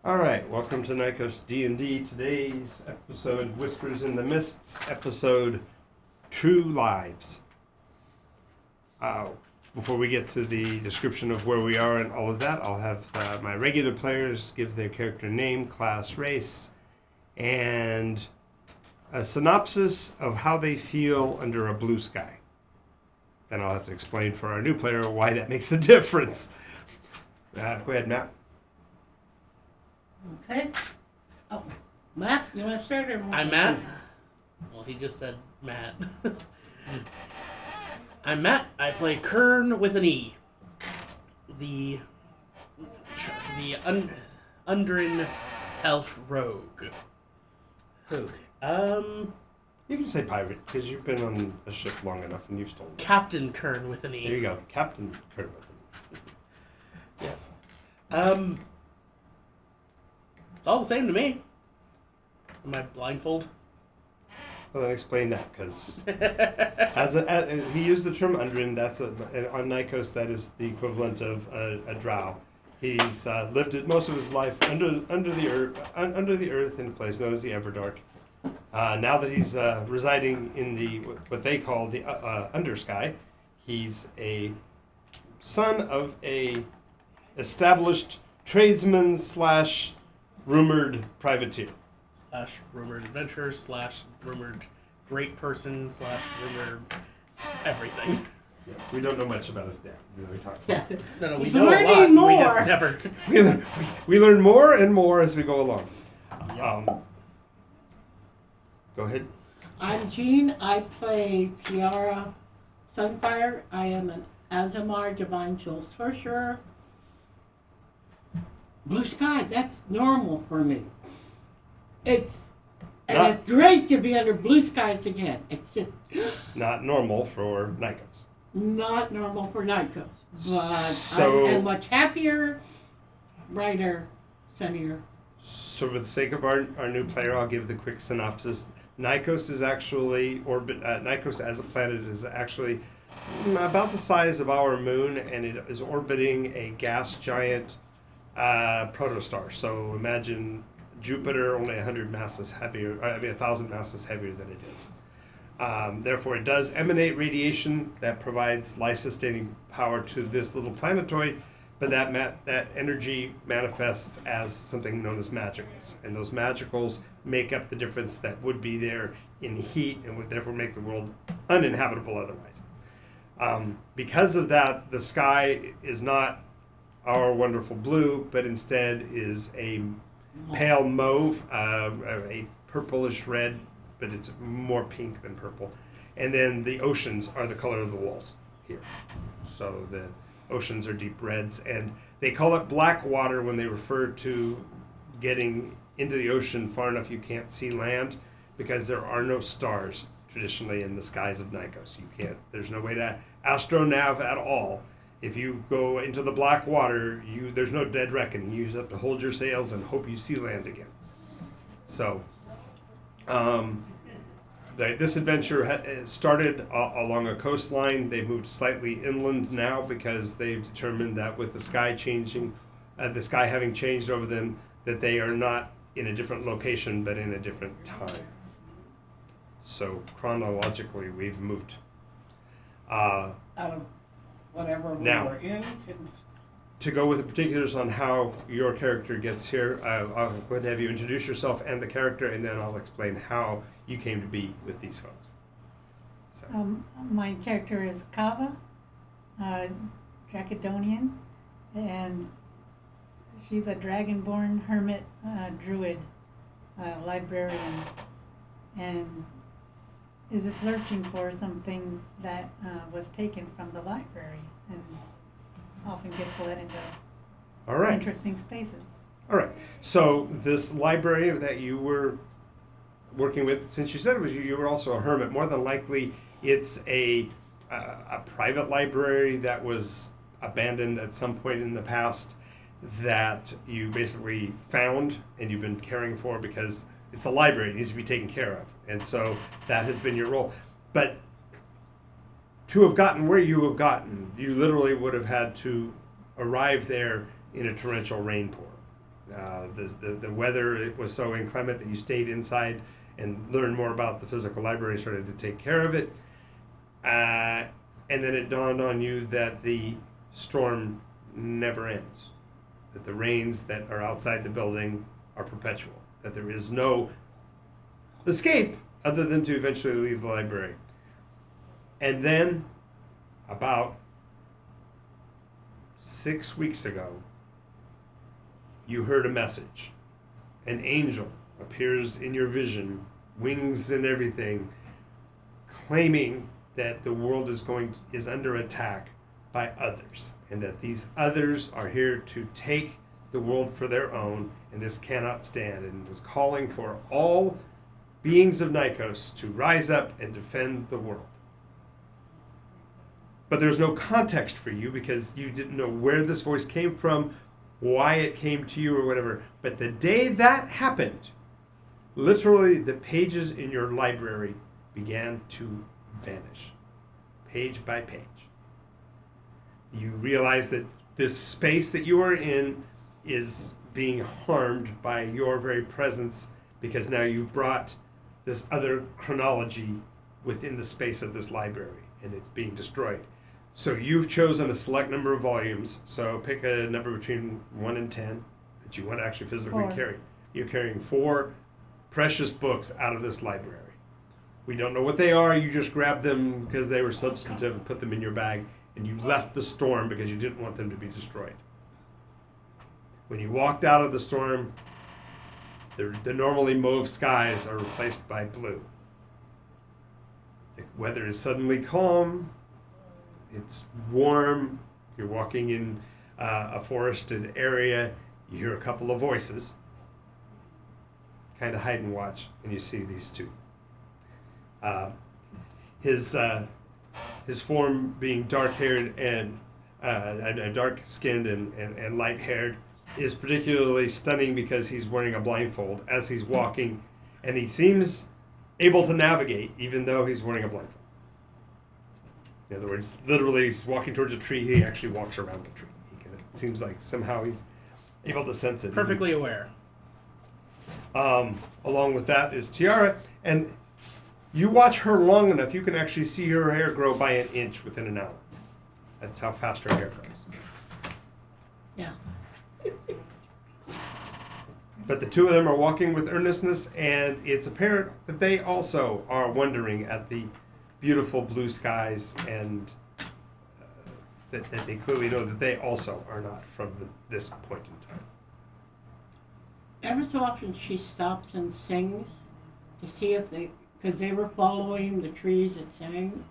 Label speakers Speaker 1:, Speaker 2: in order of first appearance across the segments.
Speaker 1: All right, welcome to Nycos D&D. Today's episode, Whispers in the Mists, episode True Lives. Before we get to the description of where we are and all of that, I'll have my regular players give their character name, class, race, and a synopsis of how they feel under a blue sky. Then I'll have to explain for our new player why that makes a difference. Go ahead, Matt.
Speaker 2: Okay. Oh, Matt, you want to start or?
Speaker 3: I'm Matt. Well, he just said Matt. I'm Matt. I play Kern with an E. The Undrin elf rogue.
Speaker 1: You can say pirate because you've been on a ship long enough and you've stolen.
Speaker 3: Captain Kern with an E.
Speaker 1: There you go, Captain Kern with an E.
Speaker 3: Yes. It's all the same to me. Am I blindfold?
Speaker 1: Well, then explain that, because he used the term Undrin. That's on Nycos. That is the equivalent of a drow. He's lived most of his life under the earth in a place known as the Everdark. Now that he's residing in the what they call the Undersky, he's a son of a established tradesman / rumored privateer.
Speaker 3: / rumored adventurer / rumored great person / rumored everything.
Speaker 1: Yes, we don't know much about his dad. We talk about
Speaker 3: No, we
Speaker 2: He's
Speaker 3: know a lot.
Speaker 2: learning more.
Speaker 3: We just never.
Speaker 1: we learn more and more as we go along. Go ahead.
Speaker 2: I'm Jean. I play Tiara Sunfire. I am an Azamar Divine Soul Sorcerer. Blue sky, that's normal for me. It's great to be under blue skies again. It's just
Speaker 1: Not normal for Nycos.
Speaker 2: not normal for Nycos. But
Speaker 1: So-
Speaker 2: I am much happier, brighter, sunnier.
Speaker 1: So for the sake of our new player, I'll give the quick synopsis. Nycos is actually Nycos as a planet is actually about the size of our moon, and it is orbiting a gas giant protostar. So imagine Jupiter only 1,000 masses heavier than it is. Therefore, it does emanate radiation that provides life-sustaining power to this little planetoid, but that energy manifests as something known as magicals, and those magicals make up the difference that would be there in heat and would therefore make the world uninhabitable otherwise. Because of that, the sky is not our wonderful blue, but instead is a pale mauve, a purplish red, but it's more pink than purple. And then the oceans are the color of the walls here. So the oceans are deep reds, and they call it black water when they refer to getting into the ocean far enough you can't see land, because there are no stars traditionally in the skies of Nycos. There's no way to astronav at all. If you go into the black water, there's no dead reckoning. You just have to hold your sails and hope you see land again. So, this adventure started along a coastline. They've moved slightly inland now because they've determined that with the sky changing, the sky having changed over them, that they are not in a different location but in a different time. So chronologically, we've moved.
Speaker 2: Out of whatever we
Speaker 1: Now.
Speaker 2: were in.
Speaker 1: To go with the particulars on how your character gets here, I'll go ahead and have you introduce yourself and the character, and then I'll explain how you came to be with these folks. So.
Speaker 4: My character is Kava, Dracodonian, and she's a dragonborn hermit druid librarian, and is searching for something that was taken from the library, and often gets led into
Speaker 1: All right.
Speaker 4: interesting spaces.
Speaker 1: All right. So this library that you were working with, since you said it was you were also a hermit, more than likely it's a private library that was abandoned at some point in the past that you basically found and you've been caring for because it's a library, it needs to be taken care of. And so that has been your role. But to have gotten where you have gotten, you literally would have had to arrive there in a torrential rainpour. The weather, it was so inclement that you stayed inside and learned more about the physical library, started to take care of it. And then it dawned on you that the storm never ends, that the rains that are outside the building are perpetual, that there is no escape other than to eventually leave the library. And then, about 6 weeks ago, you heard a message. An angel appears in your vision, wings and everything, claiming that the world is under attack by others, and that these others are here to take the world for their own, and this cannot stand, and was calling for all beings of Nycos to rise up and defend the world. But there's no context for you because you didn't know where this voice came from, why it came to you, or whatever. But the day that happened, literally the pages in your library began to vanish, page by page. You realize that this space that you are in is being harmed by your very presence, because now you've brought this other chronology within the space of this library, and it's being destroyed. So you've chosen a select number of volumes. So pick a number between 1 and 10 that you want to actually physically
Speaker 4: 4.
Speaker 1: carry. You're carrying 4 precious books out of this library. We don't know what they are. You just grabbed them because they were substantive and put them in your bag, and you left the storm because you didn't want them to be destroyed. When you walked out of the storm, the normally mauve skies are replaced by blue. The weather is suddenly calm. It's warm. You're walking in a forested area. You hear a couple of voices. Kind of hide and watch, and you see these two. His form being dark-haired and dark-skinned and light-haired is particularly stunning because he's wearing a blindfold as he's walking, and he seems able to navigate even though he's wearing a blindfold. In other words, literally, he's walking towards a tree. He actually walks around the tree. It seems like somehow he's able to sense it.
Speaker 3: Perfectly aware.
Speaker 1: Along with that is Tiara, and you watch her long enough, you can actually see her hair grow by an inch within an hour. That's how fast her hair grows.
Speaker 2: Yeah.
Speaker 1: But the two of them are walking with earnestness, and it's apparent that they also are wondering at the beautiful blue skies, and that they clearly know that they also are not from this point in time.
Speaker 2: Every so often she stops and sings to see if because they were following the trees that sang,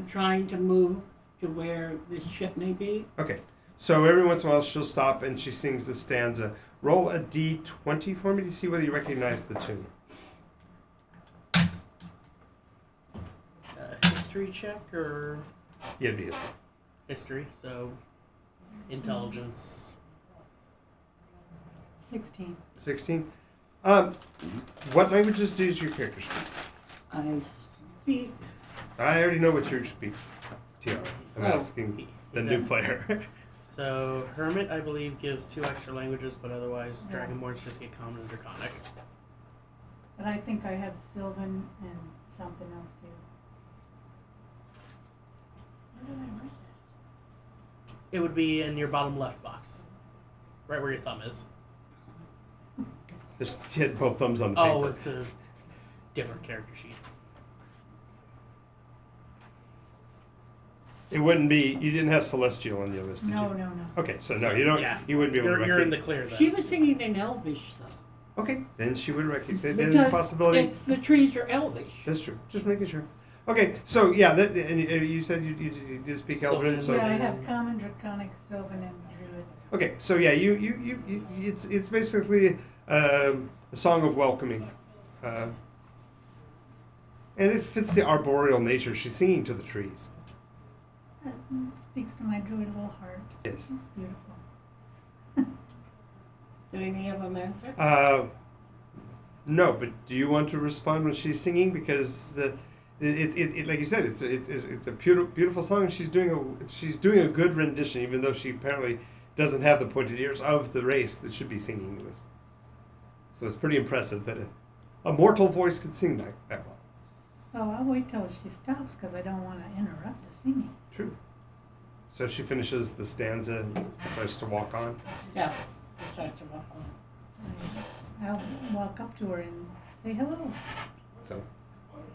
Speaker 2: trying to move to where this ship may be.
Speaker 1: Okay, so every once in a while she'll stop and she sings this stanza. Roll a d20 for me to see whether you recognize the tune.
Speaker 3: History check or
Speaker 1: Yeah, it'd be it.
Speaker 3: history, so intelligence.
Speaker 4: 16.
Speaker 1: 16. What languages does your character speak?
Speaker 2: I speak.
Speaker 1: I already know what you speak, Tiara. I'm
Speaker 2: Oh.
Speaker 1: asking the
Speaker 3: He's
Speaker 1: new
Speaker 3: asking.
Speaker 1: player.
Speaker 3: So Hermit, I believe, gives 2 extra languages, but otherwise Dragonborns just get Common and Draconic.
Speaker 4: But I think I have Sylvan and something else too. Where did I write that?
Speaker 3: It would be in your bottom left box, right where your thumb is.
Speaker 1: Just hit both thumbs on the paper.
Speaker 3: Oh, it's a different character sheet.
Speaker 1: It wouldn't be. You didn't have Celestial on your list, did
Speaker 4: No,
Speaker 1: you?
Speaker 4: no, no.
Speaker 1: Okay, so no, you don't.
Speaker 3: Yeah.
Speaker 1: You wouldn't be able to.
Speaker 3: You're in the clear then.
Speaker 2: She was singing in Elvish, though.
Speaker 1: Okay, then she would recognize. There's a
Speaker 2: Because
Speaker 1: possibility.
Speaker 2: it's the trees are Elvish.
Speaker 1: That's true. Just making sure. Okay, so yeah, and you said you did speak Elven. So
Speaker 4: Yeah, I have Common, Draconic, Sylvan, and Druid.
Speaker 1: okay, so yeah, you it's basically a song of welcoming, and it fits the arboreal nature. She's singing to the trees.
Speaker 4: That speaks to my Druid little heart.
Speaker 1: Yes.
Speaker 4: It's beautiful.
Speaker 2: Did any of them answer?
Speaker 1: No, but do you want to respond when she's singing? Because it like you said, it's a beautiful song. And she's doing a good rendition, even though she apparently doesn't have the pointed ears of the race that should be singing this. So it's pretty impressive that a mortal voice could sing that well.
Speaker 4: Oh, I'll wait till she stops because I don't want to interrupt the singing.
Speaker 1: True. So she finishes the stanza and starts to walk on.
Speaker 2: Yeah, it starts to walk on.
Speaker 4: I'll walk up to her and say hello.
Speaker 1: So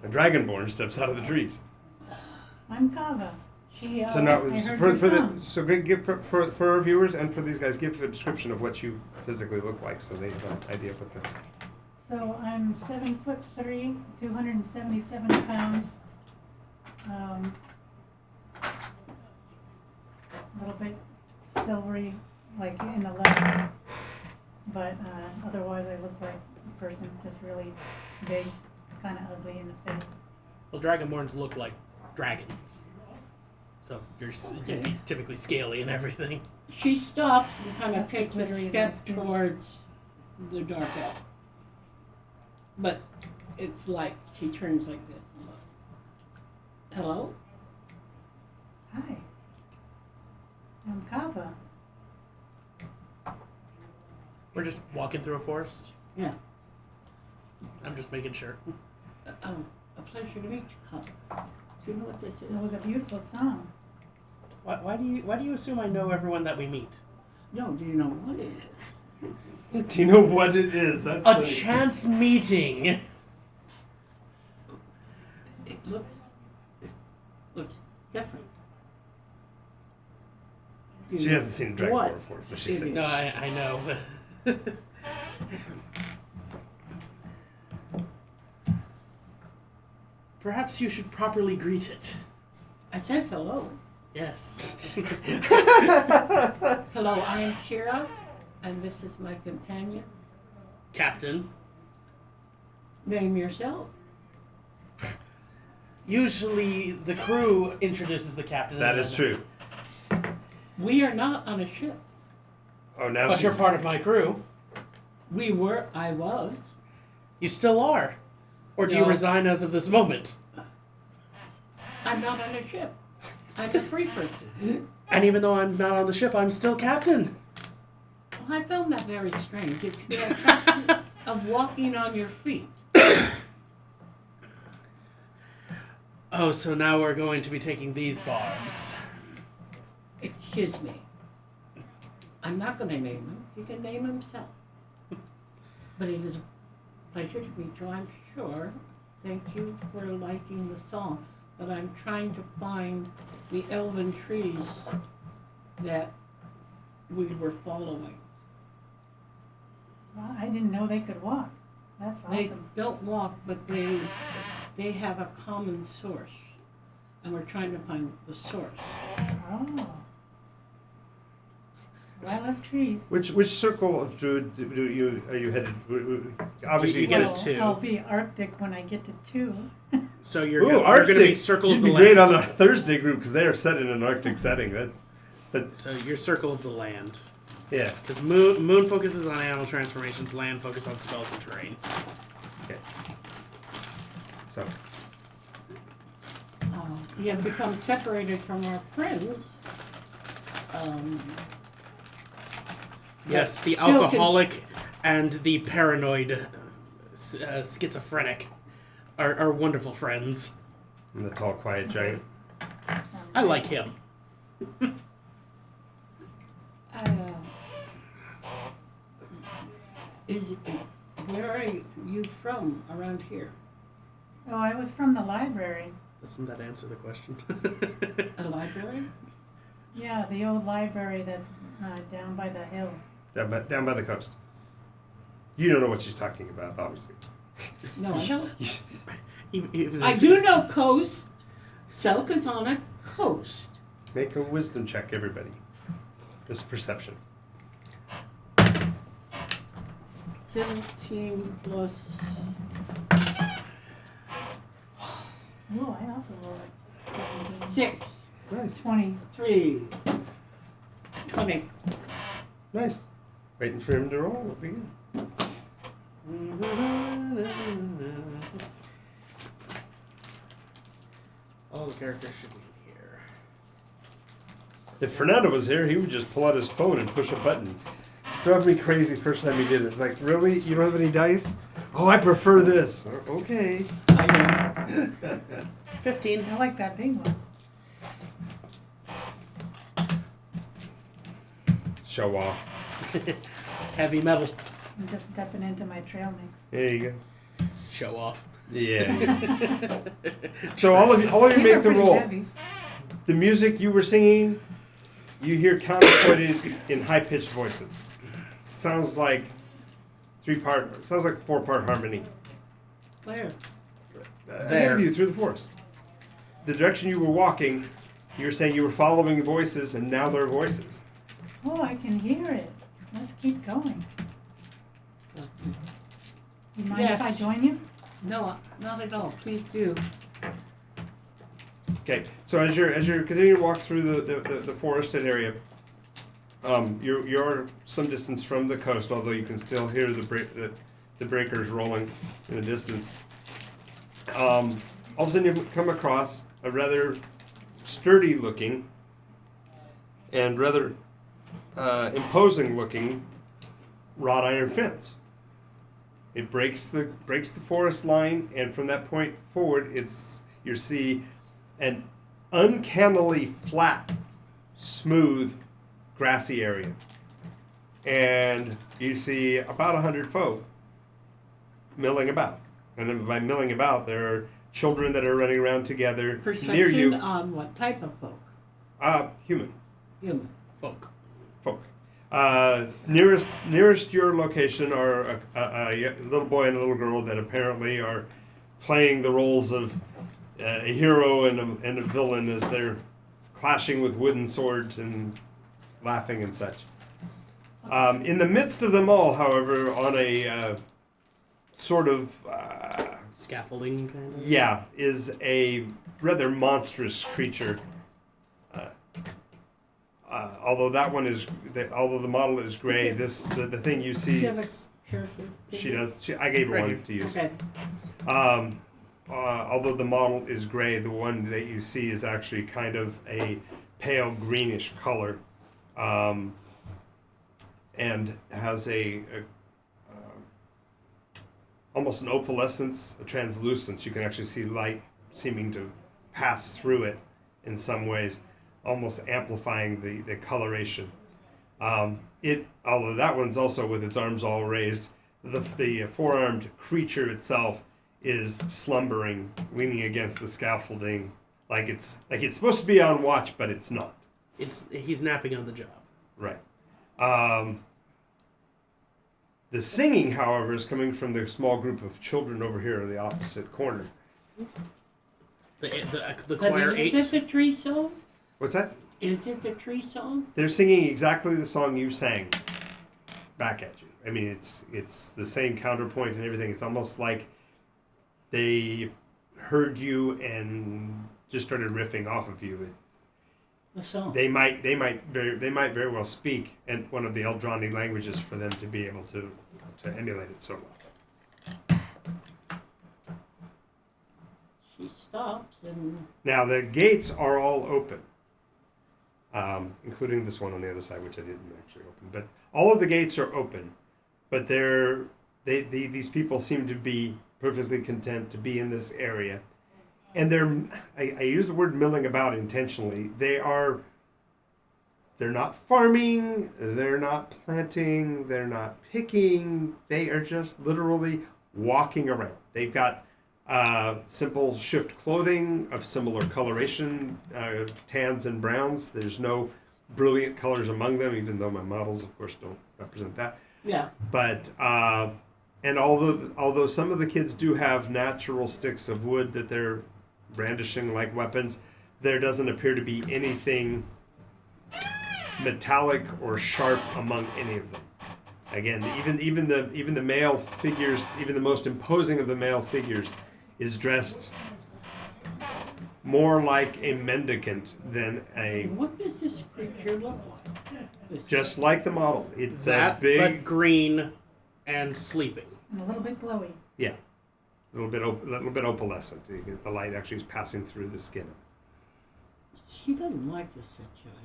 Speaker 1: a dragonborn steps out of the trees.
Speaker 4: I'm Kava.
Speaker 2: She,
Speaker 1: So now,
Speaker 4: I heard
Speaker 1: for
Speaker 4: your
Speaker 1: the
Speaker 4: song.
Speaker 1: so give for our viewers and for these guys, give a description of what you physically look like, so they have an idea of what the.
Speaker 4: So I'm 7'3", 277 pounds. A little bit silvery, like in the left, but otherwise I look like a person, just really big, kind of ugly in the face.
Speaker 3: Well, dragonborns look like dragons. So you're typically scaly and everything.
Speaker 2: She stops and kind of
Speaker 4: That's the
Speaker 2: takes a
Speaker 4: glittery
Speaker 2: step
Speaker 4: skin.
Speaker 2: towards the dark elf. But it's like she turns like this and looks. Hello?
Speaker 4: Hi, I'm Kava.
Speaker 3: We're just walking through a forest.
Speaker 2: Yeah.
Speaker 3: I'm just making sure.
Speaker 2: A pleasure to meet you, Hub. Do you know what this is?
Speaker 4: It was a beautiful song.
Speaker 3: Why do you assume I know everyone that we meet?
Speaker 2: No, do you know what it is?
Speaker 1: Do you know what it is? That's
Speaker 3: A
Speaker 1: funny.
Speaker 3: chance meeting.
Speaker 2: It looks different. Do you
Speaker 1: She
Speaker 2: know
Speaker 1: hasn't seen Dragonborn
Speaker 2: what
Speaker 1: before, but she
Speaker 2: it
Speaker 1: said.
Speaker 2: is?
Speaker 3: No, I know. Perhaps you should properly greet it.
Speaker 2: I said hello.
Speaker 3: Yes.
Speaker 2: Hello, I am Kira, and this is my companion.
Speaker 3: Captain.
Speaker 2: Name yourself.
Speaker 3: Usually the crew introduces the captain.
Speaker 1: That
Speaker 3: and
Speaker 1: is
Speaker 3: then-
Speaker 1: true.
Speaker 2: We are not on a ship.
Speaker 1: Oh, now
Speaker 3: But
Speaker 1: she's
Speaker 3: you're part of my crew.
Speaker 2: I was.
Speaker 3: You still are. Or do you
Speaker 2: No.
Speaker 3: resign as of this moment?
Speaker 2: I'm not on a ship. I'm a free person.
Speaker 3: And even though I'm not on the ship, I'm still captain.
Speaker 2: Well, I found that very strange. It's the attraction of walking on your feet.
Speaker 3: Oh, so now we're going to be taking these barbs.
Speaker 2: Excuse me. I'm not going to name him. He can name himself. But it is a pleasure to meet you, I'm sure. Thank you for liking the song. But I'm trying to find the elven trees that we were following.
Speaker 4: Well, I didn't know they could walk. That's
Speaker 2: They
Speaker 4: awesome.
Speaker 2: don't walk, but they have a common source. And we're trying to find the source.
Speaker 4: Oh. Well, I love trees.
Speaker 1: Which circle of druid are you headed? Obviously,
Speaker 3: You get
Speaker 4: Well,
Speaker 3: us two.
Speaker 4: I'll be Arctic when I get to 2.
Speaker 3: So you're
Speaker 1: Ooh,
Speaker 3: going
Speaker 1: Arctic.
Speaker 3: to be circle of
Speaker 1: You'd
Speaker 3: the
Speaker 1: be
Speaker 3: land.
Speaker 1: great on a Thursday group because they are set in an Arctic setting.
Speaker 3: So you're circle of the land.
Speaker 1: Yeah.
Speaker 3: Because moon focuses on animal transformations, land focus on spells and terrain.
Speaker 1: Okay. So
Speaker 2: We have become separated from our friends.
Speaker 3: Yes, the
Speaker 2: Still
Speaker 3: alcoholic and the paranoid schizophrenic are wonderful friends.
Speaker 1: I'm the tall, quiet giant.
Speaker 3: I like him.
Speaker 2: Where are you from around here?
Speaker 4: Oh, I was from the library.
Speaker 3: Doesn't that answer the question?
Speaker 2: A library?
Speaker 4: Yeah, the old library that's down by the hill.
Speaker 1: Down by the coast. You don't know what she's talking about, obviously.
Speaker 2: No, I don't.
Speaker 3: Even
Speaker 2: I do know coast. Selka's on a coast.
Speaker 1: Make a wisdom check, everybody. It's perception.
Speaker 2: 17 plus.
Speaker 4: Oh, I also rolled a
Speaker 2: 6,
Speaker 1: Nice.
Speaker 4: 20.
Speaker 2: 3, 20.
Speaker 1: Nice. Waiting for him to roll. We'll begin.
Speaker 3: All the characters should be here.
Speaker 1: If Fernando was here, he would just pull out his phone and push a button. Drove me crazy first time he did it. It's like, really? You don't have any dice? Oh, I prefer this. Okay.
Speaker 2: I know.
Speaker 3: 15.
Speaker 4: I like that big one.
Speaker 1: Show off.
Speaker 3: Heavy metal.
Speaker 4: I'm just stepping into my trail mix.
Speaker 1: There you go.
Speaker 3: Show off.
Speaker 1: Yeah. So all of you
Speaker 4: These are
Speaker 1: make the
Speaker 4: pretty
Speaker 1: roll.
Speaker 4: heavy.
Speaker 1: The music you were singing, you hear counterpointed in high-pitched voices. Sounds like 4-part harmony.
Speaker 2: Where?
Speaker 1: Ahead of you through the forest. The direction you were walking, you were saying you were following voices, and now there are voices.
Speaker 4: Oh, I can hear it. Let's keep going. You mind
Speaker 2: Yes.
Speaker 4: if I join you?
Speaker 2: No, not at all. Please do.
Speaker 1: Okay, so as you're continuing to walk through the forested area, you're some distance from the coast, although you can still hear the breakers rolling in the distance. All of a sudden you come across a rather sturdy looking and rather imposing looking wrought iron fence. It breaks the forest line, and from that point forward, you see an uncannily flat, smooth, grassy area, and you see about 100 folk milling about. And then by milling about, there are children that are running around together
Speaker 2: Perception
Speaker 1: near you.
Speaker 2: on what type of folk?
Speaker 1: Human
Speaker 2: Human.
Speaker 3: Folk.
Speaker 1: Nearest your location are a little boy and a little girl that apparently are playing the roles of a hero and a villain as they're clashing with wooden swords and laughing and such. In the midst of them all, however, on a sort of
Speaker 3: Scaffolding kind of?
Speaker 1: yeah, is a rather monstrous creature. Although that one is, although the model is gray,
Speaker 2: Yes.
Speaker 1: the thing you
Speaker 2: Do
Speaker 1: see,
Speaker 2: you have a character?
Speaker 1: she does. I gave her
Speaker 3: Right
Speaker 1: one
Speaker 3: here.
Speaker 1: to use.
Speaker 2: Okay.
Speaker 1: Although the model is gray, the one that you see is actually kind of a pale greenish color, and has a almost an opalescence, a translucence. You can actually see light seeming to pass through it in some ways, almost amplifying the coloration. Although that one's also with its arms all raised, the four-armed creature itself is slumbering, leaning against the scaffolding, like it's supposed to be on watch, but it's not.
Speaker 3: He's napping on the job.
Speaker 1: Right. The singing, however, is coming from the small group of children over here in the opposite corner.
Speaker 3: The
Speaker 2: But
Speaker 3: choir
Speaker 2: is
Speaker 3: 8.
Speaker 2: it the tree song?
Speaker 1: What's that?
Speaker 2: Is it the tree song?
Speaker 1: They're singing exactly the song you sang back at you. I mean, it's the same counterpoint and everything. It's almost like they heard you and just started riffing off of you.
Speaker 2: The song.
Speaker 1: They might very well speak in one of the Eldrani languages for them to be able to emulate it so well.
Speaker 2: She stops and
Speaker 1: Now the gates are all open, including this one on the other side, which I didn't actually open. But all of the gates are open, but these people seem to be perfectly content to be in this area. And I use the word milling about intentionally. They're not farming, they're not planting, they're not picking. They are just literally walking around. They've got simple shift clothing of similar coloration, tans and browns. There's no brilliant colors among them, even though my models, of course, don't represent that.
Speaker 2: yeah.
Speaker 1: But and although some of the kids do have natural sticks of wood that they're brandishing like weapons, there doesn't appear to be anything metallic or sharp among any of them. Again, even the male figures, even the most imposing of the male figures, is dressed more like a mendicant than a.
Speaker 2: What does this creature look like?
Speaker 1: Just like the model, it's
Speaker 3: That,
Speaker 1: a big,
Speaker 3: but green and sleeping.
Speaker 4: And a little bit glowy.
Speaker 1: yeah, a little bit opalescent. The light actually is passing through the skin.
Speaker 2: She doesn't like this situation.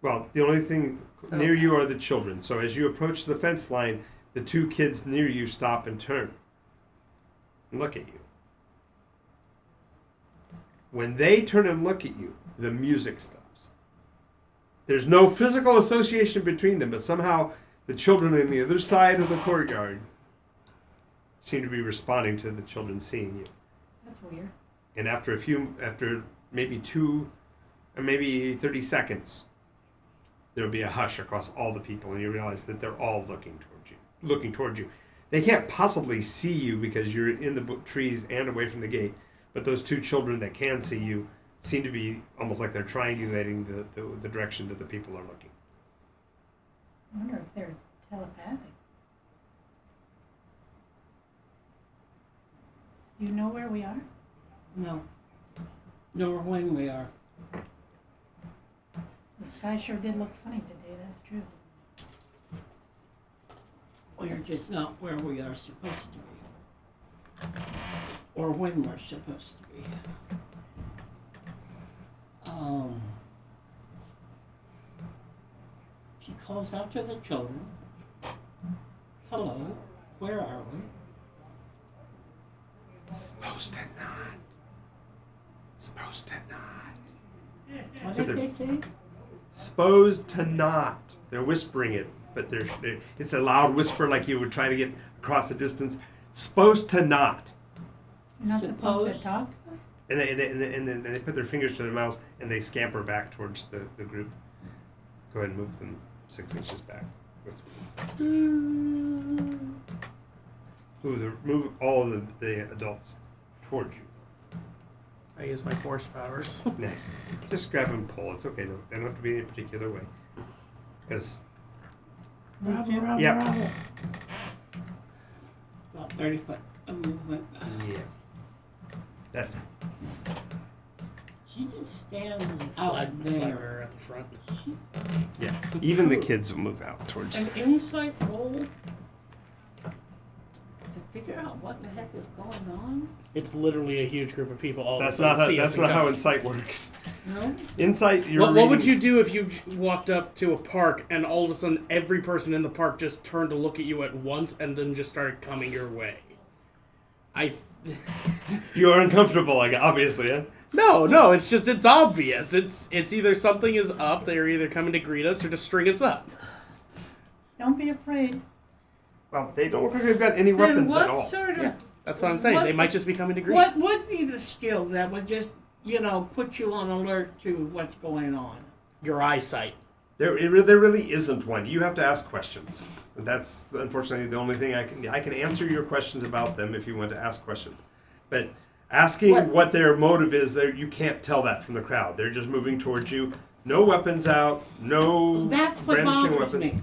Speaker 1: Well, the only thing near you are the children. So as you approach the fence line, the two kids near you stop and turn and look at you. When they turn and look at you, the music stops. There's no physical association between them, but somehow the children on the other side of the courtyard seem to be responding to the children seeing you.
Speaker 4: That's weird.
Speaker 1: And after maybe 2 or maybe 30 seconds, there'll be a hush across all the people, and you realize that they're all looking towards you. They can't possibly see you because you're in the trees and away from the gate, but those two children that can see you seem to be almost like they're triangulating the direction that the people are looking.
Speaker 4: I wonder if they're telepathic. Do you know where we are?
Speaker 2: No. Nor when we are.
Speaker 4: The sky sure did look funny today, that's true.
Speaker 2: We're just not where we are supposed to be. Or when we're supposed to be. She calls out to the children. Hello, where are we?
Speaker 1: Supposed to not. Supposed to not.
Speaker 2: What did they say?
Speaker 1: Supposed to not. They're whispering it, but it's a loud whisper like you would try to get across a distance. Supposed to not.
Speaker 4: You're not supposed to
Speaker 2: Suppose-
Speaker 4: talk to us?
Speaker 1: And they put their fingers to their mouths and they scamper back towards the group. Go ahead and move them 6 inches back. Move all of the adults towards you.
Speaker 3: I use my force powers.
Speaker 1: Nice. Just grab and pull. It's okay. They don't have to be in a particular way. Because
Speaker 4: These two?
Speaker 1: yeah.
Speaker 2: About 30 foot of movement.
Speaker 1: Yeah. That's it.
Speaker 2: She just stands
Speaker 3: Flag
Speaker 2: out there.
Speaker 3: flagger at the front.
Speaker 1: Yeah. Even the kids will move out towards.
Speaker 2: An insight roll to figure out what the heck is going on?
Speaker 3: It's literally a huge group of people all
Speaker 1: That's
Speaker 3: of a
Speaker 1: not
Speaker 3: sudden see us
Speaker 1: that's
Speaker 3: and
Speaker 1: not
Speaker 3: go.
Speaker 1: how insight works.
Speaker 2: No?
Speaker 1: Insight.
Speaker 3: What would you do if you walked up to a park and all of a sudden every person in the park just turned to look at you at once and then just started coming your way?
Speaker 1: You're uncomfortable, like obviously. Yeah?
Speaker 3: No, it's obvious. It's either something is up, they're either coming to greet us or to string us up.
Speaker 4: Don't be afraid.
Speaker 1: Well, they don't look like they've got any
Speaker 2: Then
Speaker 1: weapons
Speaker 2: what
Speaker 1: at all.
Speaker 2: sort of...
Speaker 3: Yeah, that's what I'm saying.
Speaker 2: What-
Speaker 3: They might just be coming to greet.
Speaker 2: What would be the skill that would just, put you on alert to what's going on?
Speaker 3: Your eyesight.
Speaker 1: There really isn't one. You have to ask questions. That's unfortunately the only thing I can answer your questions about them if you want to ask questions. But asking what their motive is, you can't tell that from the crowd. They're just moving towards you. No weapons out. No
Speaker 2: That's what
Speaker 1: brandishing
Speaker 2: bothers
Speaker 1: weapons.
Speaker 2: me.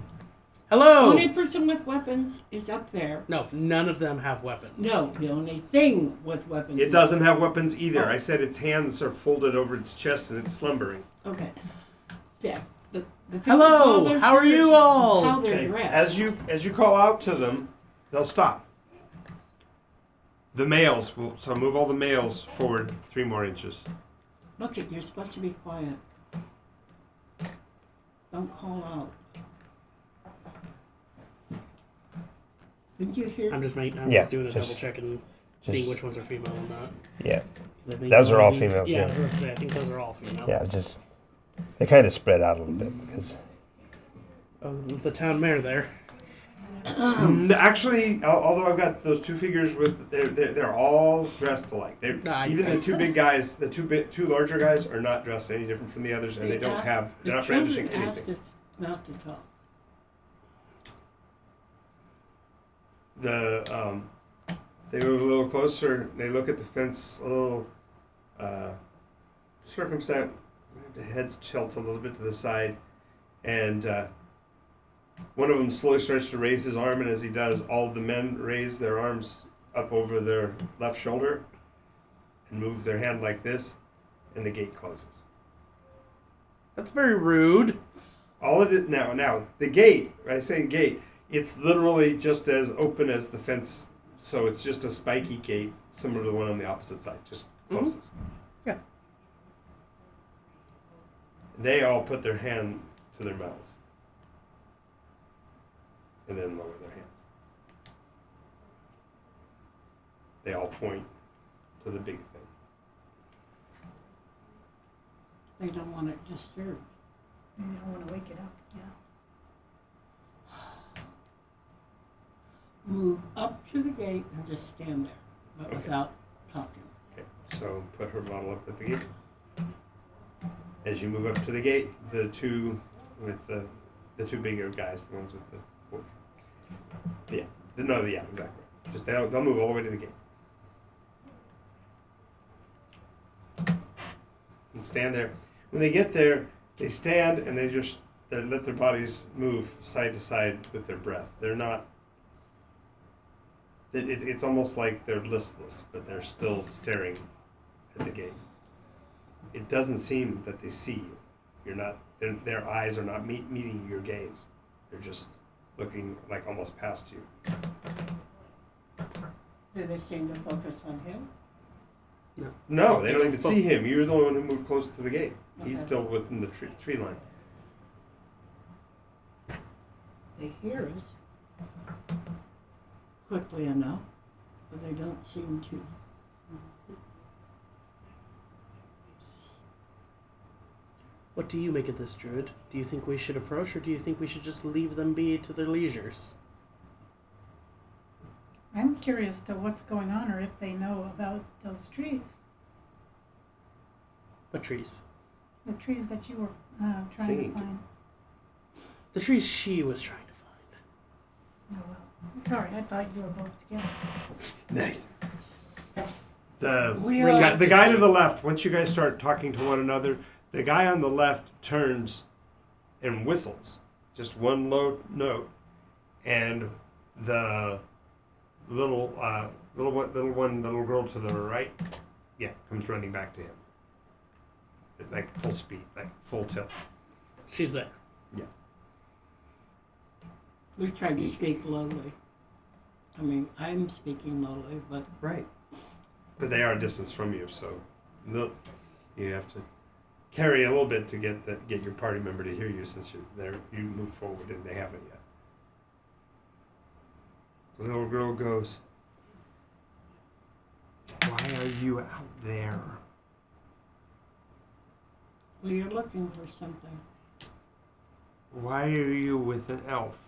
Speaker 3: Hello!
Speaker 2: The only person with weapons is up there.
Speaker 3: No, none of them have weapons.
Speaker 2: No, the only thing with weapons.
Speaker 1: It doesn't have weapons either.
Speaker 2: Oh.
Speaker 1: I said its hands are folded over its chest and it's slumbering.
Speaker 2: Okay. Yeah. The thing
Speaker 3: Hello,
Speaker 2: that bothers
Speaker 3: how are
Speaker 2: her
Speaker 3: you
Speaker 2: is
Speaker 3: all?
Speaker 2: How they're
Speaker 1: Okay.
Speaker 2: dressed.
Speaker 1: As you call out to them, they'll stop. The males will move all the males forward 3 more inches.
Speaker 2: Look, you're supposed to be quiet. Don't call out. Didn't you hear?
Speaker 3: I'm just doing a
Speaker 5: just-
Speaker 3: double check and seeing which ones are female and not.
Speaker 5: Yeah,
Speaker 3: 'Cause I think
Speaker 5: Those are all
Speaker 3: these-
Speaker 5: females,
Speaker 3: Yeah,
Speaker 5: yeah.
Speaker 3: I was going to say, I think those are all female.
Speaker 5: yeah, just they kind of spread out a little bit because
Speaker 3: Oh, the town mayor there.
Speaker 1: Actually, although I've got those 2 figures with, they're all dressed alike. Even the 2 big guys, the 2 larger guys are not dressed any different from the others, and they're not brandishing
Speaker 2: The children asked
Speaker 1: anything.
Speaker 2: us not to talk.
Speaker 1: They move a little closer. They look at the fence a little circumspect. The heads tilt a little bit to the side, and one of them slowly starts to raise his arm. And as he does, all of the men raise their arms up over their left shoulder and move their hand like this, and the gate closes.
Speaker 3: That's very rude.
Speaker 1: All it is now the gate. When I say gate, it's literally just as open as the fence. So it's just a spiky gate, similar to the one on the opposite side, just closes.
Speaker 3: Yeah.
Speaker 1: They all put their hands to their mouths. And then lower their hands. They all point to the big thing.
Speaker 2: They don't want it disturbed.
Speaker 4: You don't want to wake it up. Yeah.
Speaker 2: Move up to the gate and just stand there, but
Speaker 1: Okay.
Speaker 2: without talking.
Speaker 1: Okay, so put her model up at the gate. As you move up to the gate, the two with the two bigger guys, the ones with yeah, exactly. Just they'll move all the way to the gate. And stand there. When they get there, they stand and they let their bodies move side to side with their breath. They're not. It's almost like they're listless, but they're still staring at the gate. It doesn't seem that they see you. You're not. Their eyes are not meeting your gaze. They're just looking like almost past you.
Speaker 2: Do they seem to focus on him?
Speaker 1: No, they don't even see him. You're the one who moved close to the gate. He's
Speaker 2: Okay.
Speaker 1: still within the tree line.
Speaker 2: They hear us quickly enough, but they don't seem to.
Speaker 3: What do you make of this, Druid? Do you think we should approach, or do you think we should just leave them be to their leisures?
Speaker 4: I'm curious to what's going on, or if they know about those trees.
Speaker 3: What trees?
Speaker 4: The trees that you were trying
Speaker 1: Singing
Speaker 4: to
Speaker 1: to.
Speaker 4: find.
Speaker 3: The trees she was trying to find.
Speaker 4: Oh well. Sorry, I thought you were both together.
Speaker 1: Nice. The
Speaker 2: We are-
Speaker 1: the guy to the left. Once you guys start talking to one another, the guy on the left turns and whistles, just one low note, and the little girl to the right, comes running back to him, like full speed, like full tilt.
Speaker 3: She's there.
Speaker 1: Yeah.
Speaker 2: We try to speak lowly. I mean, I'm speaking lowly, but
Speaker 1: Right. But they are a distance from you, so you have to carry a little bit to get your party member to hear you, since you moved forward and they haven't yet. The little girl goes, "Why are you out there?"
Speaker 2: we are looking for something.
Speaker 1: "Why are you with an elf?"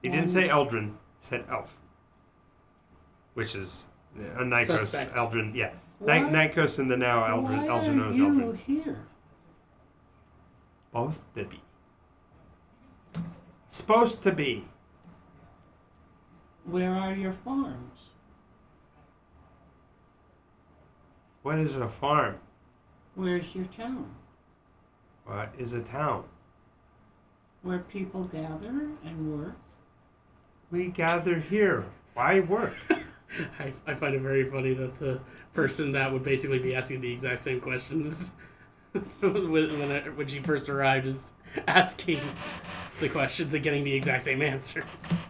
Speaker 1: He didn't say Eldrin, he said elf. Which is a Nycos,
Speaker 3: Suspect.
Speaker 1: Eldrin, yeah.
Speaker 2: Why-
Speaker 1: Nycos and the now
Speaker 2: Why
Speaker 1: Eldrin
Speaker 2: are
Speaker 1: knows
Speaker 2: you
Speaker 1: Eldrin.
Speaker 2: here?
Speaker 1: Both to be. Supposed to be.
Speaker 2: Where are your farms?
Speaker 1: What is a farm?
Speaker 2: Where's your town?
Speaker 1: What is a town?
Speaker 2: Where people gather and work?
Speaker 1: We gather here. Why work?
Speaker 3: I find it very funny that the person that would basically be asking the exact same questions when she first arrived is asking the questions and getting the exact same answers.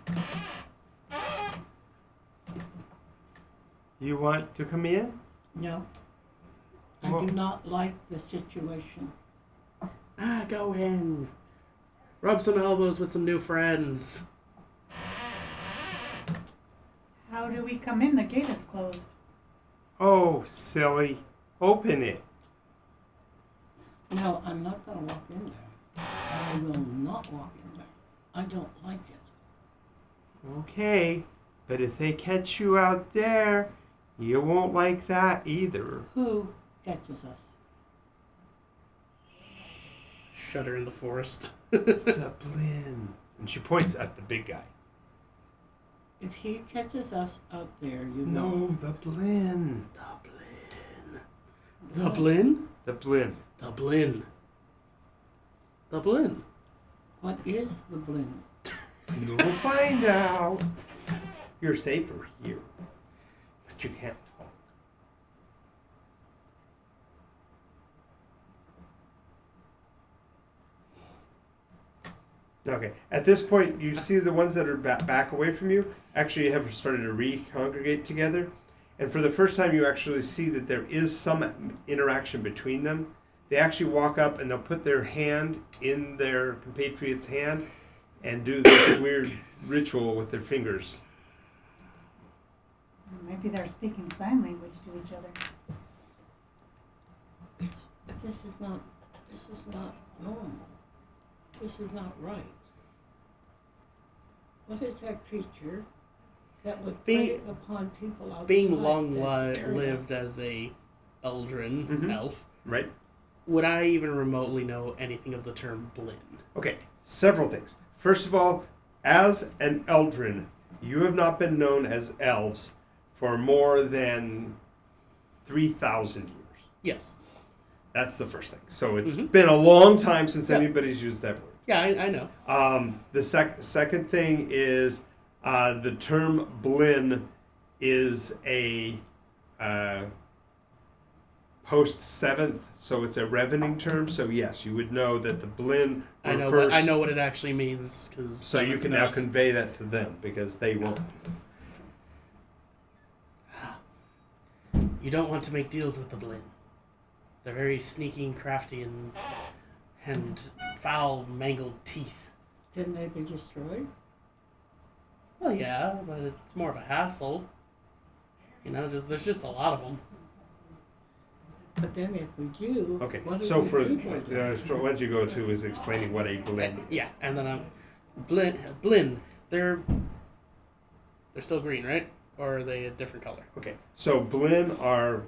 Speaker 1: You want to come in?
Speaker 2: No. I
Speaker 1: Well-
Speaker 2: do not like the situation.
Speaker 3: Go in. Rub some elbows with some new friends.
Speaker 4: How do we come in? The gate is closed.
Speaker 1: Oh, silly. Open it.
Speaker 2: No, I'm not going to walk in there. I will not walk in there. I don't like it.
Speaker 1: Okay. But if they catch you out there, you won't like that either.
Speaker 2: Who catches us?
Speaker 3: Shudder in the forest.
Speaker 1: The Blin. And she points at the big guy.
Speaker 2: If he catches us out there, you
Speaker 1: No, the Blin.
Speaker 3: The Blin?
Speaker 1: The Blin.
Speaker 3: The Blin. The Blin.
Speaker 2: What is the Blin?
Speaker 1: You'll find out. You're safer here. But you can't talk. Okay. At this point, you see the ones that are back away from you actually have started to re-congregate together. And for the first time, you actually see that there is some interaction between them. they actually walk up and they'll put their hand in their compatriot's hand and do this weird ritual with their fingers.
Speaker 4: Maybe they're speaking sign language to each other.
Speaker 2: But this is not normal. This is not right. What is that creature that would prey upon people outside
Speaker 3: Being
Speaker 2: this area?
Speaker 3: lived as a Eldrin elf,
Speaker 1: Right?
Speaker 3: would I even remotely know anything of the term Blinn?
Speaker 1: Okay, several things. First of all, as an Eldrin, you have not been known as elves for more than 3,000 years.
Speaker 3: Yes.
Speaker 1: That's the first thing. So it's been a long time since
Speaker 3: Yep.
Speaker 1: anybody's used that word.
Speaker 3: Yeah, I know.
Speaker 1: The second thing is the term Blinn is a post 7th, so it's a revening term. So yes, you would know that the Blinn refers.
Speaker 3: I know what it actually means because.
Speaker 1: So you can now convey that to them because they won't.
Speaker 3: You don't want to make deals with the Blinn. They're very sneaky and crafty and foul, mangled teeth.
Speaker 2: Can they be destroyed?
Speaker 3: Well, yeah, but it's more of a hassle. You know, there's just a lot of them.
Speaker 2: But then if we do,
Speaker 1: Okay,
Speaker 2: what do
Speaker 1: so
Speaker 2: we
Speaker 1: for
Speaker 2: do with it?
Speaker 1: what you go to is explaining what a Blinn is.
Speaker 3: Yeah, and then Blinn. They're still green, right? Or are they a different color?
Speaker 1: Okay, so Blinn are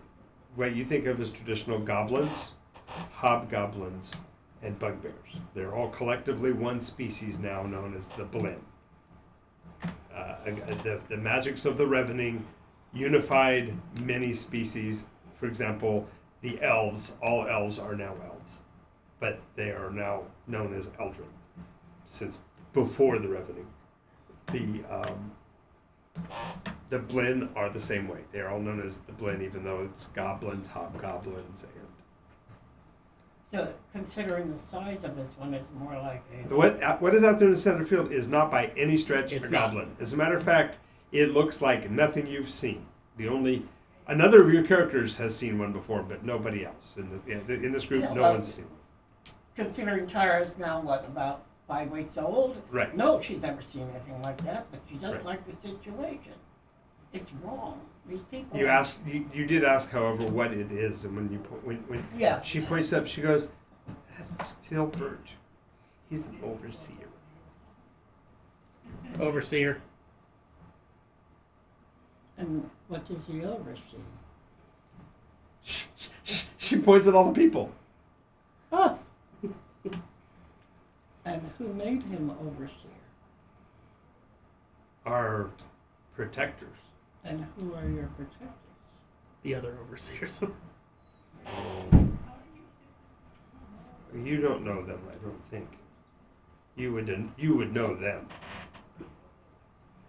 Speaker 1: what you think of as traditional goblins, hobgoblins, and bugbears. They're all collectively one species now known as the Blinn. The magics of the Revening unified many species. For example, the elves, all elves are now elves, but they are now known as Eldrin since before the Revening. The Blinn are the same way. They're all known as the Blinn, even though it's goblins, hobgoblins, and
Speaker 2: So considering the size of this one, it's more like a...
Speaker 1: what is out there in the center field is not by any stretch
Speaker 3: It's
Speaker 1: a
Speaker 3: not.
Speaker 1: goblin. As a matter of fact, it looks like nothing you've seen. Another of your characters has seen one before, but nobody else in this group.
Speaker 2: Yeah,
Speaker 1: No
Speaker 2: well,
Speaker 1: one's seen one.
Speaker 2: Considering Tara's now, about 5 weeks old?
Speaker 1: Right.
Speaker 2: No, she's never seen anything like that, but she doesn't
Speaker 1: Right.
Speaker 2: like the situation. It's wrong. These people...
Speaker 1: You did ask, however, what it is, and when
Speaker 2: Yeah.
Speaker 1: she points up, she goes, "That's Filbert. He's an overseer."
Speaker 3: Overseer.
Speaker 2: And what does he oversee?
Speaker 1: She points at all the people.
Speaker 2: Us. And who made him overseer?
Speaker 1: Our protectors.
Speaker 2: And who are your protectors?
Speaker 3: The other overseers.
Speaker 1: You don't know them, I don't think. You would know them.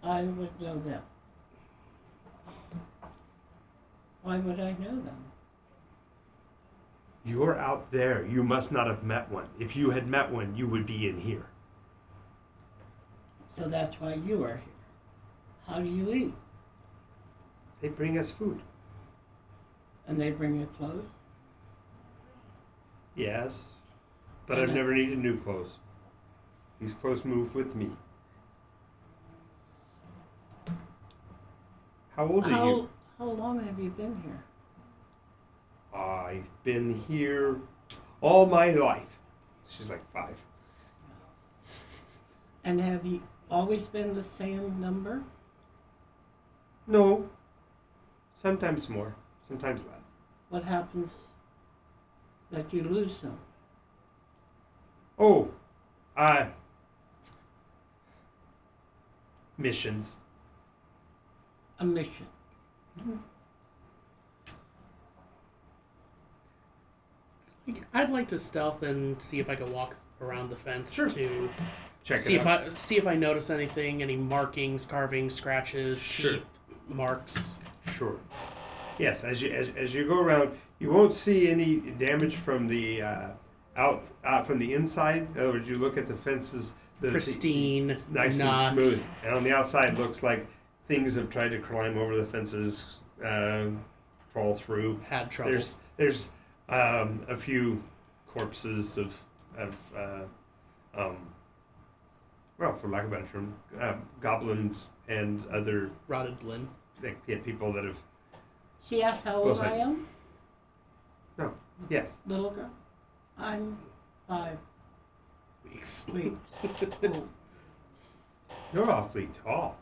Speaker 2: I would know them. Why would I know them?
Speaker 1: You're out there. You must not have met one. If you had met one, you would be in here.
Speaker 2: So that's why you are here. How do you eat?
Speaker 1: They bring us food.
Speaker 2: And they bring you clothes?
Speaker 1: Yes, but I've never needed new clothes. These clothes move with me. How old are you?
Speaker 2: How long have you been here?
Speaker 1: I've been here all my life. She's like 5.
Speaker 2: And have you always been the same number?
Speaker 1: No. Sometimes more, sometimes less.
Speaker 2: What happens that you lose them?
Speaker 1: Oh, missions.
Speaker 2: A mission.
Speaker 3: I'd like to stealth and see if I can walk around the fence
Speaker 1: Sure.
Speaker 3: to
Speaker 1: Check
Speaker 3: see
Speaker 1: it out.
Speaker 3: see if I notice anything, any markings, carvings, scratches,
Speaker 1: Sure.
Speaker 3: teeth, marks.
Speaker 1: Sure. Yes, as you go around, you won't see any damage from the out from the inside. In other words, you look at the fences,
Speaker 3: Pristine,
Speaker 1: nice
Speaker 3: not
Speaker 1: and smooth, and on the outside, it looks like things have tried to climb over the fences, crawl through.
Speaker 3: had trouble.
Speaker 1: There's a few corpses of well, for lack of a better term, goblins and other
Speaker 3: Rotted Blinn.
Speaker 1: people that have.
Speaker 2: She asked how old
Speaker 1: Both
Speaker 2: I
Speaker 1: sides.
Speaker 2: am.
Speaker 1: No. Yes.
Speaker 2: Little girl. I'm 5
Speaker 3: Weeks.
Speaker 2: weeks old.
Speaker 1: You're awfully tall.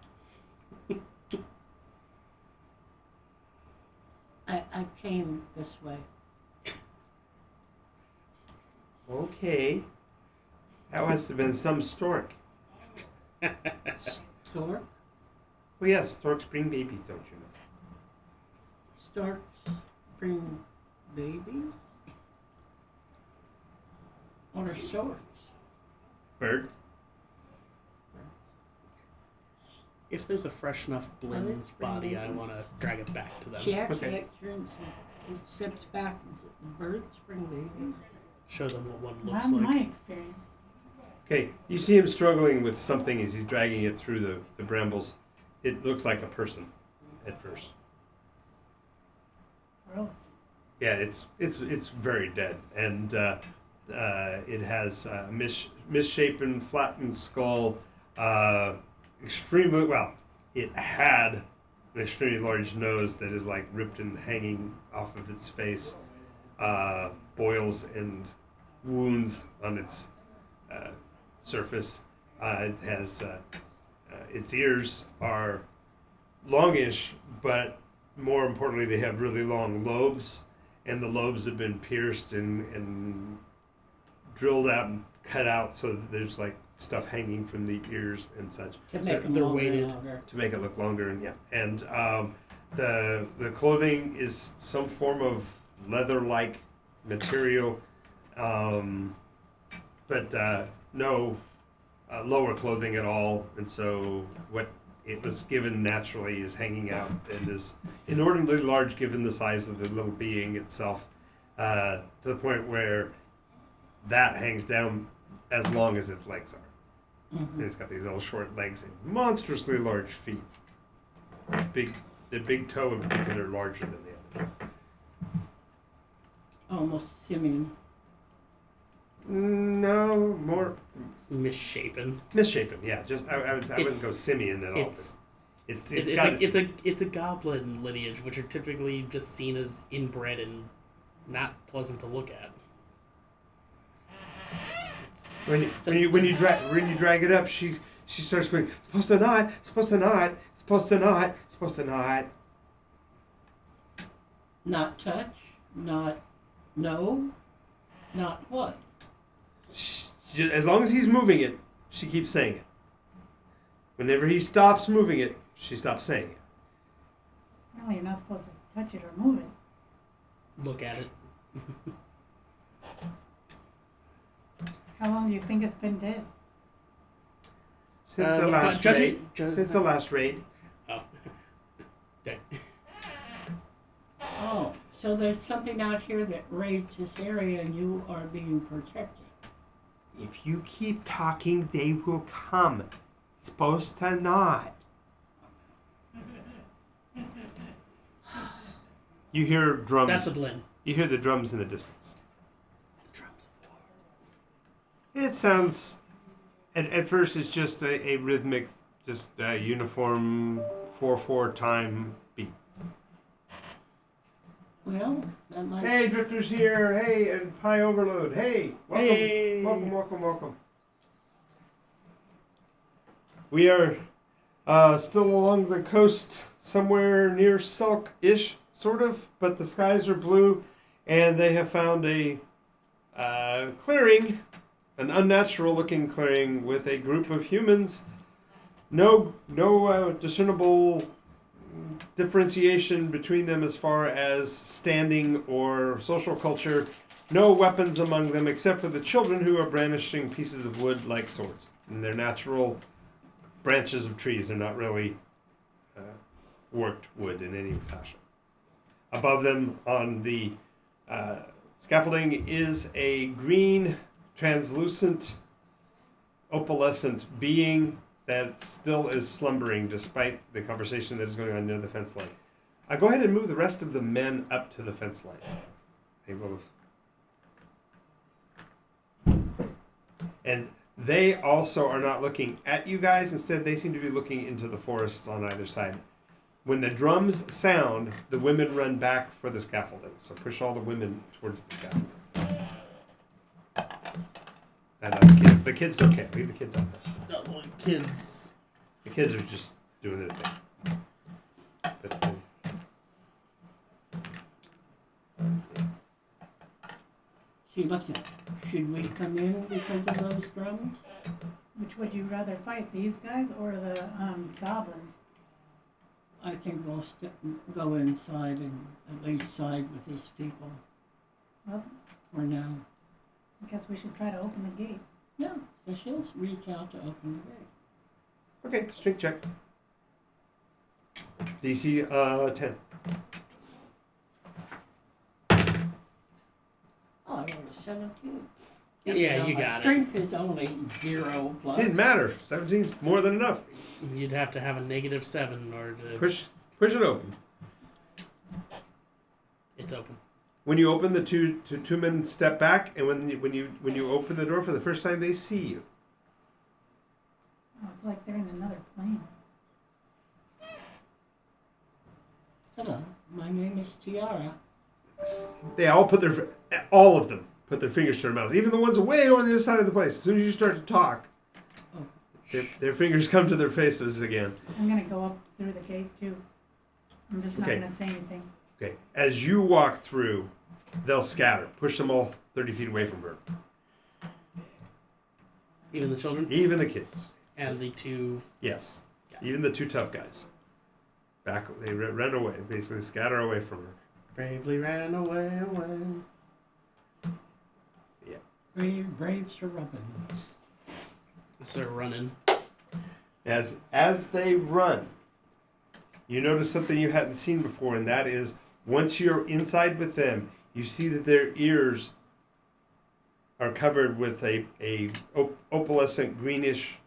Speaker 2: I came this way.
Speaker 1: Okay. That must have been some stork.
Speaker 2: Stork?
Speaker 1: Well, yes, storks bring babies, don't you know?
Speaker 2: Storks bring babies? What are storks?
Speaker 1: Birds.
Speaker 3: If there's a fresh enough Blinn
Speaker 2: Birds bring
Speaker 3: body, I
Speaker 2: babies.
Speaker 3: want to drag it back to them.
Speaker 2: She actually
Speaker 1: Okay.
Speaker 2: turns and steps back and says, birds bring babies?
Speaker 3: Show them what one
Speaker 4: Not
Speaker 3: looks
Speaker 4: in my
Speaker 3: like.
Speaker 4: experience.
Speaker 1: Okay, you see him struggling with something as he's dragging it through the brambles. It looks like a person at first.
Speaker 4: Gross.
Speaker 1: Yeah, it's very dead, and it has a misshapen, flattened skull. Extremely well. It had an extremely large nose that is like ripped and hanging off of its face. Boils and wounds on its surface. It has its ears are longish, but more importantly, they have really long lobes, and the lobes have been pierced and drilled out and cut out, so that there's like stuff hanging from the ears and such
Speaker 2: To make them
Speaker 3: They're
Speaker 2: longer and
Speaker 3: weighted.
Speaker 2: longer.
Speaker 1: to make it look longer. And the clothing is some form of leather-like material, but no lower clothing at all. And so what it was given naturally is hanging out and is inordinately large given the size of the little being itself, to the point where that hangs down as long as its legs are. And it's got these little short legs and monstrously large feet. The big toe in particular larger than the other.
Speaker 2: Almost simian.
Speaker 1: No, more
Speaker 3: Misshapen.
Speaker 1: misshapen. Yeah, just I wouldn't go simian at all.
Speaker 3: It's
Speaker 1: It's got
Speaker 3: it's a goblin lineage, which are typically just seen as inbred and not pleasant to look at.
Speaker 1: when you drag it up, she starts going, supposed to not, supposed to not, supposed to not, supposed to not.
Speaker 2: Not touch, not no, not what?
Speaker 1: As long as he's moving it, she keeps saying it. Whenever he stops moving it, she stops saying it.
Speaker 4: No, you're not supposed to touch it or move it.
Speaker 3: Look at it.
Speaker 4: How long do you think it's been dead?
Speaker 1: Since the last
Speaker 3: judging-
Speaker 1: raid. Since the last raid.
Speaker 3: Oh. Dang.
Speaker 2: Oh, so there's something out here that raids this area and you are being protected.
Speaker 1: If you keep talking, they will come. Supposed to not. You hear drums.
Speaker 3: That's a Blinn.
Speaker 1: You hear the drums in the distance.
Speaker 3: The drums of war.
Speaker 1: It sounds, at first, it's just a rhythmic, just a uniform 4/4 time beat.
Speaker 2: Well, that might.
Speaker 1: Hey, Drifter's here. Hey, and High Overload. Hey, welcome,
Speaker 3: Hey.
Speaker 1: welcome. We are still along the coast, somewhere near Selk-ish, sort of, but the skies are blue, and they have found a clearing, an unnatural-looking clearing with a group of humans. No discernible differentiation between them as far as standing or social culture. No weapons among them except for the children who are brandishing pieces of wood like swords. And they're natural branches of trees. They're not really worked wood in any fashion. Above them on the scaffolding is a green, translucent, opalescent being that still is slumbering despite the conversation that is going on near the fence line. Go ahead and move the rest of the men up to the fence line. They will have... And they also are not looking at you guys. Instead, they seem to be looking into the forests on either side. When the drums sound, the women run back for the scaffolding. So push all the women towards the scaffolding. And the kids don't care. Leave the kids out there.
Speaker 3: No, like kids.
Speaker 1: The kids are just doing their thing. But,
Speaker 2: She looks at, should we come in because of those drums?
Speaker 4: Which would you rather fight, these guys or the goblins?
Speaker 2: I think we'll go inside and at least side with these people
Speaker 4: Well,
Speaker 2: for now.
Speaker 4: I guess we should try to open the gate.
Speaker 2: Yeah, so she'll reach out to open the gate.
Speaker 1: okay, strength check. DC 10.
Speaker 2: Oh, I got a 17.
Speaker 3: Yeah,
Speaker 2: Now,
Speaker 3: you
Speaker 2: my
Speaker 3: got it.
Speaker 2: strength is only 0 plus.
Speaker 1: Didn't matter. 17's more than enough.
Speaker 3: You'd have to have a -7 in order to.
Speaker 1: Push it open.
Speaker 3: It's open.
Speaker 1: When you open, the two men step back, and when you open the door for the first time, they see you.
Speaker 4: Oh, it's like they're in another plane.
Speaker 2: Hello, my name is Tiara.
Speaker 1: They all all of them put their fingers to their mouths, even the ones way over the other side of the place. As soon as you start to talk,
Speaker 2: Oh.
Speaker 1: their fingers come to their faces again.
Speaker 4: I'm gonna go up through the gate too. I'm just not
Speaker 1: Okay.
Speaker 4: gonna say anything.
Speaker 1: Okay, as you walk through, they'll scatter. Push them all 30 feet away from her.
Speaker 3: Even the children
Speaker 1: Even the kids.
Speaker 3: and the two.
Speaker 1: Yes.
Speaker 3: Yeah.
Speaker 1: Even the two tough guys. They run away, basically scatter away from her.
Speaker 3: Bravely ran away.
Speaker 1: Yeah.
Speaker 2: Brave Sir Robin.
Speaker 3: So they're running.
Speaker 1: As they run, you notice something you hadn't seen before, and that is once you're inside with them, you see that their ears are covered with a opalescent greenish,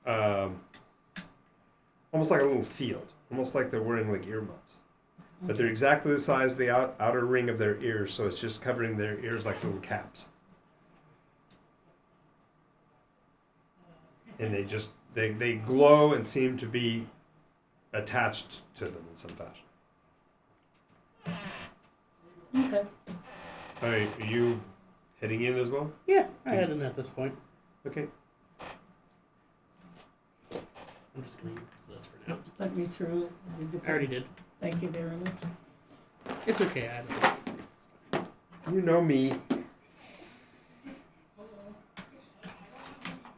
Speaker 1: almost like a little field, almost like they're wearing like earmuffs. But they're exactly the size of the outer ring of their ears, so it's just covering their ears like little caps. And they glow and seem to be attached to them in some fashion.
Speaker 2: Okay.
Speaker 1: All right, are you heading in as well?
Speaker 3: Yeah, I had it at this point.
Speaker 1: Okay.
Speaker 3: I'm just going to use this for now.
Speaker 2: Let me through.
Speaker 3: I already did.
Speaker 2: Thank you very much.
Speaker 3: It's okay. I had it.
Speaker 1: You know me.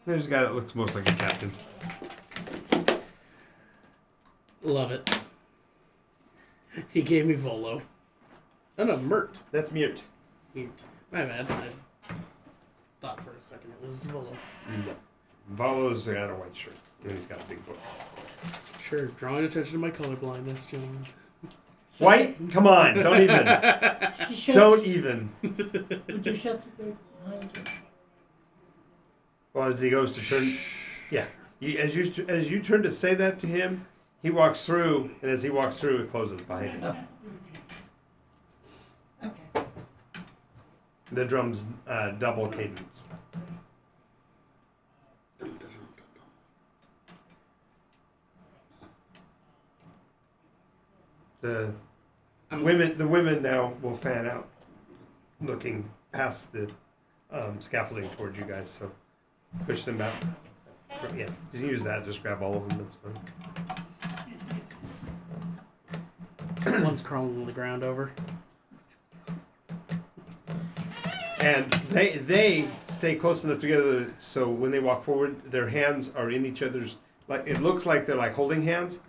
Speaker 1: There's a guy that looks most like a captain.
Speaker 3: Love it. He gave me Volo. Oh no, Mert.
Speaker 1: That's Mute.
Speaker 3: Mute. My bad. I thought for a second it was Volo.
Speaker 1: Volo's got a white shirt, and he's got a big book.
Speaker 3: Sure, drawing attention to my color blindness, gentlemen.
Speaker 1: White? Come on, don't even. Don't even.
Speaker 2: Would you shut the gate behind you?
Speaker 1: Well, as he goes to turn, yeah. As you turn to say that to him, he walks through, and as he walks through, it closes behind him.
Speaker 2: Oh. Okay.
Speaker 1: The drums double cadence. The women now will fan out, looking past the scaffolding towards you guys. So push them back. Yeah, you can use that. Just grab all of them. That's fine.
Speaker 3: One's crawling on the ground over.
Speaker 1: And they stay close enough together so when they walk forward, their hands are in each other's. Like it looks like they're like holding hands,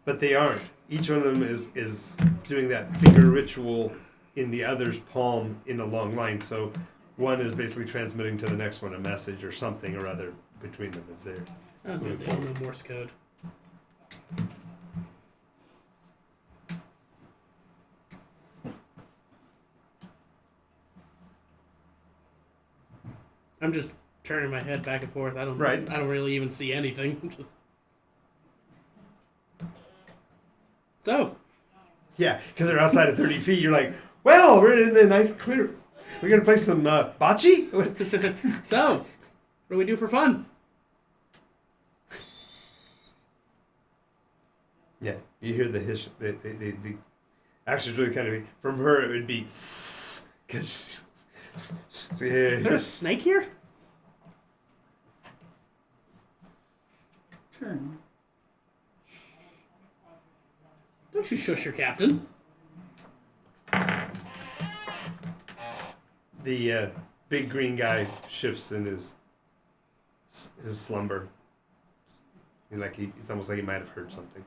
Speaker 1: but they aren't. Each one of them is doing that finger ritual in the other's palm in a long line. So one is basically transmitting to the next one a message or something or other between them as they're
Speaker 3: Oh, good. They all know Morse code. I'm just turning my head back and forth. I don't really even see anything. Just so.
Speaker 1: Yeah, because they're outside of 30 feet. You're like, well, we're in the nice clear. We're gonna play some bocce.
Speaker 3: So, What do we do for fun?
Speaker 1: Yeah, you hear the hiss. The actually, it's really kind of from her. It would be because.
Speaker 3: Is there a snake here?
Speaker 2: Colonel.
Speaker 3: Don't you shush your captain.
Speaker 1: The big green guy shifts in his slumber. It's almost like he might have heard something.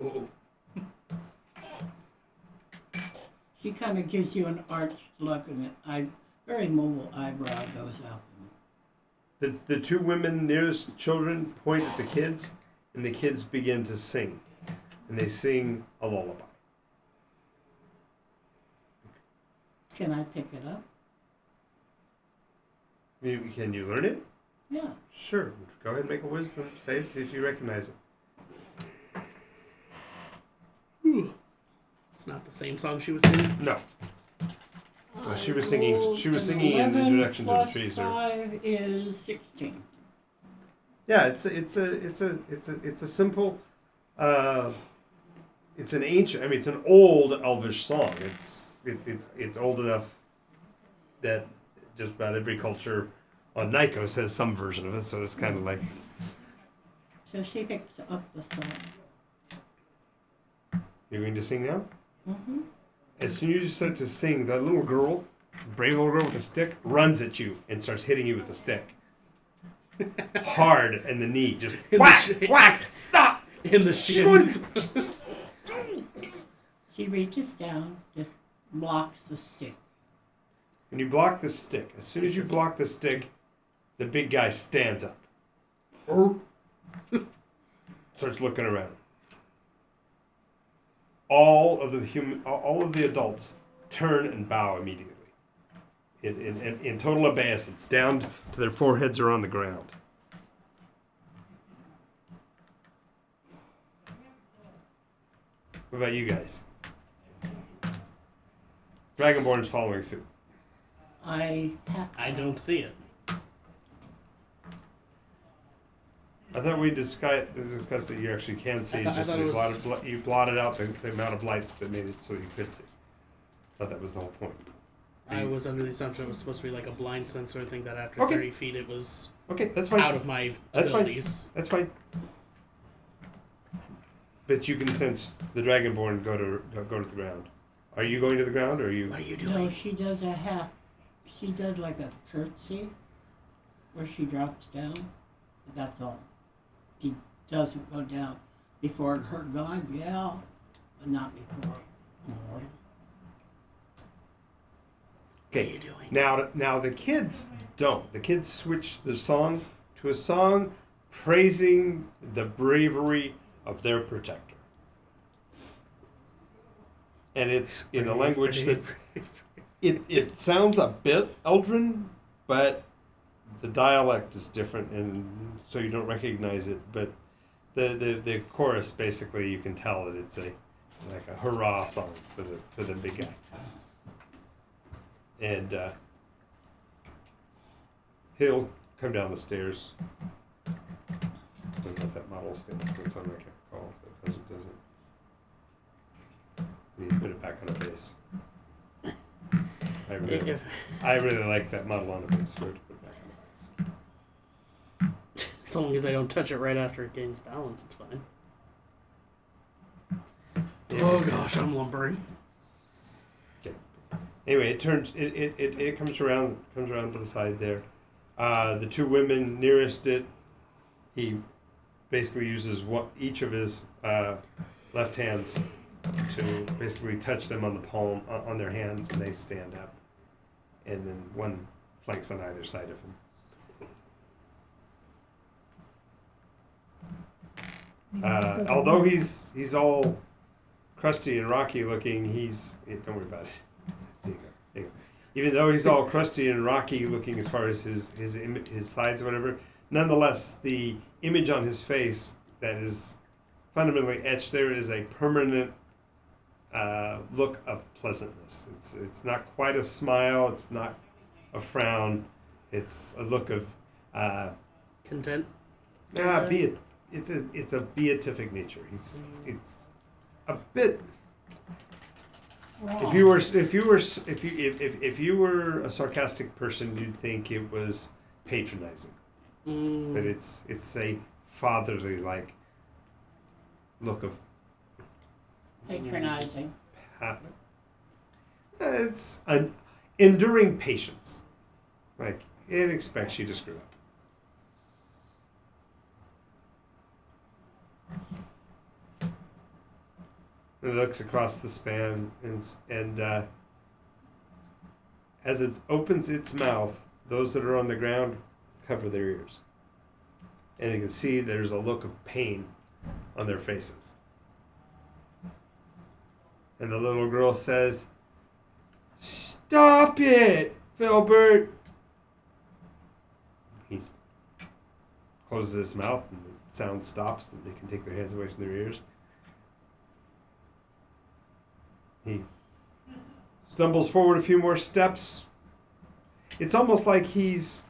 Speaker 3: Oh.
Speaker 2: She kind of gives you an arched look and very mobile eyebrow goes up.
Speaker 1: The two women nearest the children point at the kids, and the kids begin to sing. And they sing a lullaby.
Speaker 2: Can I pick it up?
Speaker 1: Can you learn it?
Speaker 2: Yeah.
Speaker 1: Sure. Go ahead and make a wisdom save, see if you recognize it.
Speaker 3: Whew. It's not the same song she was singing.
Speaker 1: No. Well, she was singing. She was singing in the introduction to the trees.
Speaker 2: 5 is 16.
Speaker 1: Yeah, it's a simple. It's an ancient. I mean, it's an old Elvish song. It's old enough that just about every culture on Nycos has some version of it. So it's kind of like.
Speaker 2: So she picks up the song.
Speaker 1: You're going to sing now?
Speaker 2: Mm-hmm.
Speaker 1: As soon as you start to sing, that little girl, brave little girl with the stick, runs at you and starts hitting you with the stick. Hard in the knee. Just whack, whack, stop!
Speaker 3: In the shins.
Speaker 2: She reaches down, just blocks the stick.
Speaker 1: When you block the stick, as soon as you block the stick, the big guy stands up. Starts looking around. All of the adults turn and bow immediately. In total obeisance, down to their foreheads are on the ground. What about you guys? Dragonborn's following suit.
Speaker 2: I
Speaker 3: don't see it.
Speaker 1: I thought we discussed that you actually can see. It's just
Speaker 3: I thought
Speaker 1: you blotted out the amount of lights that made it so you could see. I thought that was the whole point.
Speaker 3: I was under the assumption it was supposed to be like a blind sensor thing that after
Speaker 1: Okay.
Speaker 3: 30 feet it was
Speaker 1: Okay, that's fine.
Speaker 3: out of my
Speaker 1: That's
Speaker 3: abilities.
Speaker 1: That's fine. But you can sense the Dragonborn go to the ground. Are you going to the ground, or are you?
Speaker 3: What are you
Speaker 2: No,
Speaker 3: doing?
Speaker 2: she does a half. She does like a curtsy, where she drops down. That's all. She doesn't go down before her god, yeah, but not before mortal.
Speaker 3: What are
Speaker 1: Okay.
Speaker 3: you doing?
Speaker 1: Now the kids don't. The kids switch the song to a song praising the bravery of their protector, and it's in a language that it sounds a bit Eldrin, but the dialect is different, and so you don't recognize it. But the chorus, basically, you can tell that it's like a hurrah song for the big guy. And he'll come down the stairs. I don't know if that model stands for something, I can't recall. If it does, it doesn't. And you put it back on a base. I really like that model on a base. Where to put it back on a base.
Speaker 3: As long as I don't touch it right after it gains balance, it's fine.
Speaker 1: Yeah.
Speaker 3: Oh gosh, I'm lumbering.
Speaker 1: Okay. Anyway, it comes around to the side there. The two women nearest it, he basically uses each of his left hands to basically touch them on the palm on their hands, and they stand up. And then one flanks on either side of him. Although he's all crusty and rocky looking, don't worry about it. There you go. Even though he's all crusty and rocky looking as far as his sides or whatever, nonetheless, the image on his face that is fundamentally etched there is a permanent look of pleasantness. It's not quite a smile. It's not a frown. It's a look of
Speaker 3: Content.
Speaker 1: it's a beatific nature. It's a bit.
Speaker 2: Wrong.
Speaker 1: If you were a sarcastic person, you'd think it was patronizing. But it's a fatherly like look of
Speaker 2: Patronizing.
Speaker 1: it's an enduring patience. Like it expects you to screw up. And it looks across the span and as it opens its mouth, those that are on the ground cover their ears. And you can see there's a look of pain on their faces. And the little girl says, "Stop it, Filbert!" He closes his mouth and the sound stops and they can take their hands away from their ears. He stumbles forward a few more steps. It's almost like he's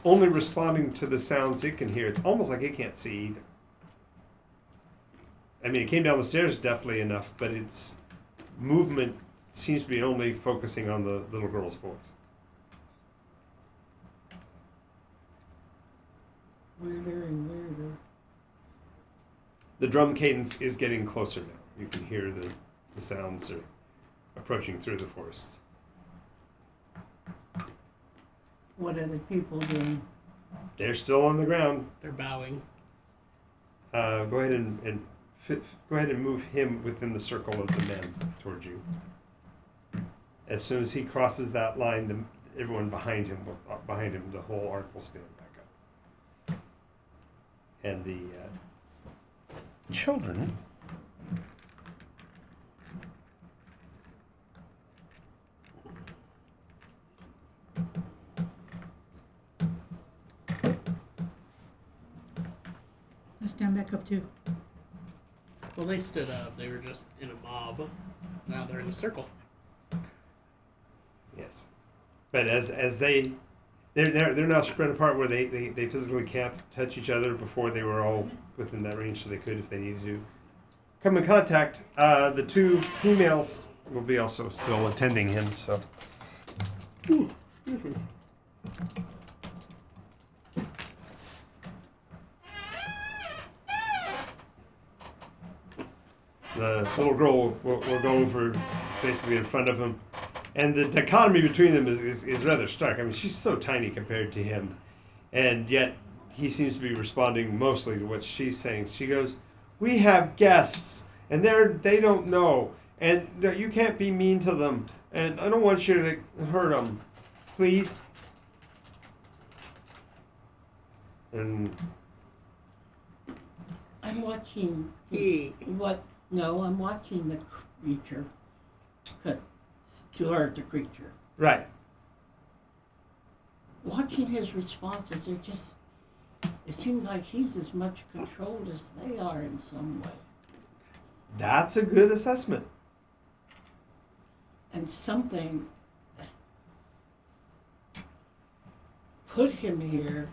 Speaker 1: only responding to the sounds it can hear. It's almost like it can't see either. I mean, it came down the stairs definitely enough, but its movement seems to be only focusing on the little girl's voice.
Speaker 2: Weirder and weirder.
Speaker 1: The drum cadence is getting closer now. You can hear the sounds are approaching through the forest.
Speaker 2: What are the people doing?
Speaker 1: They're still on the ground.
Speaker 3: They're bowing.
Speaker 1: Go ahead and go ahead and move him within the circle of the men towards you. As soon as he crosses that line, everyone behind him, the whole arc will stand back up. And the
Speaker 5: Children.
Speaker 4: I stand back up too.
Speaker 3: Well, they stood up. They were just in a mob. Now they're in a circle.
Speaker 1: yes, but as they're now spread apart where they physically can't touch each other. Before they were all within that range, so they could if they needed to come in contact. The two females will be also still attending him. So. The little girl will go over basically in front of him. And the dichotomy between them is rather stark. I mean, she's so tiny compared to him. And yet, he seems to be responding mostly to what she's saying. She goes, "We have guests, and they don't know. And you can't be mean to them. And I don't want you to hurt them. Please." And
Speaker 2: I'm watching this, I'm watching the creature. Because to her, it's a creature.
Speaker 1: right.
Speaker 2: Watching his responses, it seems like he's as much controlled as they are in some way.
Speaker 1: That's a good assessment.
Speaker 2: And something put him here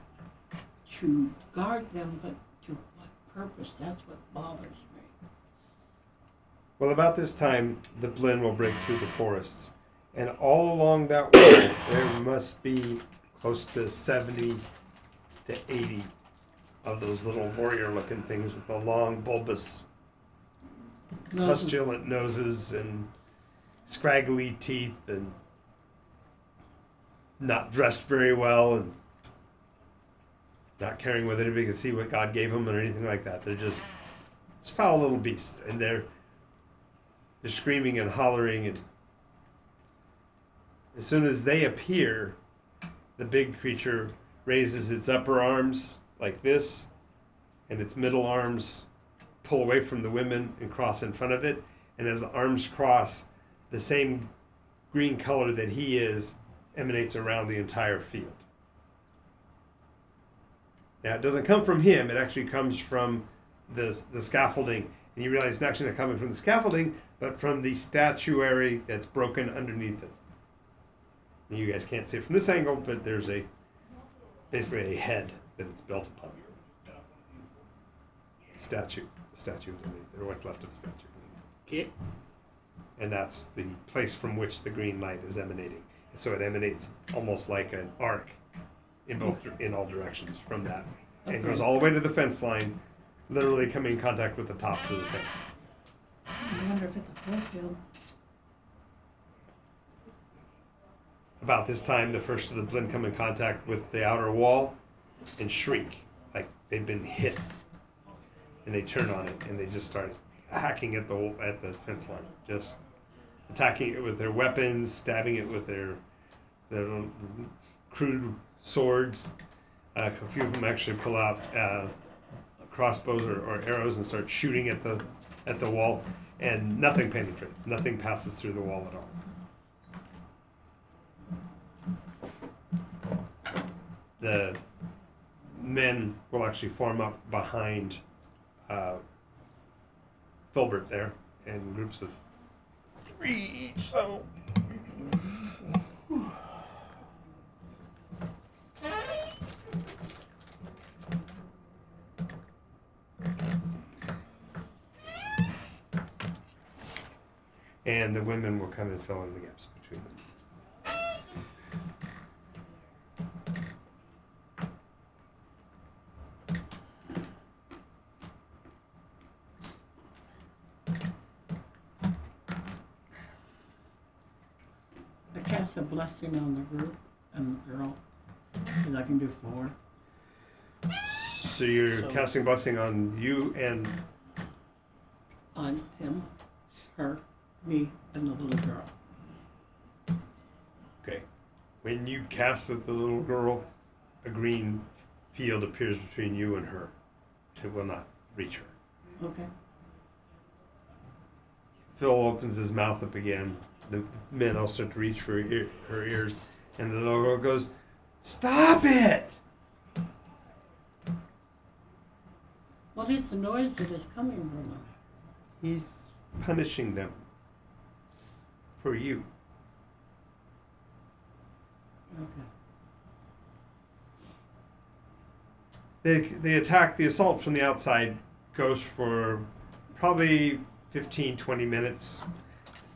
Speaker 2: to guard them, but to what purpose? That's what bothers me.
Speaker 1: Well, about this time, the Blinn will break through the forests. And all along that way, there must be close to 70 to 80 of those little warrior-looking things with the long, bulbous, pustulant noses and scraggly teeth and not dressed very well and not caring whether anybody can see what God gave them or anything like that. They're just foul little beasts, and they're screaming and hollering, and as soon as they appear, the big creature raises its upper arms like this, and its middle arms pull away from the women and cross in front of it, and as the arms cross, the same green color that he is emanates around the entire field. Now, it doesn't come from him, it actually comes from the scaffolding, and you realize it's actually not coming from the scaffolding, but from the statuary that's broken underneath it. And you guys can't see it from this angle, but there's a basically a head that it's built upon. The statue underneath, or what's left of a statue.
Speaker 3: Okay.
Speaker 1: And that's the place from which the green light is emanating. And so it emanates almost like an arc in all directions from that, and goes all the way to the fence line, literally coming in contact with the tops of the fence.
Speaker 4: I wonder if it's a force field.
Speaker 1: About this time, the first of the blend come in contact with the outer wall and shriek like they've been hit, and they turn on it and they just start hacking at the fence line, just attacking it with their weapons, stabbing it with their little crude swords. A few of them actually pull out crossbows or arrows and start shooting at the wall, and nothing penetrates. Nothing passes through the wall at all. The men will actually form up behind Filbert there in groups of 3 each. So. And the women will come and fill in the gaps between them.
Speaker 2: I cast a blessing on the group and the girl, because I can do 4.
Speaker 1: So you're casting blessing on you and
Speaker 2: On him, her, me, and the little girl.
Speaker 1: okay. When you cast at the little girl, a green field appears between you and her. It will not reach her.
Speaker 2: Okay.
Speaker 1: Phil opens his mouth up again. The men all start to reach for her ears, and the little girl goes, "Stop it!"
Speaker 2: What is the noise that is coming from him?
Speaker 1: He's punishing them for you.
Speaker 2: Okay.
Speaker 1: They attack. The assault from the outside goes for probably 15, 20 minutes.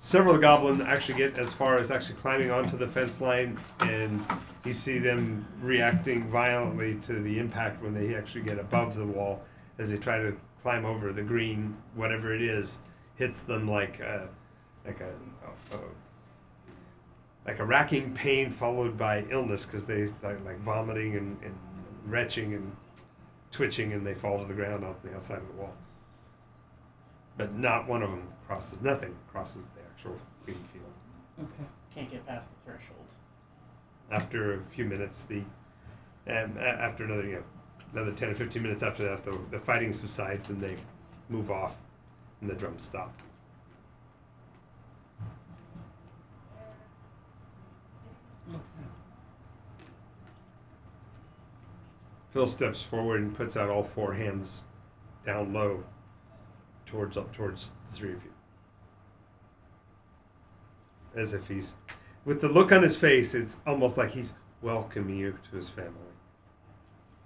Speaker 1: Several of the goblins actually get as far as actually climbing onto the fence line, and you see them reacting violently to the impact when they actually get above the wall as they try to climb over. The green, whatever it is, hits them like a racking pain followed by illness, because they start like vomiting and retching and twitching, and they fall to the ground on the outside of the wall. But not one of them crosses. Nothing crosses the actual green field.
Speaker 2: Okay.
Speaker 3: Can't get past the threshold.
Speaker 1: After a few minutes, after another 10 or 15 minutes after that, the fighting subsides and they move off, and the drums stop.
Speaker 2: Okay.
Speaker 1: Phil steps forward and puts out all 4 hands down low towards the 3 of you. As if he's, with the look on his face, it's almost like he's welcoming you to his family.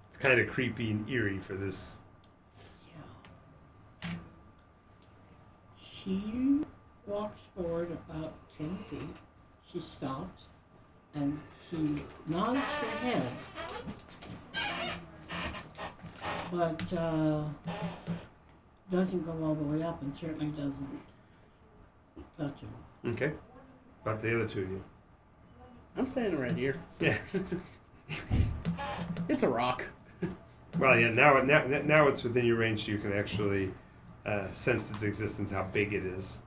Speaker 1: It's kind of creepy and eerie for this.
Speaker 2: Yeah. She walks forward about 10 feet. She stops and she nods her head. But doesn't go all the way up, and certainly doesn't touch him.
Speaker 1: Okay. About the other 2 of you.
Speaker 3: I'm standing right here.
Speaker 1: Yeah.
Speaker 3: It's a rock.
Speaker 1: Well, yeah. Now it's within your range, so you can actually sense its existence, how big it is.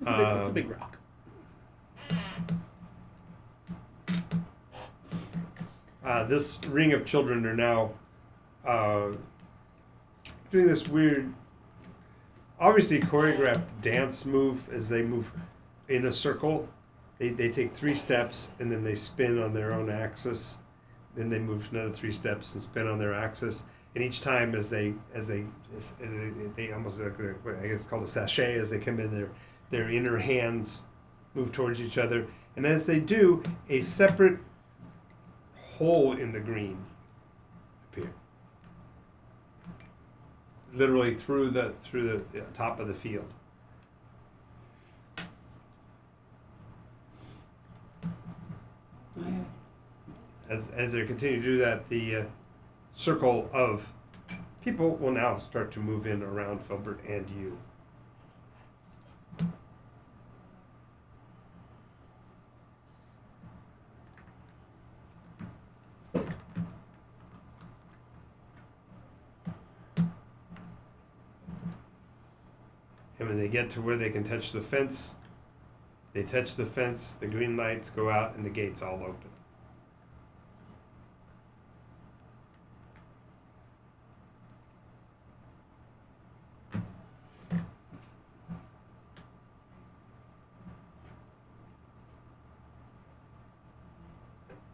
Speaker 3: It's a big rock.
Speaker 1: This ring of children are now doing this weird, obviously choreographed dance move as they move in a circle. They take 3 steps and then they spin on their own axis. Then they move another 3 steps and spin on their axis. And each time as they almost, I guess it's called a sachet, as they come in, their inner hands move towards each other, And as they do, a separate hole in the green appears. Literally through the top of the field. As they continue to do that, the circle of people will now start to move in around Filbert and you. And when they get to where they can touch the fence, they touch the fence, the green lights go out, and the gates all open.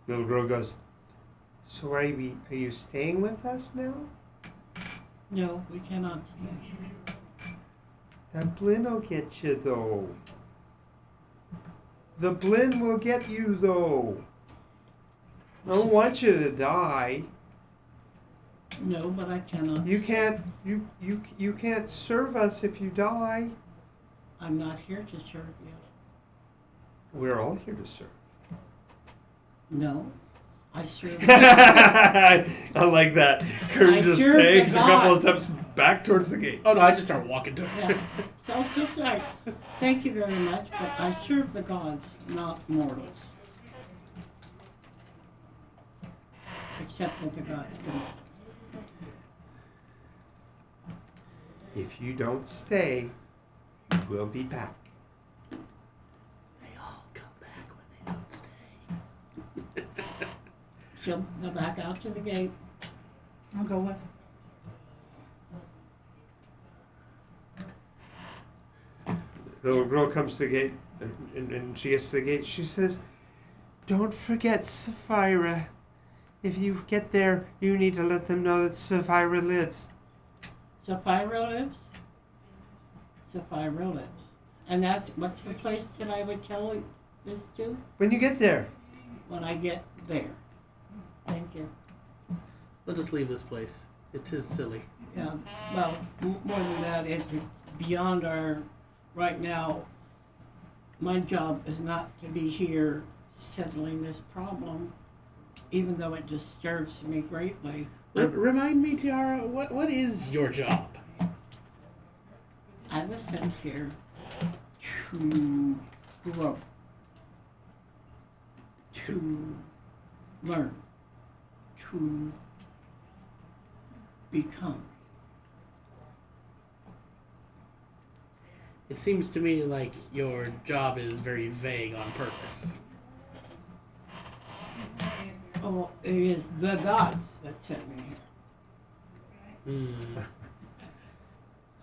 Speaker 1: Little girl goes, "So are you staying with us now?"
Speaker 2: No, we cannot stay.
Speaker 1: That Blinn will get you, though. The Blinn will get you, though. I don't want you to die.
Speaker 2: No, but I cannot.
Speaker 1: You can't. You can't serve us if you die.
Speaker 2: I'm not here to serve you.
Speaker 1: We're all here to serve.
Speaker 2: No, I serve.
Speaker 1: I like that. Kurt
Speaker 2: I
Speaker 1: just
Speaker 2: serve the
Speaker 1: takes a couple of
Speaker 2: gods.
Speaker 1: steps back towards the gate.
Speaker 3: Oh no, I just start walking to her.
Speaker 2: Yeah. So just like, thank you very much, but I serve the gods, not mortals. Except that the gods can.
Speaker 1: If you don't stay, you will be back.
Speaker 3: They all come back when they don't stay.
Speaker 2: She'll go back out to the gate.
Speaker 4: I'll go with her.
Speaker 1: The little girl comes to the gate, and she gets to the gate. She says, "Don't forget Sapphira. If you get there, you need to let them know that Sapphira lives."
Speaker 2: Sapphira lives? Sapphira lives. And what's the place that I would tell this to?
Speaker 1: When you get there.
Speaker 2: When I get there. Thank you.
Speaker 3: Let us leave this place. It is silly.
Speaker 2: Yeah, well, more than that, it's beyond our, right now, my job is not to be here settling this problem, even though it disturbs me greatly.
Speaker 3: Remind me, Tiara, what is your job?
Speaker 2: I was sent here to grow, to learn, to become.
Speaker 3: It seems to me like your job is very vague on purpose.
Speaker 2: Oh, it is the gods that sent me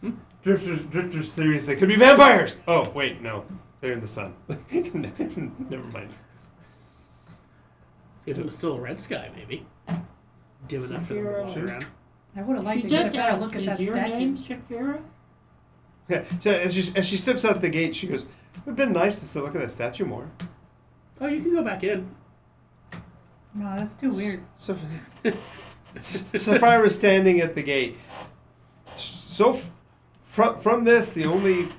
Speaker 2: here.
Speaker 1: Drifters theories, they could be vampires! Oh, wait, no. They're in the sun. Never mind.
Speaker 3: See if it was still a red sky, maybe. Dim enough for them to walk
Speaker 2: Shakira.
Speaker 3: around.
Speaker 4: I would have liked
Speaker 2: She
Speaker 4: to get a
Speaker 2: just
Speaker 4: better
Speaker 2: asked,
Speaker 4: look at
Speaker 2: is
Speaker 4: that
Speaker 2: your name
Speaker 4: statue.
Speaker 2: Shakira?
Speaker 1: Yeah, so as she steps out the gate, she goes, "It would have been nice to look at that statue more."
Speaker 3: Oh, you can go back in.
Speaker 4: No, that's too weird.
Speaker 1: Sapphira is standing at the gate. So, from this, the only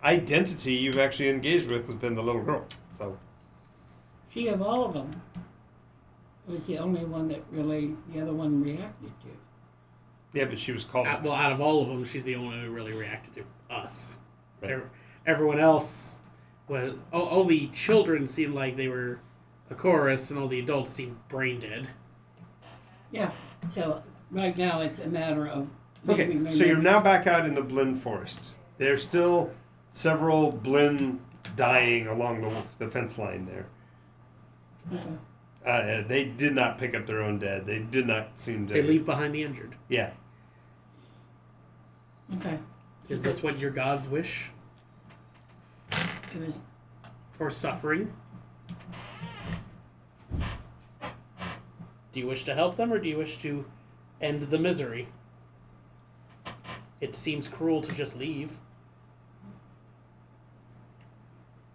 Speaker 1: identity you've actually engaged with has been the little girl. So,
Speaker 2: She, of all of them, was the only one that really, the other one reacted to.
Speaker 1: yeah, but she was called.
Speaker 3: Well, out of all of them, she's the only one who really reacted to us.
Speaker 1: Right.
Speaker 3: Everyone else, all the children seemed like they were a chorus, and all the adults seemed brain dead.
Speaker 2: Yeah, so right now it's a matter of...
Speaker 1: Okay, so you're now back out in the Blinn forest. There's still several Blinn dying along the fence line there.
Speaker 2: Okay.
Speaker 1: They did not pick up their own dead. They did not seem to...
Speaker 3: They leave behind the injured.
Speaker 1: Yeah.
Speaker 2: Okay.
Speaker 3: Is this what your gods wish?
Speaker 2: It was...
Speaker 3: For suffering? Do you wish to help them, or do you wish to end the misery? It seems cruel to just leave.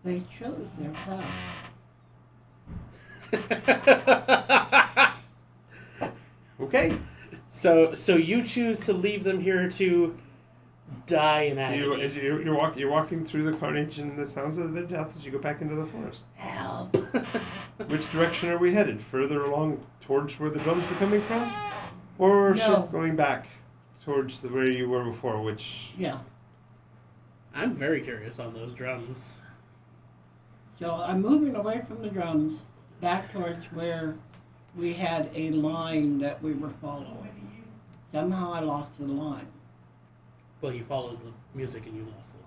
Speaker 2: They chose their path.
Speaker 1: Okay.
Speaker 3: So you choose to leave them here to die in agony.
Speaker 1: You're walking through the carnage and the sounds of their death as you go back into the forest.
Speaker 3: Help.
Speaker 1: Which direction are we headed? Further along towards where the drums were coming from? Or
Speaker 2: No.
Speaker 1: circling back towards where you were before, which...
Speaker 2: Yeah.
Speaker 3: I'm very curious on those drums.
Speaker 2: So I'm moving away from the drums back towards where we had a line that we were following. Somehow I lost the line.
Speaker 3: Well, you followed the music and you lost the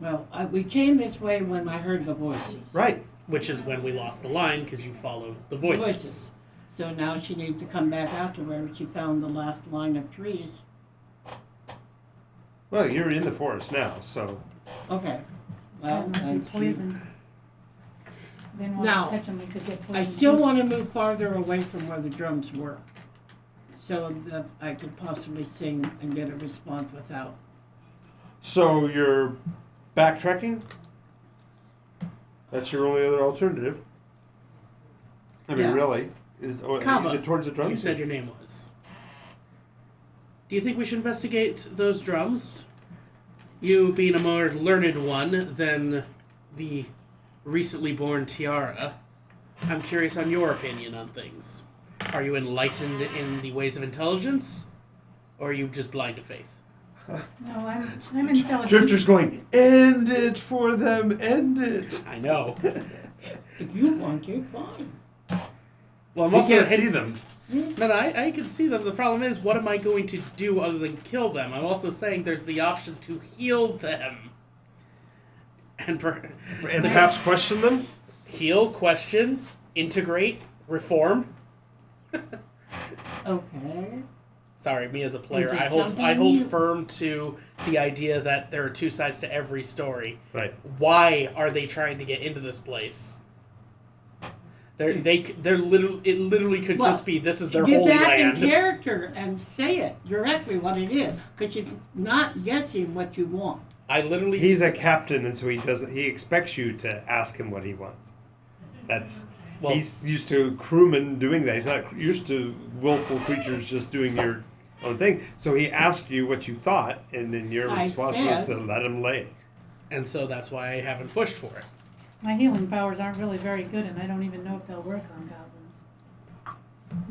Speaker 3: line.
Speaker 2: Well, we came this way when I heard the voices.
Speaker 1: Right.
Speaker 3: Which is when we lost the line because you followed the voices.
Speaker 2: So now she needs to come back out to where she found the last line of trees.
Speaker 1: Well, you're in the forest now, so...
Speaker 2: Okay.
Speaker 4: This
Speaker 2: Well,
Speaker 4: guy might
Speaker 2: I
Speaker 4: be poisoned. Didn't want
Speaker 2: Now,
Speaker 4: to touch him, we could get poisoned.
Speaker 2: I still want to move farther away from where the drums were, so that I could possibly sing and get a response without.
Speaker 1: So you're backtracking? That's your only other alternative? I mean,
Speaker 2: Yeah.
Speaker 1: really? Is
Speaker 3: Kava,
Speaker 1: towards the drums?
Speaker 3: you said your name was. Do you think we should investigate those drums? You being a more learned one than the recently born Tiara, I'm curious on your opinion on things. Are you enlightened in the ways of intelligence, or are you just blind to faith?
Speaker 4: No, I'm intelligent.
Speaker 1: Drifter's going, end it for them, end it.
Speaker 3: I know.
Speaker 2: If you want to, fine.
Speaker 3: Well, I'm
Speaker 1: You
Speaker 3: also
Speaker 1: can't see them.
Speaker 3: No, I can see them. The problem is, what am I going to do other than kill them? I'm also saying there's the option to heal them. And
Speaker 1: Perhaps question them?
Speaker 3: heal, question, integrate, reform.
Speaker 2: Okay.
Speaker 3: Sorry, me as a player,
Speaker 2: Is it
Speaker 3: I hold
Speaker 2: something
Speaker 3: firm to the idea that there are two sides to every story.
Speaker 1: Right.
Speaker 3: Why are they trying to get into this place? They're literally, it literally could
Speaker 2: Well,
Speaker 3: just be this is their
Speaker 2: Get
Speaker 3: holy
Speaker 2: back
Speaker 3: land.
Speaker 2: in character and say it directly what it is, because you're not guessing what you want.
Speaker 3: I literally
Speaker 1: He's a captain, and so he expects you to ask him what he wants.
Speaker 3: Well-
Speaker 1: He's used to crewmen doing that. He's not used to willful creatures just doing your own thing. So he asked you what you thought, and then your
Speaker 2: I
Speaker 1: response was
Speaker 2: said-
Speaker 1: to let him lay.
Speaker 3: and so that's why I haven't pushed for it.
Speaker 4: My healing powers aren't really very good, and I don't even know if they'll work on goblins.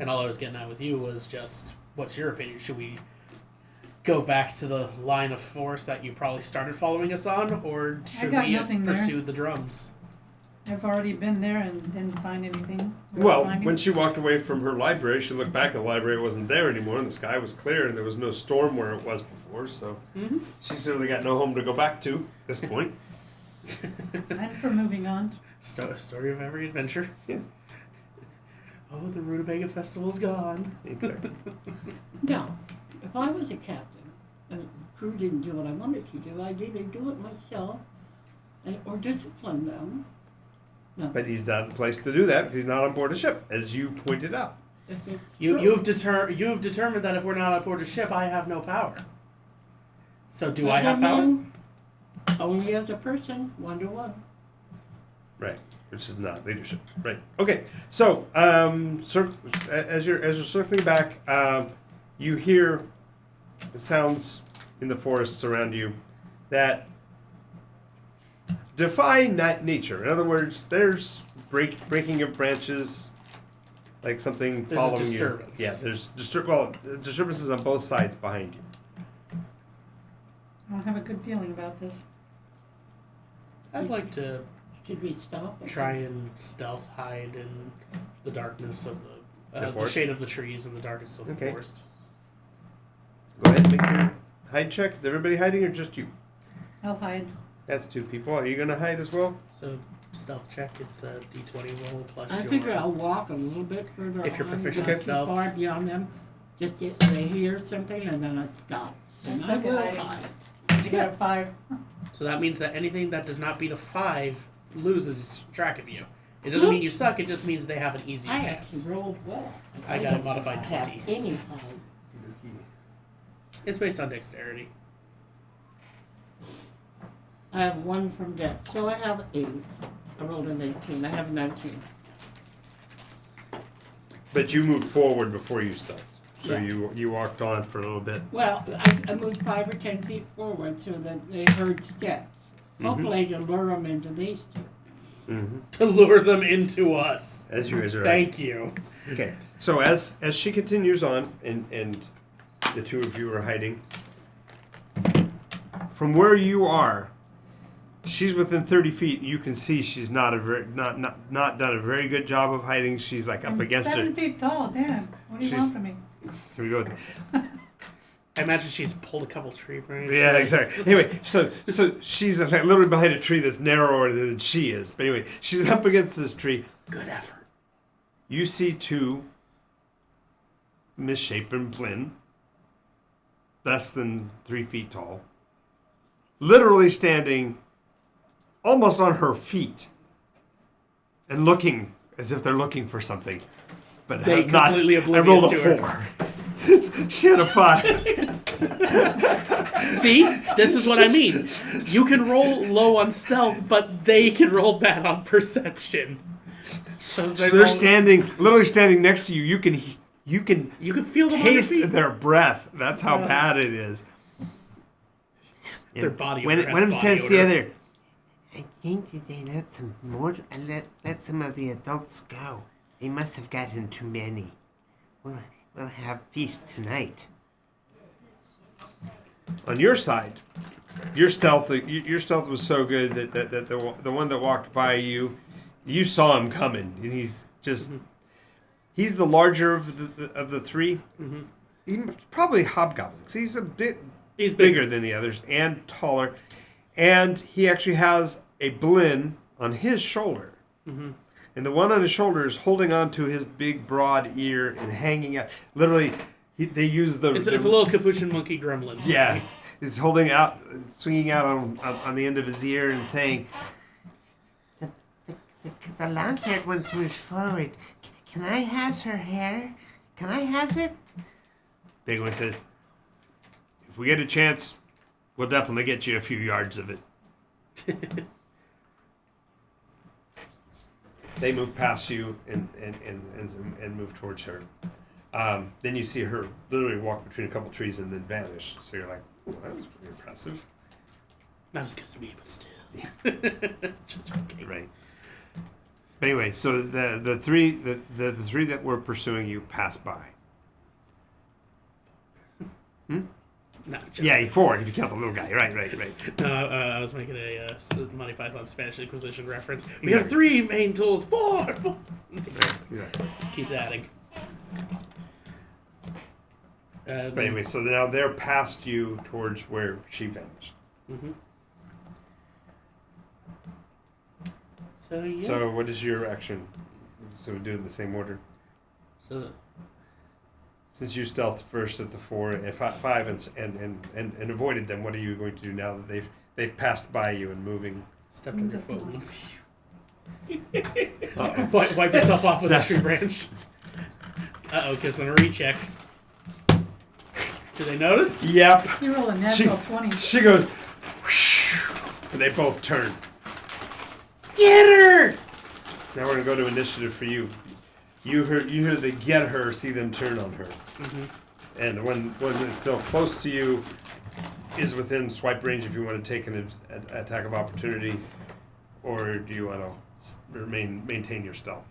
Speaker 3: And all I was getting at with you was just, what's your opinion? Should we go back to the line of force that you probably started following us on, or should
Speaker 4: got
Speaker 3: we
Speaker 4: nothing there.
Speaker 3: pursue the drums?
Speaker 4: I've already been there and didn't find anything. worth
Speaker 1: Well,
Speaker 4: finding.
Speaker 1: when she walked away from her library, she looked back at the library. It wasn't there anymore, and the sky was clear, and there was no storm where it was before. So
Speaker 3: Mm-hmm.
Speaker 1: she's certainly got no home to go back to at this point.
Speaker 4: I'm for moving on.
Speaker 3: Story of every adventure.
Speaker 1: Yeah.
Speaker 3: Oh, the Rutabaga Festival's gone.
Speaker 1: Exactly.
Speaker 2: Now, if I was a captain and the crew didn't do what I wanted to do, I'd either do it myself or discipline them. No,
Speaker 1: But he's not in place to do that because he's not on board a ship, as you pointed out.
Speaker 2: if it's
Speaker 3: You
Speaker 2: true.
Speaker 3: have determined that if we're not on board a ship, I have no power. So do
Speaker 2: Does
Speaker 3: I have
Speaker 2: that
Speaker 3: power?
Speaker 2: mean only as a person, 1-to-1.
Speaker 1: Right, which is not leadership. Right. Okay. So, as you're circling back, you hear the sounds in the forests around you that defy nature. In other words, there's breaking of branches, like something
Speaker 3: There's a
Speaker 1: following
Speaker 3: disturbance.
Speaker 1: you. Yeah, there's disturbances on both sides behind you.
Speaker 4: I don't have a good feeling about this.
Speaker 3: I'd like to
Speaker 2: Should we stop?
Speaker 3: try and stealth hide in the darkness of the
Speaker 1: forest?
Speaker 3: shade of the trees and the darkness of the
Speaker 1: Okay.
Speaker 3: forest.
Speaker 1: Go ahead and make your hide check. Is everybody hiding or just you?
Speaker 4: I'll hide.
Speaker 1: That's two people. Are you going to hide as well?
Speaker 3: So stealth check, it's a d20 roll plus
Speaker 2: I
Speaker 3: your...
Speaker 2: figure I'll walk a little bit further
Speaker 3: If you're
Speaker 2: on,
Speaker 3: proficient
Speaker 2: not
Speaker 3: in
Speaker 2: too
Speaker 3: stealth.
Speaker 2: far beyond them, just get they hear something and then I stop. And
Speaker 4: That's
Speaker 2: I
Speaker 4: okay.
Speaker 2: will hide.
Speaker 4: You got a 5.
Speaker 3: So that means that anything that does not beat a 5 loses track of you. It doesn't mean you suck, it just means they have an easier
Speaker 2: I
Speaker 3: chance.
Speaker 2: actually rolled well.
Speaker 3: I got a modified
Speaker 2: I have
Speaker 3: 20.
Speaker 2: any hide.
Speaker 3: It's based on dexterity.
Speaker 2: I have 1 from depth, so I have 8. I rolled an 18. I have 19.
Speaker 1: But you moved forward before you stealthed. So
Speaker 2: Yeah.
Speaker 1: you walked on for a little bit.
Speaker 2: Well, I moved 5 or 10 feet forward so that they heard steps. Hopefully to lure them into these two.
Speaker 1: Mm-hmm.
Speaker 3: To lure them into us.
Speaker 1: As you guys are
Speaker 3: Thank you.
Speaker 1: Okay. So as she continues on, and the two of you are hiding, from where you are, she's within 30 feet. You can see she's not not done a very good job of hiding. She's like up
Speaker 4: I'm
Speaker 1: against
Speaker 4: 7
Speaker 1: her.
Speaker 4: feet tall, Dan. What do you
Speaker 1: She's-
Speaker 4: want from me?
Speaker 1: Here we go.
Speaker 3: I imagine she's pulled a couple tree branches.
Speaker 1: Yeah, exactly. Anyway, so she's like literally behind a tree that's narrower than she is. But anyway, she's up against this tree.
Speaker 3: Good effort.
Speaker 1: You see 2 misshapen Blinn, less than 3 feet tall, literally standing almost on her feet and looking as if they're looking for something. But
Speaker 3: They
Speaker 1: have not.
Speaker 3: completely
Speaker 1: I
Speaker 3: oblivious
Speaker 1: rolled a
Speaker 3: to her.
Speaker 1: 4. She had a 5.
Speaker 3: See? This is what I mean. You can roll low on stealth, but they can roll bad on perception. So
Speaker 1: So they're literally standing next to you. You can
Speaker 3: You can feel them on your
Speaker 1: taste
Speaker 3: feet.
Speaker 1: their breath. That's how bad it is.
Speaker 3: Their body
Speaker 6: One
Speaker 3: odor
Speaker 6: of them
Speaker 3: has
Speaker 6: says
Speaker 3: body
Speaker 6: the
Speaker 3: odor.
Speaker 6: other, I think that they let some more, let some of the adults go. They must have gotten too many. We'll have feast tonight.
Speaker 1: On your side, your stealth was so good that the one that walked by you, you saw him coming, and he's just he's the larger of the 3.
Speaker 3: Mm-hmm.
Speaker 1: He's probably hobgoblins. He's a bit
Speaker 3: He's
Speaker 1: bigger than the others and taller, and he actually has a Blinn on his shoulder.
Speaker 3: Mm-hmm.
Speaker 1: And the one on his shoulder is holding on to his big, broad ear and hanging out. Literally, they use the...
Speaker 3: It's a little capuchin monkey gremlin.
Speaker 1: Yeah. He's holding out, swinging out on the end of his ear and saying,
Speaker 6: The long-haired one's moved forward. Can I has her hair? Can I has it?
Speaker 1: Big one says, if we get a chance, we'll definitely get you a few yards of it. They move past you and move towards her. Then you see her literally walk between a couple trees and then vanish. So you're like, oh, that was pretty impressive.
Speaker 3: Not as good as me, but still. Just joking.
Speaker 1: Right. But anyway, so the three that were pursuing you passed by.
Speaker 3: No, joking.
Speaker 1: Yeah, 4 if you count the little guy. Right.
Speaker 3: No, I was making a Monty Python Spanish Inquisition reference. We
Speaker 1: Exactly.
Speaker 3: have 3 main tools. 4!
Speaker 1: Right, exactly.
Speaker 3: Keeps adding.
Speaker 1: But anyway, so now they're past you towards where she vanished.
Speaker 3: Mm-hmm. So, yeah.
Speaker 1: So what is your action? So we do it in the same order.
Speaker 3: So
Speaker 1: Since you stealthed first at the 4 and 5 and avoided them, what are you going to do now that they've passed by you and moving?
Speaker 3: stepped on your foot once.
Speaker 1: Uh-oh.
Speaker 3: Wipe yourself off with a
Speaker 1: That's-
Speaker 3: tree branch. Uh-oh, gives them a recheck. Do they notice?
Speaker 1: Yep.
Speaker 4: You roll a natural 20.
Speaker 1: She goes, whoosh, and they both turn.
Speaker 6: Get her!
Speaker 1: Now we're gonna go to initiative for you. You hear the get her, see them turn on her, and the one that's still close to you is within swipe range if you want to take an attack of opportunity, or do you want to maintain your stealth?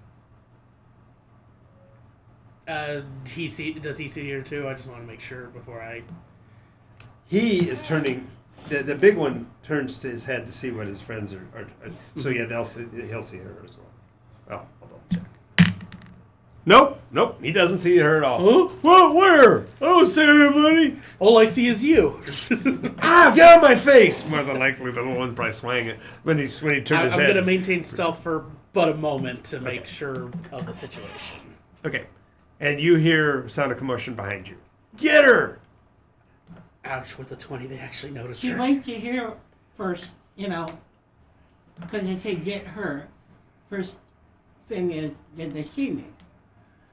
Speaker 3: Does he see her too? I just want to make sure before I...
Speaker 1: He is turning. The big one turns to his head to see what his friends are. So yeah, he'll see her as well. Well, I'll double check. Nope. He doesn't see her at all.
Speaker 3: Huh?
Speaker 1: Whoa, where? I don't see anybody.
Speaker 3: All I see is you.
Speaker 1: Get out of my face! More than likely, the little one's probably swaying it when he turned his
Speaker 3: I'm
Speaker 1: head.
Speaker 3: going to maintain stealth for but a moment to make sure of the situation.
Speaker 1: Okay, and you hear sound of commotion behind you. Get her!
Speaker 3: Ouch, with the 20, they actually noticed
Speaker 2: She
Speaker 3: her.
Speaker 2: waits to hear first, because they say get her. First thing is, did they see me?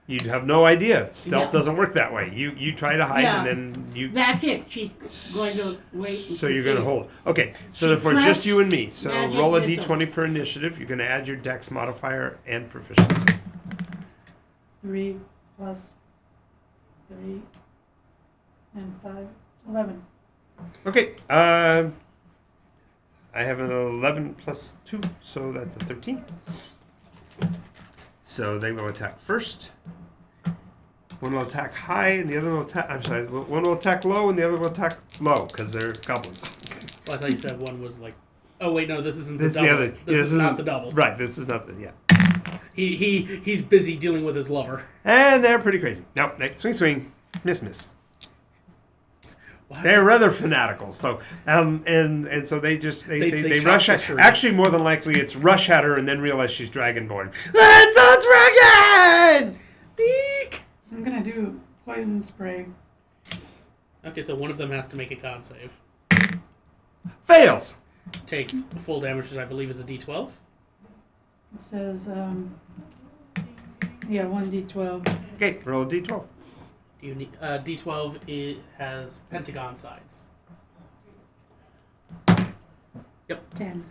Speaker 1: You have no idea. Stealth
Speaker 2: Yeah.
Speaker 1: doesn't work that way. You try to hide
Speaker 2: Yeah.
Speaker 1: and then you.
Speaker 2: That's it. She's going to wait.
Speaker 1: So you're going to hold. Okay, so
Speaker 2: She
Speaker 1: therefore it's just
Speaker 2: preps
Speaker 1: you and me. So
Speaker 2: magic
Speaker 1: roll a
Speaker 2: missile.
Speaker 1: d20 for initiative. You're going to add your dex modifier and proficiency.
Speaker 4: 3 plus 3 and 5, 11.
Speaker 1: Okay, I have an 11 plus 2, so that's a 13. So they will attack first. One will attack high, and the other will attack. I'm sorry, one will attack low, and the other will attack low because they're goblins.
Speaker 3: Well, I thought you said one was like. Oh wait, no, this isn't
Speaker 1: This
Speaker 3: the
Speaker 1: is the
Speaker 3: double.
Speaker 1: other.
Speaker 3: This is not the double.
Speaker 1: Right, this is not the. Yeah.
Speaker 3: He's busy dealing with his lover.
Speaker 1: And they're pretty crazy. Nope, swing, miss.
Speaker 3: Why?
Speaker 1: They're rather fanatical. So, and so they rush
Speaker 3: chop
Speaker 1: at.
Speaker 3: the tree.
Speaker 1: Actually, more than likely, it's rush at her and then realize she's dragonborn. It's a dragon!
Speaker 3: Eek!
Speaker 4: I'm gonna do poison spray.
Speaker 3: Okay, so one of them has to make a con save.
Speaker 1: Fails.
Speaker 3: Takes full damage, which I believe is a D12.
Speaker 4: It says, yeah, 1d12.
Speaker 1: Okay, roll a d12.
Speaker 3: You need D12. It has pentagon sides.
Speaker 4: 10.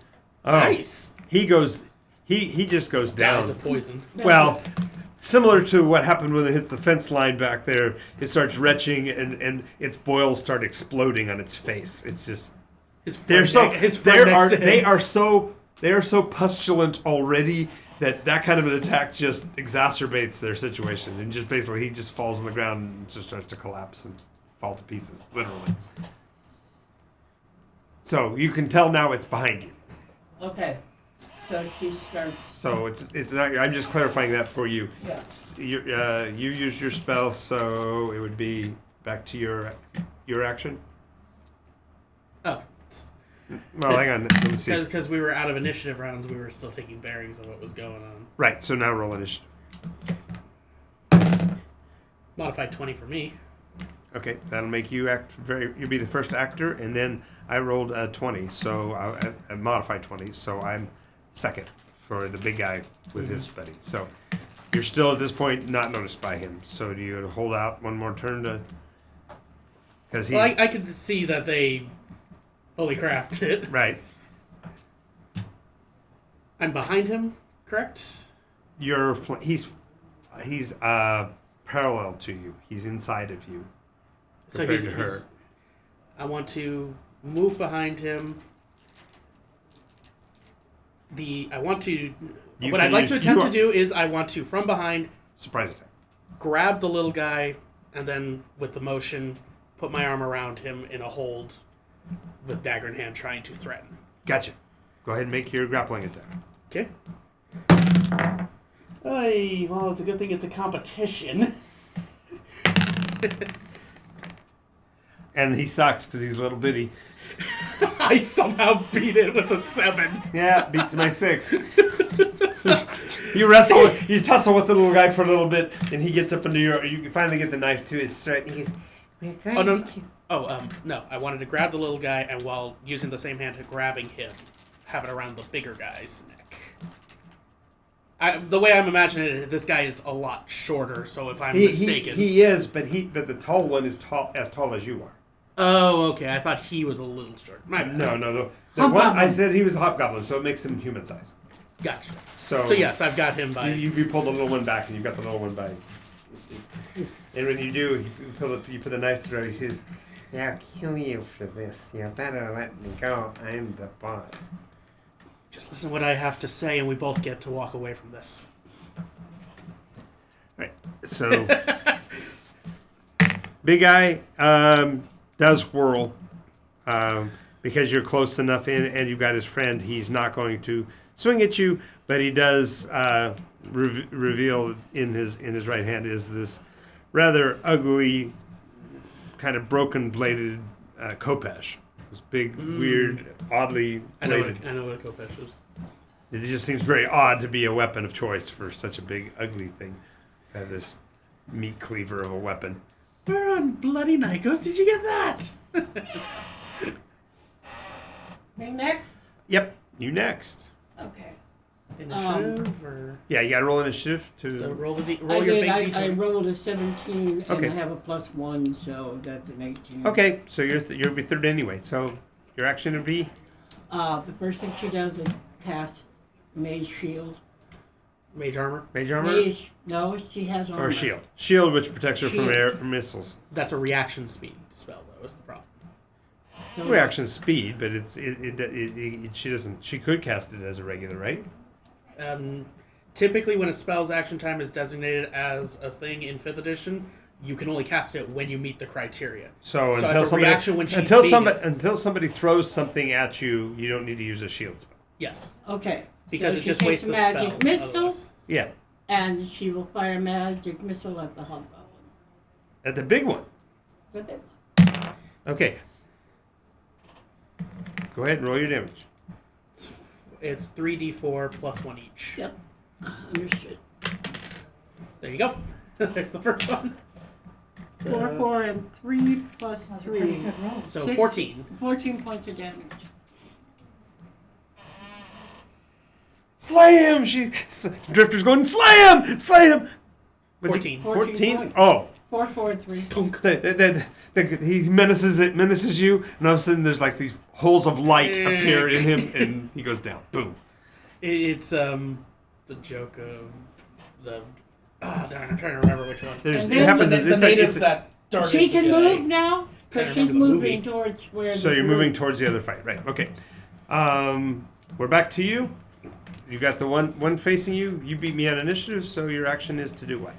Speaker 1: Oh,
Speaker 3: Nice.
Speaker 1: he goes. He just goes
Speaker 3: Dies
Speaker 1: down.
Speaker 3: of poison.
Speaker 1: Well, similar to what happened when it hit the fence line back there, it starts retching and its boils start exploding on its face. It's just
Speaker 3: His
Speaker 1: they're
Speaker 3: friend,
Speaker 1: so
Speaker 3: his friend next to him.
Speaker 1: they are so pustulant already that kind of an attack just exacerbates their situation and just basically he just falls on the ground and just starts to collapse and fall to pieces, literally. So you can tell now it's behind you.
Speaker 2: Okay. So she starts.
Speaker 1: So it's not. I'm just clarifying that for you.
Speaker 2: Yeah.
Speaker 1: You use your spell, so it would be back to your action.
Speaker 3: Oh,
Speaker 1: Well, hang on. Let me see.
Speaker 3: because we were out of initiative rounds, we were still taking bearings on what was going on.
Speaker 1: Right. So now roll initiative.
Speaker 3: Modified 20 for me.
Speaker 1: Okay, that'll make you act You'll be the first actor, and then I rolled a 20, so I modified 20, so I'm second for the big guy with his buddy. So you're still at this point not noticed by him. So do you hold out one more turn to? Because he
Speaker 3: Well, I could see that they holy crap it.
Speaker 1: right.
Speaker 3: I'm behind him, correct?
Speaker 1: He's parallel to you. He's inside of you.
Speaker 3: So
Speaker 1: Compared to her.
Speaker 3: I want to move behind him. What I'd like to attempt to do is I want to, from behind,
Speaker 1: Surprise attack.
Speaker 3: grab the little guy, and then with the motion, put my arm around him in a hold with dagger in hand, trying to threaten.
Speaker 1: Gotcha. Go ahead and make your grappling attack.
Speaker 3: Okay. Hey, well, it's a good thing it's a competition.
Speaker 1: And he sucks because he's a little bitty.
Speaker 3: I somehow beat it with a 7.
Speaker 1: Yeah, beats my 6. You tussle with the little guy for a little bit, and he gets up into you finally get the knife to his throat.
Speaker 6: He goes, we're going
Speaker 3: Oh, no.
Speaker 6: to kill.
Speaker 3: No. I wanted to grab the little guy, and while using the same hand to grabbing him, have it around the bigger guy's neck. The way I'm imagining it, this guy is a lot shorter, so if I'm mistaken...
Speaker 1: He is, but the tall one is as tall as you are.
Speaker 3: Oh, okay. I thought he was a little short. My bad.
Speaker 1: No. The one
Speaker 2: Hobgoblin.
Speaker 1: I said he was a hobgoblin, so it makes him human size.
Speaker 3: Gotcha.
Speaker 1: So
Speaker 3: yes, I've got him by...
Speaker 1: you pull the little one back, and you've got the little one by. And when you do, you put the knife through. He says,
Speaker 6: I'll kill you for this. You better let me go. I'm the boss.
Speaker 3: Just listen to what I have to say, and we both get to walk away from this.
Speaker 1: Right. So, big guy does whirl because you're close enough in, and you've got his friend. He's not going to swing at you, but he does reveal in his right hand is this rather ugly, kind of broken bladed khopesh. This big, weird, oddly bladed.
Speaker 3: I know what a khopesh is.
Speaker 1: It just seems very odd to be a weapon of choice for such a big, ugly thing. Have this meat cleaver of a weapon.
Speaker 3: We're on bloody Nycos. Did you get that?
Speaker 2: Me next?
Speaker 1: Yep, you next.
Speaker 2: Okay.
Speaker 3: Initiative or
Speaker 1: Yeah, you got to roll initiative to.
Speaker 3: so roll your
Speaker 2: I
Speaker 3: big
Speaker 2: I
Speaker 3: D20.
Speaker 2: rolled a 17 and
Speaker 1: Okay.
Speaker 2: I have a +1, so that's an 18.
Speaker 1: Okay, so you'll be third anyway. So your action would be.
Speaker 2: The first thing she does is cast Mage Shield.
Speaker 3: Mage armor.
Speaker 1: Mage armor?
Speaker 2: Mage, no, she has armor.
Speaker 1: Or shield. Shield, which protects her from
Speaker 2: Shield.
Speaker 1: air missiles.
Speaker 3: That's a reaction speed spell, though. Is the problem?
Speaker 2: So
Speaker 1: Reaction speed, but she doesn't. She could cast it as a regular, right?
Speaker 3: Typically, when a spell's action time is designated as a thing in 5th edition, you can only cast it when you meet the criteria.
Speaker 1: So
Speaker 3: as
Speaker 1: until
Speaker 3: a
Speaker 1: somebody
Speaker 3: reaction when she's being
Speaker 1: until somebody throws something at you, you don't need to use a shield spell.
Speaker 3: Yes,
Speaker 2: Okay.
Speaker 3: because
Speaker 2: so
Speaker 3: it
Speaker 2: she
Speaker 3: just
Speaker 2: takes
Speaker 3: wastes the
Speaker 2: magic
Speaker 3: spell.
Speaker 2: missile,
Speaker 3: otherwise.
Speaker 1: Yeah,
Speaker 2: and she will fire magic missile at the hobgoblin.
Speaker 1: at the big one.
Speaker 2: The big one.
Speaker 1: Okay. Go ahead and roll your damage.
Speaker 3: It's 3d4 plus 1 each.
Speaker 2: Yep. Understood.
Speaker 3: There you go. There's the first one.
Speaker 2: 4, 4, and 3 plus
Speaker 4: That was a pretty
Speaker 2: 3.
Speaker 4: good roll.
Speaker 3: So
Speaker 2: 6.
Speaker 3: 14.
Speaker 2: 14 points of damage.
Speaker 1: Slay him! Drifter's going, slay him! Slay him!
Speaker 3: 14.
Speaker 1: 14?
Speaker 2: points.
Speaker 1: Oh.
Speaker 2: 4, 4, and 3.
Speaker 1: He menaces you, and all of a sudden there's like these holes of light appear in him, and he goes down. Boom.
Speaker 3: It's the joke of the. Oh, darn, I'm trying to remember which one.
Speaker 1: There's,
Speaker 2: And
Speaker 1: it
Speaker 2: then
Speaker 1: happens.
Speaker 3: the
Speaker 1: it's
Speaker 3: natives
Speaker 1: like,
Speaker 3: that started
Speaker 2: She can
Speaker 3: the guy.
Speaker 2: move now
Speaker 3: Can't
Speaker 2: because she's
Speaker 3: remember the
Speaker 2: moving
Speaker 3: movie.
Speaker 2: towards where.
Speaker 1: so
Speaker 2: the
Speaker 1: you're
Speaker 2: group-
Speaker 1: moving towards the other fight, right? Okay. We're back to you. You got the one facing you. You beat me on initiative, so your action is to do what?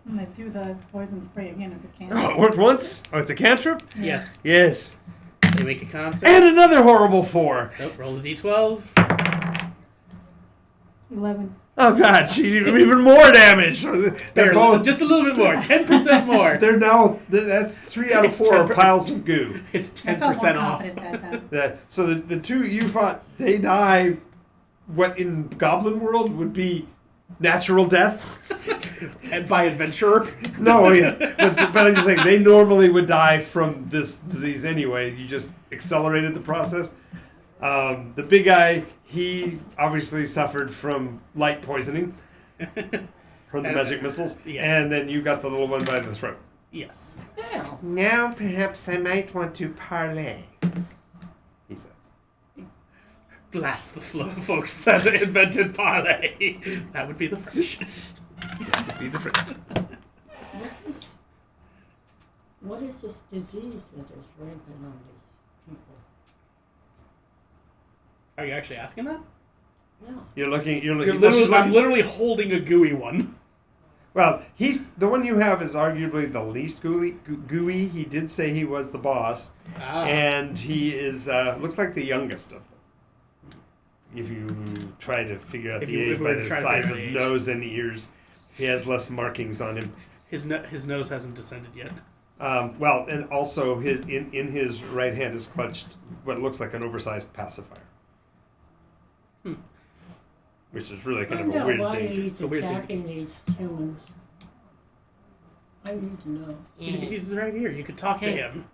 Speaker 4: I'm gonna do the poison spray again as a
Speaker 1: Oh,
Speaker 4: cantrip.
Speaker 1: it worked once. Oh, it's a cantrip.
Speaker 3: Yes.
Speaker 1: Yes.
Speaker 3: They make a concept.
Speaker 1: And another horrible 4.
Speaker 3: So roll a d12.
Speaker 4: 11.
Speaker 1: Oh God, she even more damage. They're
Speaker 3: There,
Speaker 1: both.
Speaker 3: just a little bit more. 10% more.
Speaker 1: They're now. That's 3 out of 4 are piles of goo.
Speaker 3: It's
Speaker 4: I felt more
Speaker 3: 10% off.
Speaker 4: confident that time.
Speaker 1: So the two you fought, they die. What in Goblin world would be natural death?
Speaker 3: And by adventurer.
Speaker 1: No, yeah, but I'm just saying they normally would die from this disease anyway. You just accelerated the process. The big guy, he obviously suffered from light poisoning from the magic missiles,
Speaker 3: Yes.
Speaker 1: and then you got the little one by the throat.
Speaker 3: Yes.
Speaker 2: Yeah.
Speaker 6: Now perhaps I might want to parley.
Speaker 1: He says.
Speaker 3: Blast the flow, folks that invented parlay. That would be the French.
Speaker 1: Be the friend.
Speaker 2: What is this disease that is rampant on these people?
Speaker 3: Are you actually asking that?
Speaker 2: Yeah.
Speaker 1: You're looking.
Speaker 3: You're
Speaker 1: well, she's
Speaker 3: literally, I'm
Speaker 1: looking-
Speaker 3: literally holding a gooey one.
Speaker 1: Well, he's the one you have is arguably the least gooey. He did say he was the boss, and he is looks like the youngest of them. If you try to figure out
Speaker 3: If
Speaker 1: the
Speaker 3: you-
Speaker 1: age
Speaker 3: if we
Speaker 1: by
Speaker 3: were to
Speaker 1: the
Speaker 3: try to
Speaker 1: size
Speaker 3: figure
Speaker 1: of
Speaker 3: out the age.
Speaker 1: nose and ears, he has less markings on him.
Speaker 3: His nose hasn't descended yet.
Speaker 1: Well, and also his in his right hand is clutched what looks like an oversized pacifier, which is really kind of a
Speaker 2: Find out
Speaker 1: weird
Speaker 2: why
Speaker 1: thing.
Speaker 2: he's
Speaker 3: It's a weird thing.
Speaker 2: attacking these humans. I need to know.
Speaker 3: He's right here. You could talk to
Speaker 2: Hey.
Speaker 3: him.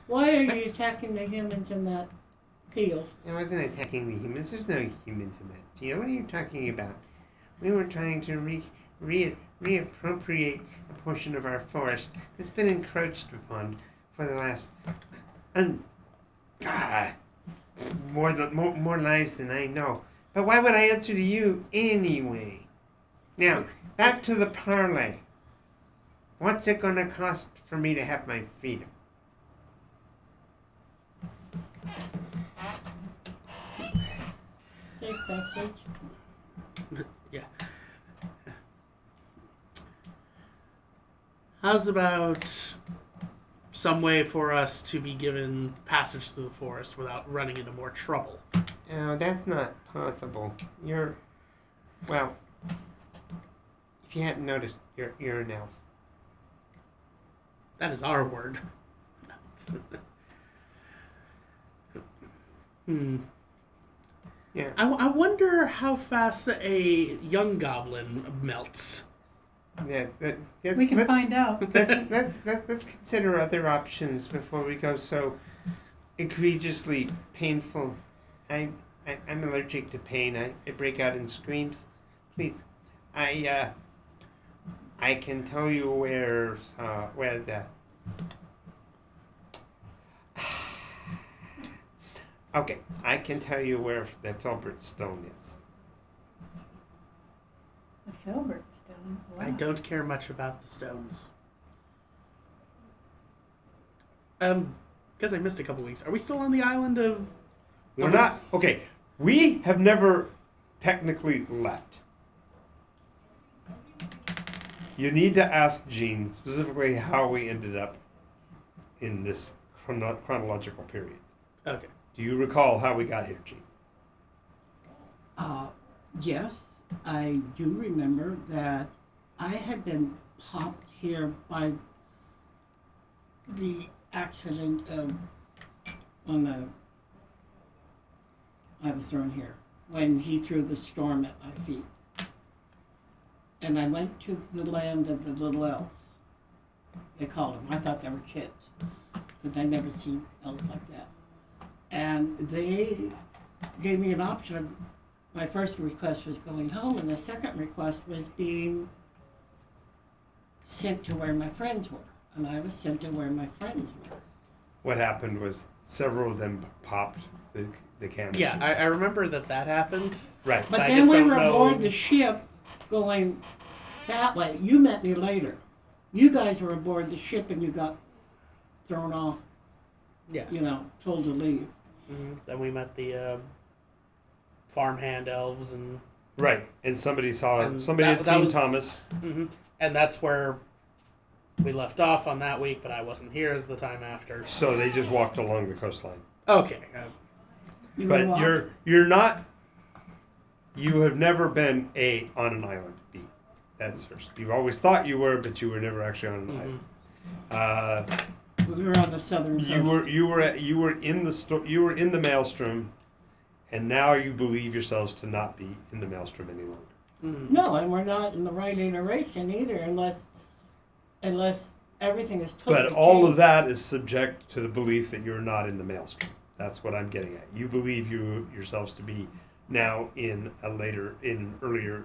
Speaker 2: Why are you attacking the humans in that field?
Speaker 6: I wasn't attacking the humans. There's no humans in that field. What are you talking about? We were trying to reappropriate a portion of our forest that's been encroached upon for the last more lives than I know. But why would I answer to you anyway? Now, back to the parlay. What's it gonna cost for me to have my freedom?
Speaker 2: Safe passage.
Speaker 3: Yeah. How's about some way for us to be given passage through the forest without running into more trouble?
Speaker 6: Oh, that's not possible. Well, if you hadn't noticed, you're an elf.
Speaker 3: That is our word.
Speaker 6: Yeah.
Speaker 3: I wonder how fast a young goblin melts.
Speaker 6: Yeah.
Speaker 4: We can find out.
Speaker 6: Let's consider other options before we go so egregiously painful. I'm allergic to pain. I break out in screams. Please, I can tell you where the. Okay, I can tell you where the Filbert Stone is.
Speaker 4: The Filbert Stone. Wow.
Speaker 3: I don't care much about the stones. Because I missed a couple weeks. Are we still on the island of...
Speaker 1: We're not. Okay, we have never technically left. You need to ask Jean specifically how we ended up in this chronological period.
Speaker 3: Okay.
Speaker 1: Do you recall how we got here, Jean?
Speaker 2: Yes, I do remember that I had been popped here by the accident I was thrown here when he threw the storm at my feet. And I went to the land of the little elves. They called them. I thought they were kids because I never seen elves like that. And they gave me an option of, my first request was going home, and the second request was being sent to where my friends were. And I was sent to where my friends were.
Speaker 1: What happened was several of them popped the canvas.
Speaker 3: Yeah, I remember that happened.
Speaker 1: Right.
Speaker 2: But
Speaker 3: I
Speaker 2: then
Speaker 3: just
Speaker 2: we
Speaker 3: don't
Speaker 2: were
Speaker 3: know-
Speaker 2: aboard the ship going that way. You met me later. You guys were aboard the ship and you got thrown off,
Speaker 3: Yeah.
Speaker 2: told to leave.
Speaker 3: Mm-hmm. Then we met the farmhand elves, and
Speaker 1: Right. And somebody
Speaker 3: And
Speaker 1: somebody had
Speaker 3: that
Speaker 1: seen
Speaker 3: was-
Speaker 1: Thomas.
Speaker 3: and that's where we left off on that week, but I wasn't here the time after.
Speaker 1: So they just walked along the coastline.
Speaker 3: Okay.
Speaker 2: You know
Speaker 1: But
Speaker 2: what?
Speaker 1: you're not. You have never been on an island. B. That's first. You've always thought you were, but you were never actually on an island.
Speaker 2: We were on the southern coast.
Speaker 1: You were in the maelstrom, and now you believe yourselves to not be in the maelstrom any longer.
Speaker 2: No, and we're not in the right iteration either, unless everything is totally
Speaker 1: But all of
Speaker 2: changed.
Speaker 1: that is subject to the belief that you're not in the maelstrom. That's what I'm getting at. You believe yourselves to be now in earlier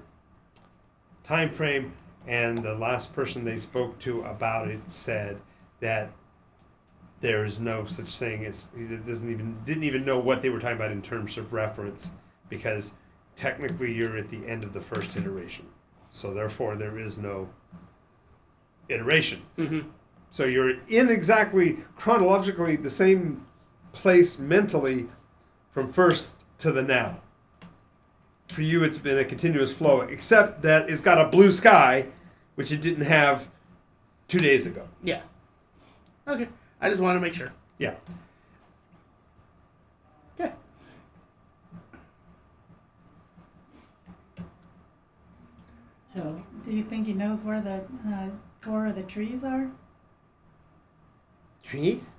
Speaker 1: time frame, and the last person they spoke to about it said that there is no such thing as didn't even know what they were talking about in terms of reference, because technically you're at the end of the first iteration, so therefore there is no iteration.
Speaker 3: Mm-hmm.
Speaker 1: So you're in exactly chronologically the same place mentally from first to the now. For you, it's been a continuous flow, except that it's got a blue sky, which it didn't have 2 days ago.
Speaker 3: Yeah. Okay. I just want to make sure.
Speaker 1: Yeah.
Speaker 3: Okay.
Speaker 2: So,
Speaker 4: Do you think he knows where the core of the trees are?
Speaker 6: Trees?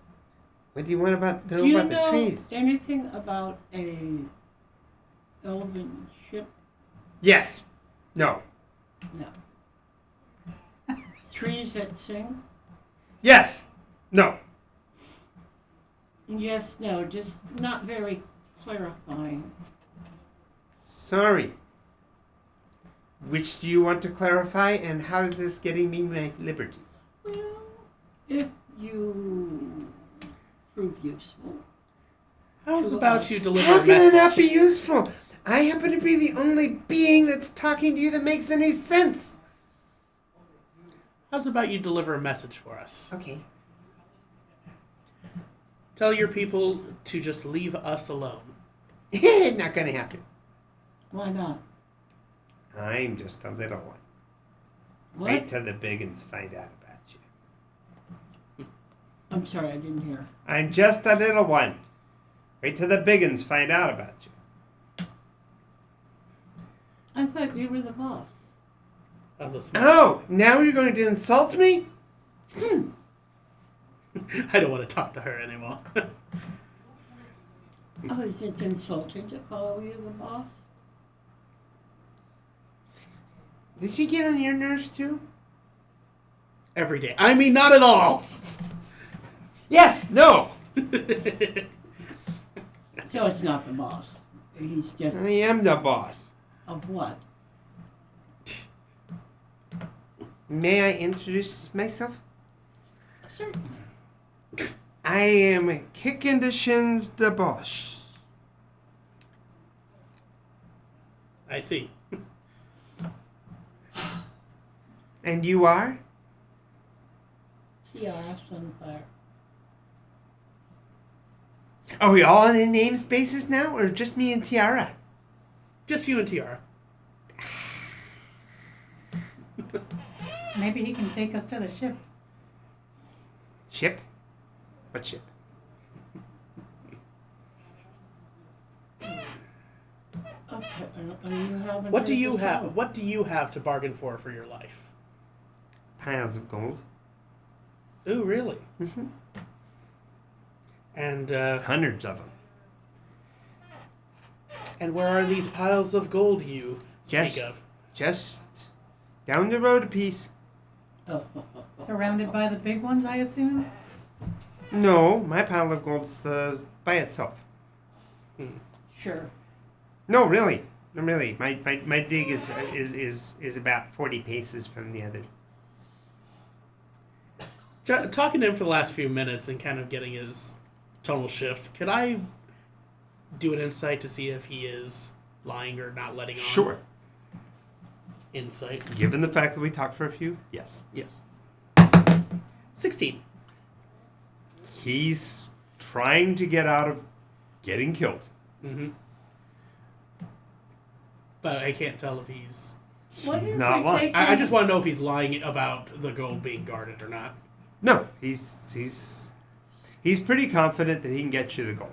Speaker 6: What do you want
Speaker 2: do
Speaker 6: know
Speaker 2: you
Speaker 6: about
Speaker 2: know
Speaker 6: the trees?
Speaker 2: anything about a elven ship?
Speaker 1: Yes. No.
Speaker 2: No. Trees that sing?
Speaker 1: Yes. No.
Speaker 2: Yes, no, just not very clarifying.
Speaker 6: Sorry. Which do you want to clarify, and how is this getting me my liberty?
Speaker 2: Well, if you prove useful.
Speaker 3: How's
Speaker 2: To
Speaker 3: about
Speaker 2: us.
Speaker 3: you deliver
Speaker 6: How
Speaker 3: a
Speaker 6: can it
Speaker 3: message?
Speaker 6: not be useful? I happen to be the only being that's talking to you that makes any sense.
Speaker 3: How's about you deliver a message for us?
Speaker 6: Okay.
Speaker 3: Tell your people to just leave us alone.
Speaker 6: Not gonna happen.
Speaker 2: Why not?
Speaker 6: I'm just a little one.
Speaker 2: What?
Speaker 6: Wait till the big uns find out about you.
Speaker 2: I'm sorry, I didn't hear.
Speaker 6: I'm just a little one. Wait till the big uns find out about you.
Speaker 2: I thought you were the boss.
Speaker 3: Of this
Speaker 6: Oh, now you're going to insult me?
Speaker 3: I don't want to talk to her anymore.
Speaker 2: Oh, is it insulting to call you the boss?
Speaker 6: Did she get on your nerves too?
Speaker 3: Every day. I mean, not at all.
Speaker 6: Yes, no.
Speaker 2: So it's not the boss. He's just
Speaker 1: I am the boss.
Speaker 2: of what?
Speaker 6: May I introduce myself?
Speaker 2: Certainly.
Speaker 6: I am Kicking the Shins the boss.
Speaker 3: I see.
Speaker 6: And you are?
Speaker 2: Tiara Sunfire.
Speaker 6: Are we all on a names basis now, or just me and Tiara?
Speaker 3: Just you and Tiara.
Speaker 4: Maybe he can take us to the ship.
Speaker 6: Ship? What ship?
Speaker 2: Okay. And you haven't
Speaker 3: What do
Speaker 2: heard
Speaker 3: you
Speaker 2: the
Speaker 3: have?
Speaker 2: song.
Speaker 3: What do you have to bargain for your life?
Speaker 6: Piles of gold.
Speaker 3: Ooh, really?
Speaker 6: Mm-hmm.
Speaker 3: And
Speaker 1: Hundreds of them.
Speaker 3: where are these piles of gold you speak
Speaker 6: Yes.
Speaker 3: of?
Speaker 6: Just down the road a piece.
Speaker 2: Oh.
Speaker 4: Surrounded by the big ones, I assume?
Speaker 6: No, my pile of gold's by itself.
Speaker 2: Sure.
Speaker 6: No, really. No, really. My dig is about 40 paces from the other.
Speaker 3: Talking to him for the last few minutes and kind of getting his tonal shifts, could I do an insight to see if he is lying or not letting on?
Speaker 1: Sure.
Speaker 3: Insight.
Speaker 1: Given the fact that we talked for a few, yes.
Speaker 3: Yes. 16.
Speaker 1: He's trying to get out of getting killed.
Speaker 3: Mm-hmm. But I can't tell if he's...
Speaker 2: What
Speaker 1: He's
Speaker 2: if
Speaker 1: not
Speaker 2: we
Speaker 1: lying.
Speaker 2: take
Speaker 3: I
Speaker 2: him-
Speaker 3: just want to know if he's lying about the gold being guarded or not.
Speaker 1: No, he's pretty confident that he can get you the gold.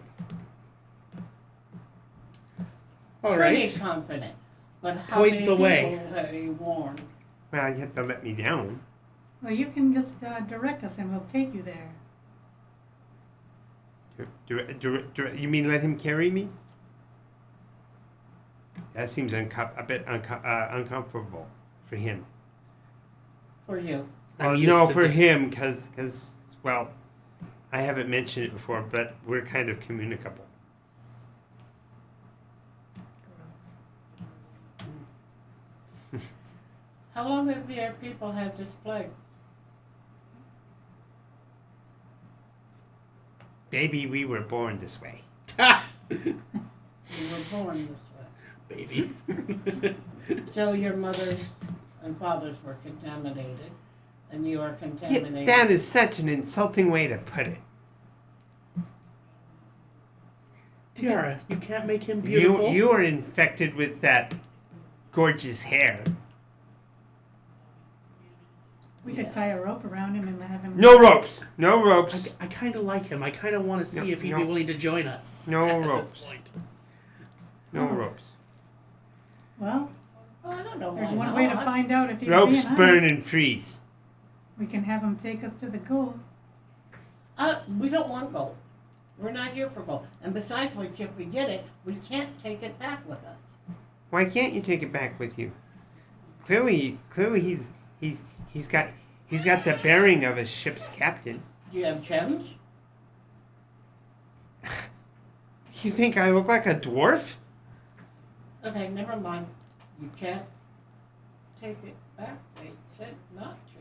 Speaker 3: All
Speaker 2: Pretty
Speaker 3: right.
Speaker 2: confident. But how
Speaker 3: Point
Speaker 2: many
Speaker 3: the way.
Speaker 2: people have you warned?
Speaker 6: Well, you have to let me down.
Speaker 4: Well, you can just direct us and we'll take you there.
Speaker 6: You mean let him carry me? That seems a bit uncomfortable for him.
Speaker 2: For you.
Speaker 3: I'm
Speaker 6: Well,
Speaker 3: used
Speaker 6: no,
Speaker 3: to
Speaker 6: for
Speaker 3: di-
Speaker 6: him, because, well, I haven't mentioned it before, but we're kind of communicable.
Speaker 2: How long have your people had this plague?
Speaker 6: Baby, we were born this way.
Speaker 2: You were born this way.
Speaker 3: Baby.
Speaker 2: So your mothers and fathers were contaminated, and you are
Speaker 6: Yeah,
Speaker 2: contaminated.
Speaker 6: that is such an insulting way to put it.
Speaker 3: Tiara, you can't make him beautiful.
Speaker 6: You are infected with that gorgeous hair.
Speaker 4: We
Speaker 2: Yeah.
Speaker 4: could tie a rope around him and have him...
Speaker 6: No ropes. No ropes.
Speaker 3: I kind of like him. I kind of want to see
Speaker 6: No,
Speaker 3: if he'd
Speaker 6: no.
Speaker 3: be willing to join us.
Speaker 6: No
Speaker 3: at
Speaker 6: ropes.
Speaker 3: this point.
Speaker 6: No ropes.
Speaker 4: Well,
Speaker 2: Oh, I don't know
Speaker 4: there's
Speaker 2: why
Speaker 4: one way to
Speaker 2: not.
Speaker 4: find out if he's
Speaker 6: Ropes
Speaker 4: being
Speaker 6: burn
Speaker 4: honest.
Speaker 6: and freeze.
Speaker 4: We can have him take us to the gold.
Speaker 2: We don't want gold. We're not here for gold. And besides which, if we get it, we can't take it back with us.
Speaker 6: Why can't you take it back with you? Clearly, he's got the bearing of a ship's captain.
Speaker 2: Do you have gems?
Speaker 6: You think I look like a dwarf?
Speaker 2: Okay, never mind. You can't take it back. They said not to.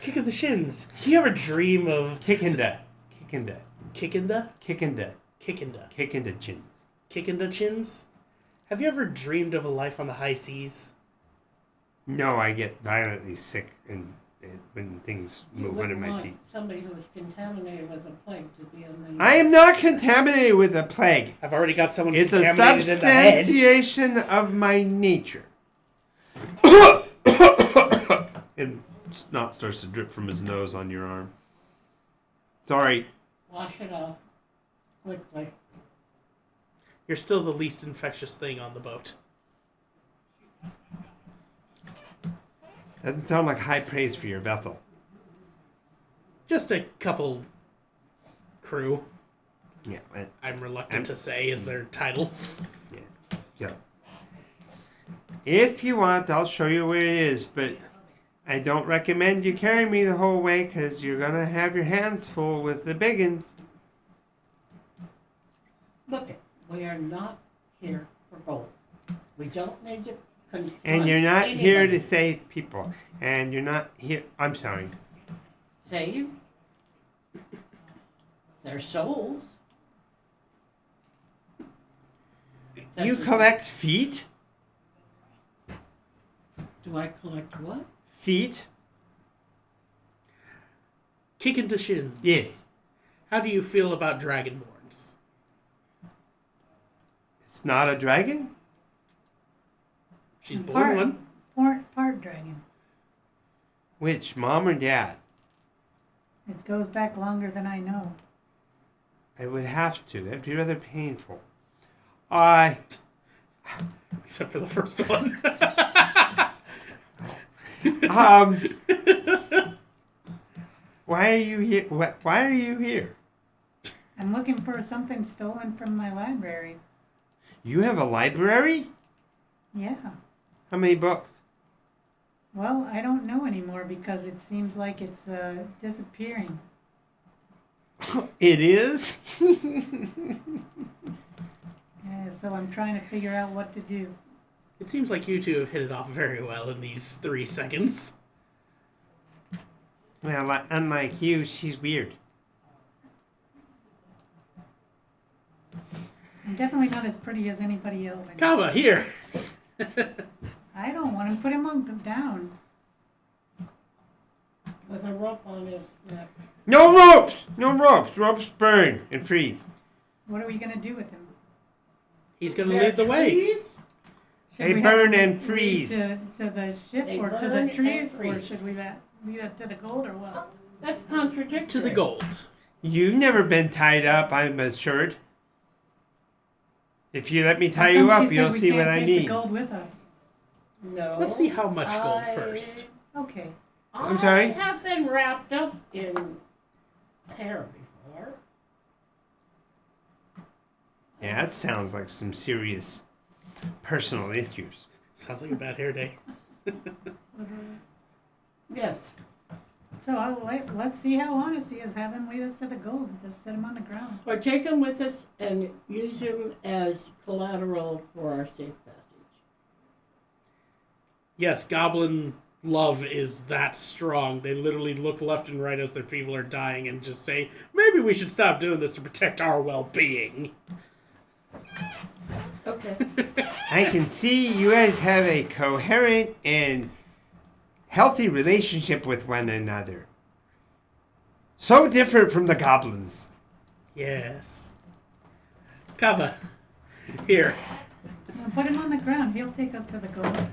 Speaker 3: Kick in the shins. Do you ever dream of
Speaker 6: Kicking the
Speaker 3: kicking the
Speaker 6: chins.
Speaker 3: kicking the chins? Have you ever dreamed of a life on the high seas?
Speaker 6: No, I get violently sick and when things
Speaker 2: You
Speaker 6: move under
Speaker 2: wouldn't
Speaker 6: my
Speaker 2: want
Speaker 6: feet.
Speaker 2: somebody who was contaminated with a plague to be in the...
Speaker 6: I am not contaminated with a plague.
Speaker 3: I've already got someone
Speaker 6: It's a
Speaker 3: contaminated in the head.
Speaker 6: substantiation of my nature.
Speaker 1: And snot starts to drip from his nose on your arm. Sorry.
Speaker 2: Wash it off quickly.
Speaker 3: You're still the least infectious thing on the boat.
Speaker 1: Doesn't sound like high praise for your vessel.
Speaker 3: Just a couple crew,
Speaker 1: Yeah.
Speaker 3: I'm reluctant
Speaker 1: I'm-
Speaker 3: to say is their title.
Speaker 1: Yeah. So,
Speaker 6: If you want, I'll show you where it is, but I don't recommend you carry me the whole way because you're going to have your hands full with the biggins.
Speaker 2: Look it. We are not here for gold. We don't need to confront
Speaker 6: And you're not here to
Speaker 2: anybody.
Speaker 6: save people. And you're not here. I'm sorry.
Speaker 2: Save their souls.
Speaker 6: You collect feet?
Speaker 2: Do I collect what?
Speaker 6: Feet?
Speaker 3: Kick into shins.
Speaker 6: Yes.
Speaker 3: How do you feel about dragonborns?
Speaker 6: It's not a dragon?
Speaker 3: She's born one.
Speaker 4: Part dragon.
Speaker 6: Which, mom or dad?
Speaker 4: It goes back longer than I know.
Speaker 6: I would have to. That'd be rather painful.
Speaker 3: Except for the first one.
Speaker 6: Why are you here? Why are you here?
Speaker 4: I'm looking for something stolen from my library.
Speaker 6: You have a library?
Speaker 4: Yeah.
Speaker 6: How many books?
Speaker 4: Well, I don't know anymore because it seems like it's disappearing.
Speaker 6: It is?
Speaker 4: Yeah, so I'm trying to figure out what to do.
Speaker 3: It seems like you two have hit it off very well in these 3 seconds.
Speaker 6: Well, unlike you, she's weird.
Speaker 4: I'm definitely not as pretty as anybody else.
Speaker 3: Kava, here.
Speaker 4: I don't want to put him down.
Speaker 2: With a rope on his neck.
Speaker 6: No ropes! No ropes! Ropes burn and freeze.
Speaker 4: What are we going to do with him?
Speaker 3: He's going to
Speaker 2: Their
Speaker 3: lead the way.
Speaker 2: trees?
Speaker 4: Should
Speaker 6: They
Speaker 4: we
Speaker 6: burn
Speaker 4: have him
Speaker 6: and freeze.
Speaker 4: lead to the ship
Speaker 2: They
Speaker 4: or to
Speaker 2: burn
Speaker 4: the trees,
Speaker 2: and
Speaker 4: or
Speaker 2: freeze.
Speaker 4: should we lead it to the gold or what?
Speaker 2: That's contradictory.
Speaker 3: To the gold.
Speaker 6: You've never been tied up, I'm assured. If you let me tie
Speaker 4: How
Speaker 6: you
Speaker 4: come
Speaker 6: up,
Speaker 4: she
Speaker 6: you'll
Speaker 4: said we
Speaker 6: see what
Speaker 4: can't
Speaker 6: I
Speaker 4: take
Speaker 6: mean.
Speaker 4: the gold with us.
Speaker 2: No.
Speaker 3: Let's see how much gold
Speaker 2: I-
Speaker 3: first.
Speaker 4: Okay.
Speaker 6: I'm sorry?
Speaker 2: I have been wrapped up in hair before.
Speaker 6: Yeah, that sounds like some serious personal issues.
Speaker 3: Sounds like a bad hair day.
Speaker 2: Yes.
Speaker 4: So let's see how honest he is. Have him lead us to the gold. Just set him on the ground.
Speaker 2: Or take him with us and use him as collateral for our safe passage.
Speaker 3: Yes, goblin love is that strong. They literally look left and right as their people are dying and just say, maybe we should stop doing this to protect our well-being.
Speaker 2: Okay.
Speaker 6: I can see you guys have a coherent and healthy relationship with one another. So different from the goblins.
Speaker 3: Yes. Kava, here.
Speaker 4: Well, put him on the ground. He'll take us to the gold.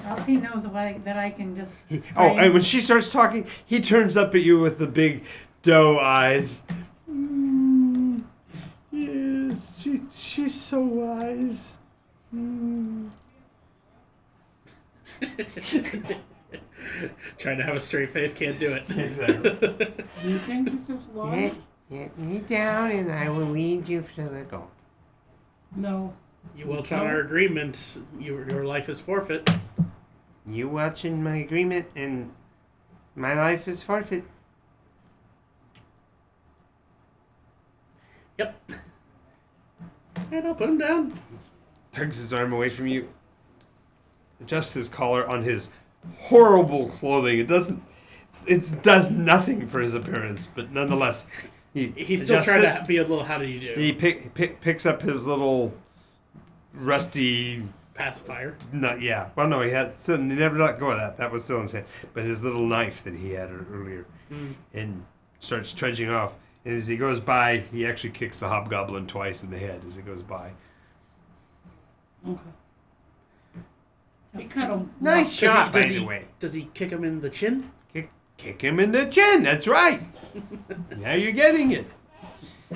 Speaker 4: Else he knows that I can just.
Speaker 6: Oh, and when she starts talking, he turns up at you with the big doe eyes. Yes, she's so wise.
Speaker 3: Trying to have a straight face, can't do it.
Speaker 6: Exactly.
Speaker 2: Do you think this is wise?
Speaker 6: Get me down and I will lead you to the gold.
Speaker 2: No.
Speaker 3: You welch on our agreement, your life is forfeit.
Speaker 6: You welch in my agreement and my life is forfeit.
Speaker 3: Yep. And I'll put him down.
Speaker 1: Tugs his arm away from you. Adjusts his collar on his horrible clothing. It does nothing for his appearance, but nonetheless,
Speaker 3: He's still
Speaker 1: adjusts
Speaker 3: trying
Speaker 1: it.
Speaker 3: to be a little how do you do
Speaker 1: He picks up his little rusty.
Speaker 3: pacifier.
Speaker 1: Well, no, he never let go of that. That was still in his hand. But his little knife that he had earlier, and starts trudging off. And as he goes by, he actually kicks the hobgoblin twice in the head as he goes by.
Speaker 2: Okay. He kind of
Speaker 6: Nice shot, by
Speaker 3: does
Speaker 6: the
Speaker 3: he,
Speaker 6: way.
Speaker 3: Does he kick him in the chin?
Speaker 6: Kick him in the chin. That's right. Now you're getting it.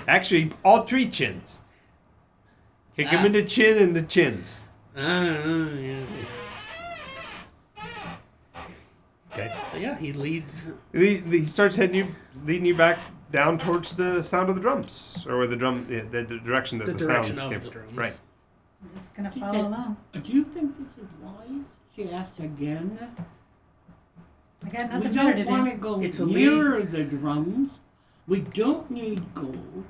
Speaker 6: Actually, all 3 chins. Kick him in the chin and the chins.
Speaker 3: Yeah.
Speaker 1: Okay.
Speaker 3: So yeah, he leads.
Speaker 1: He starts leading you back down towards the sound of the drums, or the direction that
Speaker 3: The
Speaker 1: the,
Speaker 3: direction
Speaker 1: sounds
Speaker 3: of
Speaker 1: came.
Speaker 3: the drums.
Speaker 1: Right.
Speaker 4: I'm just gonna
Speaker 2: He
Speaker 4: follow
Speaker 2: said-
Speaker 4: along.
Speaker 2: Do you think this is wise? She asked again.
Speaker 4: I got
Speaker 2: We
Speaker 4: nothing better to
Speaker 2: don't want
Speaker 4: do.
Speaker 2: to go
Speaker 3: It's a
Speaker 2: near the drums. We don't need gold.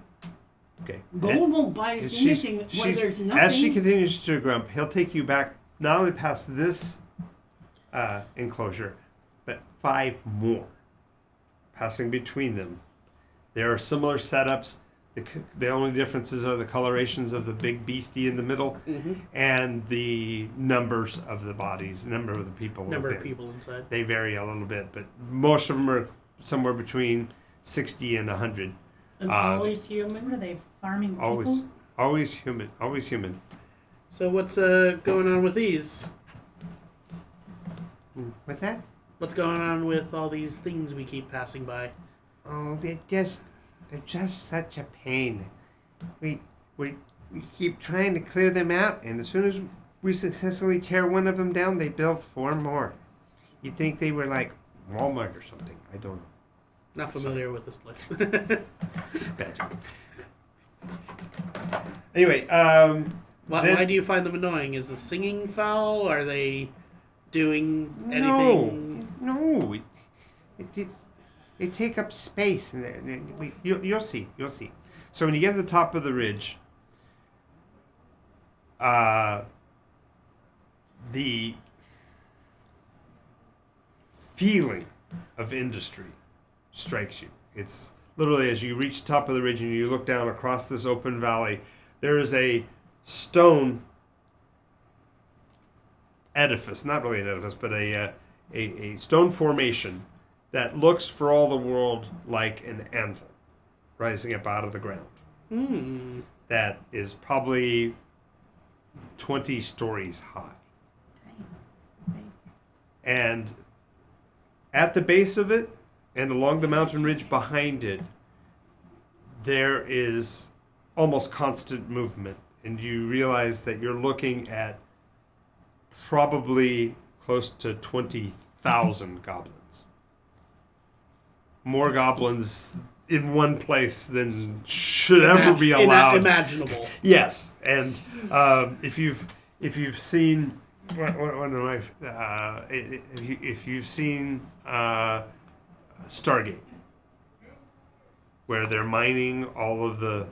Speaker 1: Okay.
Speaker 2: Gold won't buy us anything where there's nothing.
Speaker 1: As she continues to grump, he'll take you back not only past this enclosure, but 5 more. Passing between them. There are similar setups. The only differences are the colorations of the big beastie in the middle and the numbers of the bodies, number of the people
Speaker 3: Number
Speaker 1: within.
Speaker 3: of people inside.
Speaker 1: They vary a little bit, but most of them are somewhere between 60 and 100.
Speaker 2: And always
Speaker 4: What
Speaker 2: human.
Speaker 4: are they, farming people?
Speaker 1: Always human. Always human.
Speaker 3: So what's going on with these?
Speaker 6: What's that?
Speaker 3: What's going on with all these things we keep passing by?
Speaker 6: Oh, they're just such a pain. We keep trying to clear them out, and as soon as we successfully tear one of them down, they build 4 more. You'd think they were like Walmart or something. I don't know.
Speaker 3: Not familiar with this place.
Speaker 1: Bad joke. Anyway,
Speaker 3: Why do you find them annoying? Is the singing foul? Are they doing anything?
Speaker 6: No. They take up space, and you'll see. You'll see.
Speaker 1: so when you get to the top of the ridge, the feeling of industry strikes you. It's literally as you reach the top of the ridge and you look down across this open valley, there is a stone edifice, not really an edifice, but a stone formation that looks for all the world like an anvil rising up out of the ground. That is probably 20 stories high. And at the base of it, and along the mountain ridge behind it, there is almost constant movement. And you realize that you're looking at probably close to 20,000 goblins. More goblins in one place than should ever be allowed.
Speaker 3: Imaginable.
Speaker 1: Yes, and if you've seen if you've seen Stargate, where they're mining all of the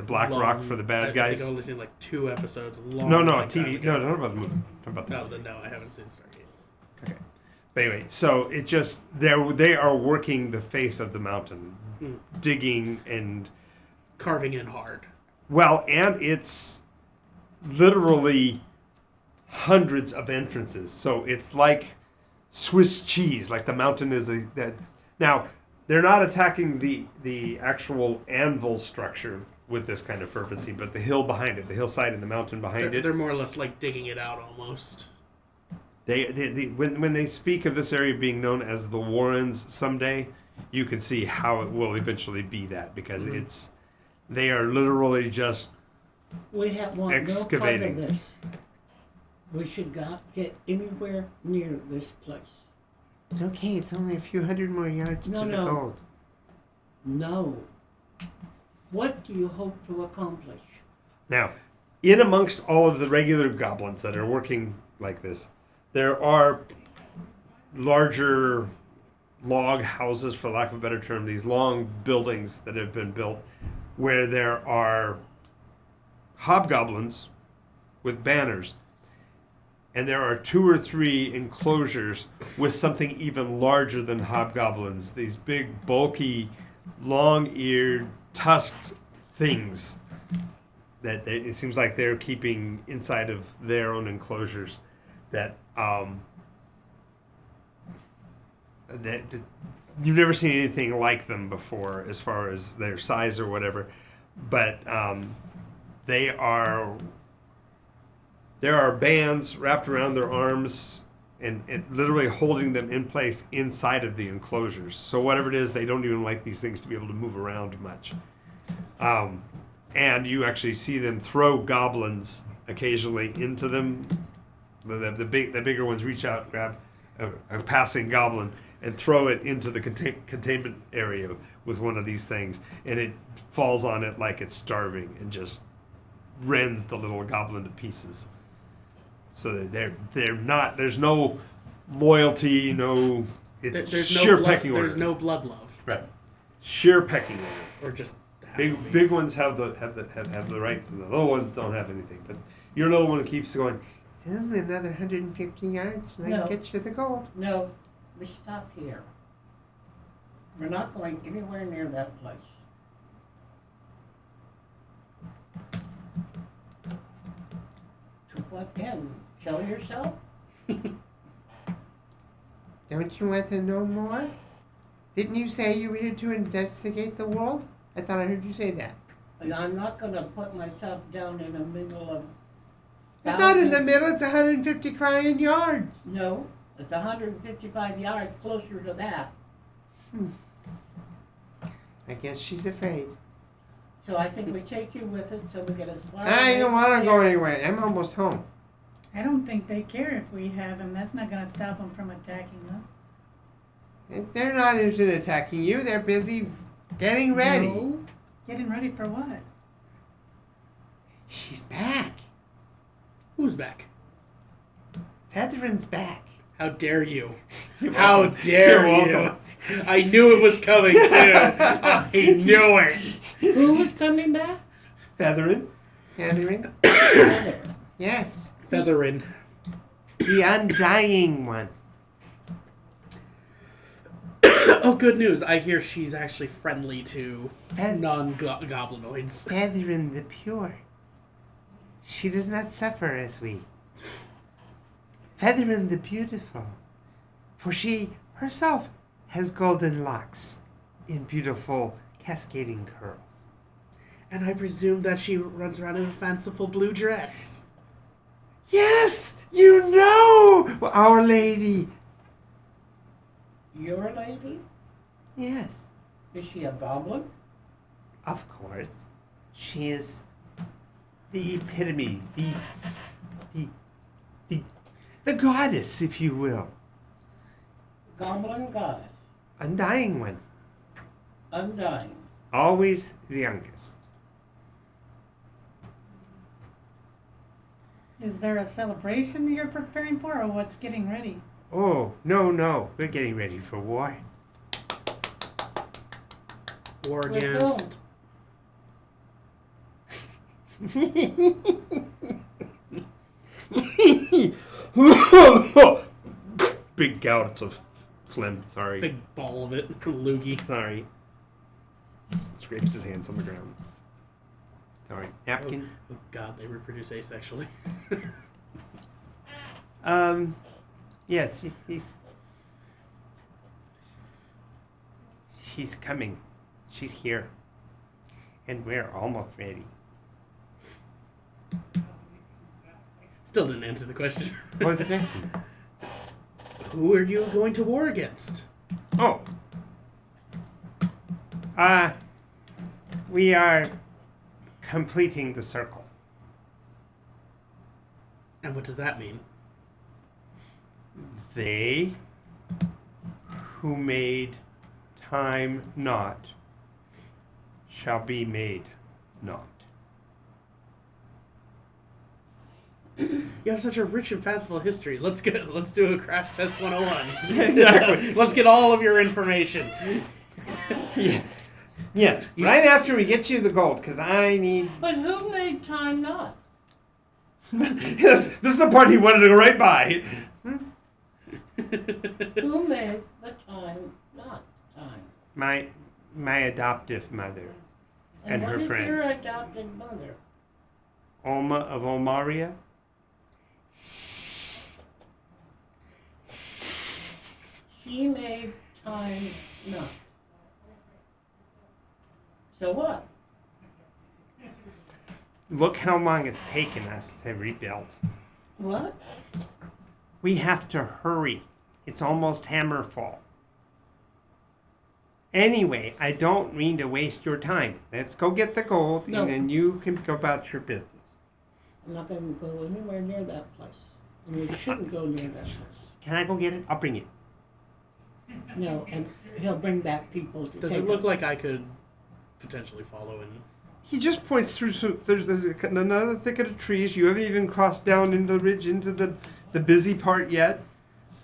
Speaker 1: black rock for the bad guys.
Speaker 3: I think I've only seen like 2 episodes. Long,
Speaker 1: No,
Speaker 3: long
Speaker 1: TV.
Speaker 3: time ago.
Speaker 1: No, not about the movie. Talk about the
Speaker 3: No,
Speaker 1: movie.
Speaker 3: I haven't seen Stargate.
Speaker 1: Okay. But anyway, so it just they are working the face of the mountain, digging and
Speaker 3: Carving in hard.
Speaker 1: and it's literally hundreds of entrances. So it's like Swiss cheese. Like the mountain is now they're not attacking the actual anvil structure with this kind of fervency, but the hill behind it, the hillside and the mountain behind it.
Speaker 3: They're more or less like digging it out almost.
Speaker 1: When they speak of this area being known as the Warrens someday, you can see how it will eventually be that, because they are literally just
Speaker 2: We have one
Speaker 1: excavating.
Speaker 2: no part of this. We should not get anywhere near this place.
Speaker 6: It's okay. It's only a few hundred more yards to the gold.
Speaker 2: No. What do you hope to accomplish?
Speaker 1: Now, in amongst all of the regular goblins that are working like this, there are larger log houses, for lack of a better term, these long buildings that have been built where there are hobgoblins with banners. And there are 2 or 3 enclosures with something even larger than hobgoblins. These big, bulky, long-eared, tusked things that it seems like they're keeping inside of their own enclosures. That you've never seen anything like them before, as far as their size or whatever. But there are bands wrapped around their arms and literally holding them in place inside of the enclosures. So whatever it is, they don't even like these things to be able to move around much. And you actually see them throw goblins occasionally into them. The bigger ones reach out, grab a passing goblin, and throw it into the containment area with one of these things, and it falls on it like it's starving and just rends the little goblin to pieces. So they're not. There's no loyalty. No, it's
Speaker 3: There's
Speaker 1: sheer
Speaker 3: no
Speaker 1: pecking order.
Speaker 3: There's no blood love.
Speaker 1: Right, sheer pecking order.
Speaker 3: Or just
Speaker 1: Big ones have the rights, and the little ones don't have anything. But your little one keeps going.
Speaker 6: It's only another 150 yards, and I
Speaker 2: No.
Speaker 6: can get you the gold.
Speaker 2: No, we stop here. We're not going anywhere near that place. To what end? Kill yourself?
Speaker 6: Don't you want to know more? Didn't you say you were here to investigate the world? I thought I heard you say that.
Speaker 2: And I'm not going to put myself down in the middle of.
Speaker 6: It's not in the
Speaker 2: thousands-
Speaker 6: middle. It's 150 crying yards.
Speaker 2: No, it's 155 yards closer to that.
Speaker 6: I guess she's afraid.
Speaker 2: So I think we take you with us so we get as far.
Speaker 6: I don't
Speaker 2: away
Speaker 6: want to
Speaker 2: from
Speaker 6: go
Speaker 2: here.
Speaker 6: anywhere. I'm almost home.
Speaker 4: I don't think they care if we have him. That's not gonna stop them from attacking us.
Speaker 6: If they're not interested in attacking you, they're busy getting ready.
Speaker 2: No,
Speaker 4: Getting ready for what?
Speaker 6: She's back.
Speaker 3: Who's back?
Speaker 6: Featherin's back.
Speaker 3: How dare you?
Speaker 1: You're
Speaker 3: How
Speaker 1: welcome.
Speaker 3: dare
Speaker 1: You're
Speaker 3: you?
Speaker 1: welcome.
Speaker 3: I knew it was coming too. I knew it.
Speaker 2: who was coming back?
Speaker 1: Feathering.
Speaker 6: Featherin?
Speaker 2: Heather.
Speaker 6: Yes.
Speaker 3: Featherin.
Speaker 6: The undying one.
Speaker 3: Oh, good news. I hear she's actually friendly to
Speaker 6: Feath-
Speaker 3: non-goblinoids.
Speaker 6: Featherin the pure. She does not suffer as we. Featherin the beautiful. For she herself has golden locks in beautiful cascading curls.
Speaker 3: And I presume that she runs around in a fanciful blue dress.
Speaker 6: Yes, you know, Our Lady.
Speaker 2: Your lady?
Speaker 6: Yes,
Speaker 2: Is she a goblin?
Speaker 6: of course. She is the epitome, the goddess, if you will.
Speaker 2: Goblin goddess.
Speaker 6: Undying one.
Speaker 2: Undying.
Speaker 6: Always the youngest.
Speaker 4: Is there a celebration you're preparing for, or what's getting ready?
Speaker 6: Oh, no. We're getting ready for war.
Speaker 3: War
Speaker 2: With
Speaker 3: against.
Speaker 1: Big gouts of phlegm. Sorry.
Speaker 3: Big ball of it. Loogie.
Speaker 1: Sorry. Scrapes his hands on the ground.
Speaker 6: Sorry, napkin.
Speaker 3: Oh, God, they reproduce asexually.
Speaker 6: Yes, she's coming. She's here. And we're almost ready.
Speaker 3: Still didn't answer the question.
Speaker 6: What was the question?
Speaker 3: Who are you going to war against?
Speaker 6: Oh. We are completing the circle.
Speaker 3: And what does that mean?
Speaker 6: They who made time not shall be made not.
Speaker 3: You have such a rich and fanciful history. Let's do a crash test 101.
Speaker 1: Exactly.
Speaker 3: Let's get all of your information.
Speaker 1: Yeah. Yes.
Speaker 3: You
Speaker 6: Right after we get you the gold, because I need...
Speaker 2: But who made time not?
Speaker 1: Yes, this is the part he wanted to go right by.
Speaker 2: Who made the time not time?
Speaker 6: My adoptive mother and her
Speaker 2: what
Speaker 6: friends.
Speaker 2: is your adopted mother?
Speaker 6: Alma of Omaria.
Speaker 2: She made time not. So what?
Speaker 6: Look how long it's taken us to rebuild.
Speaker 2: What?
Speaker 6: We have to hurry. It's almost hammerfall. Anyway, I don't mean to waste your time. Let's go get the gold,
Speaker 2: No.
Speaker 6: and then you can go about your business.
Speaker 2: I'm not going to go anywhere near that place. And we shouldn't go near that place.
Speaker 6: Can I go get it? I'll bring it.
Speaker 2: No, and he'll bring back people to
Speaker 3: Does
Speaker 2: take
Speaker 3: it look
Speaker 2: us.
Speaker 3: like I could potentially follow in?
Speaker 1: He just points through. So there's another thicket of trees. You haven't even crossed down into the ridge into the busy part yet.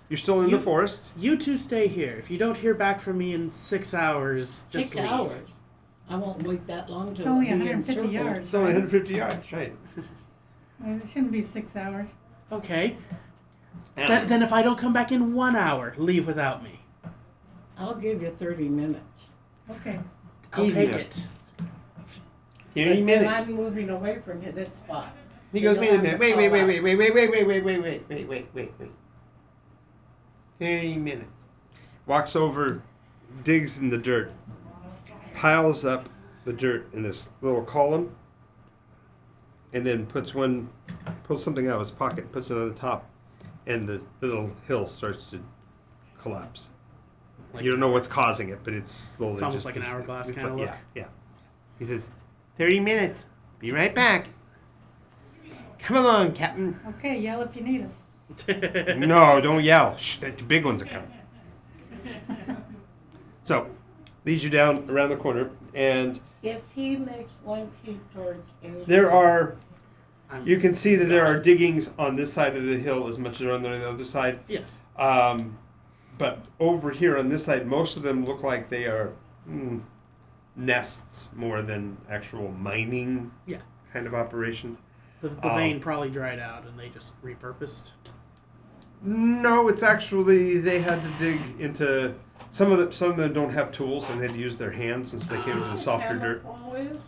Speaker 1: You're still in the forest.
Speaker 3: You two stay here. If you don't hear back from me in 6 hours, just
Speaker 2: 6
Speaker 3: leave.
Speaker 2: hours? I won't wait that long to
Speaker 4: It's only
Speaker 2: be
Speaker 4: 150
Speaker 2: encircled.
Speaker 4: yards.
Speaker 1: It's only 150 yards, right?
Speaker 4: It shouldn't be 6 hours.
Speaker 3: Okay. Then if I don't come back in 1 hour, leave without me.
Speaker 2: I'll give you 30 minutes.
Speaker 4: Okay.
Speaker 3: I'll
Speaker 1: Easy
Speaker 3: take
Speaker 1: enough.
Speaker 3: it.
Speaker 1: 30
Speaker 2: And
Speaker 1: minutes.
Speaker 2: I'm moving away from this spot.
Speaker 6: He
Speaker 2: So
Speaker 6: goes,
Speaker 2: you'll
Speaker 6: wait a
Speaker 2: have
Speaker 6: minute.
Speaker 2: to
Speaker 6: Wait.
Speaker 2: call out.
Speaker 6: 30 minutes.
Speaker 1: Walks over, digs in the dirt, piles up the dirt in this little column, and then pulls something out of his pocket, puts it on the top, and the little hill starts to collapse.
Speaker 3: Like,
Speaker 1: You don't know what's causing it, but it's slowly.
Speaker 3: It's almost
Speaker 1: just
Speaker 3: like an hourglass
Speaker 1: it's
Speaker 3: kinda
Speaker 1: like-
Speaker 3: look.
Speaker 1: Yeah.
Speaker 6: He says, 30 minutes. Be right back. Come along, Captain.
Speaker 4: Okay, yell if you need us.
Speaker 1: No, don't yell. Shh, the big ones are coming. So, leads you down around the corner, and
Speaker 2: If he makes one peep towards any
Speaker 1: there are.
Speaker 3: I'm
Speaker 1: You can see that there are
Speaker 3: gone.
Speaker 1: diggings on this side of the hill as much as on the other side.
Speaker 3: Yes.
Speaker 1: But over here on this side, most of them look like they are nests more than actual mining
Speaker 3: Yeah.
Speaker 1: kind of operations.
Speaker 3: The vein probably dried out and they just repurposed.
Speaker 1: No, it's actually they had to dig into some of them don't have tools and they had to use their hands since they came into the softer dirt.
Speaker 2: Ball is?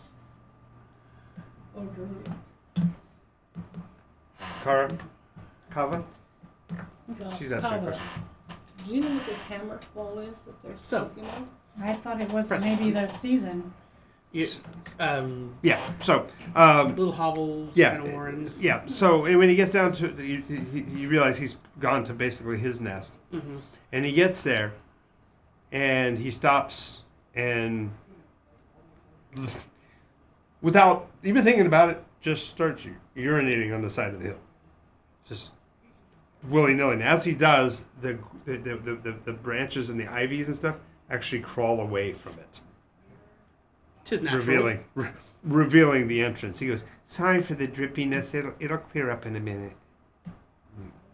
Speaker 2: Oh, dirt.
Speaker 1: Kava?
Speaker 2: God,
Speaker 1: She's asking a
Speaker 2: Kava,
Speaker 1: question.
Speaker 2: Do you know what this hammer ball is that they're
Speaker 3: So-
Speaker 2: speaking of?
Speaker 4: I thought it was
Speaker 3: Press
Speaker 4: maybe
Speaker 3: on.
Speaker 4: their season.
Speaker 3: You,
Speaker 1: Yeah. So
Speaker 3: little hovels,
Speaker 1: yeah,
Speaker 3: kind of warrens.
Speaker 1: yeah. So and when he gets down to, you realize he's gone to basically his nest,
Speaker 3: Mm-hmm.
Speaker 1: and he gets there, and he stops, and without even thinking about it, just starts urinating on the side of the hill, just willy nilly. And as he does, the branches and the ivies and stuff actually crawl away from it.
Speaker 3: Tis natural.
Speaker 1: Revealing the entrance. He goes,
Speaker 6: Sorry for the drippiness. It'll clear up in a minute.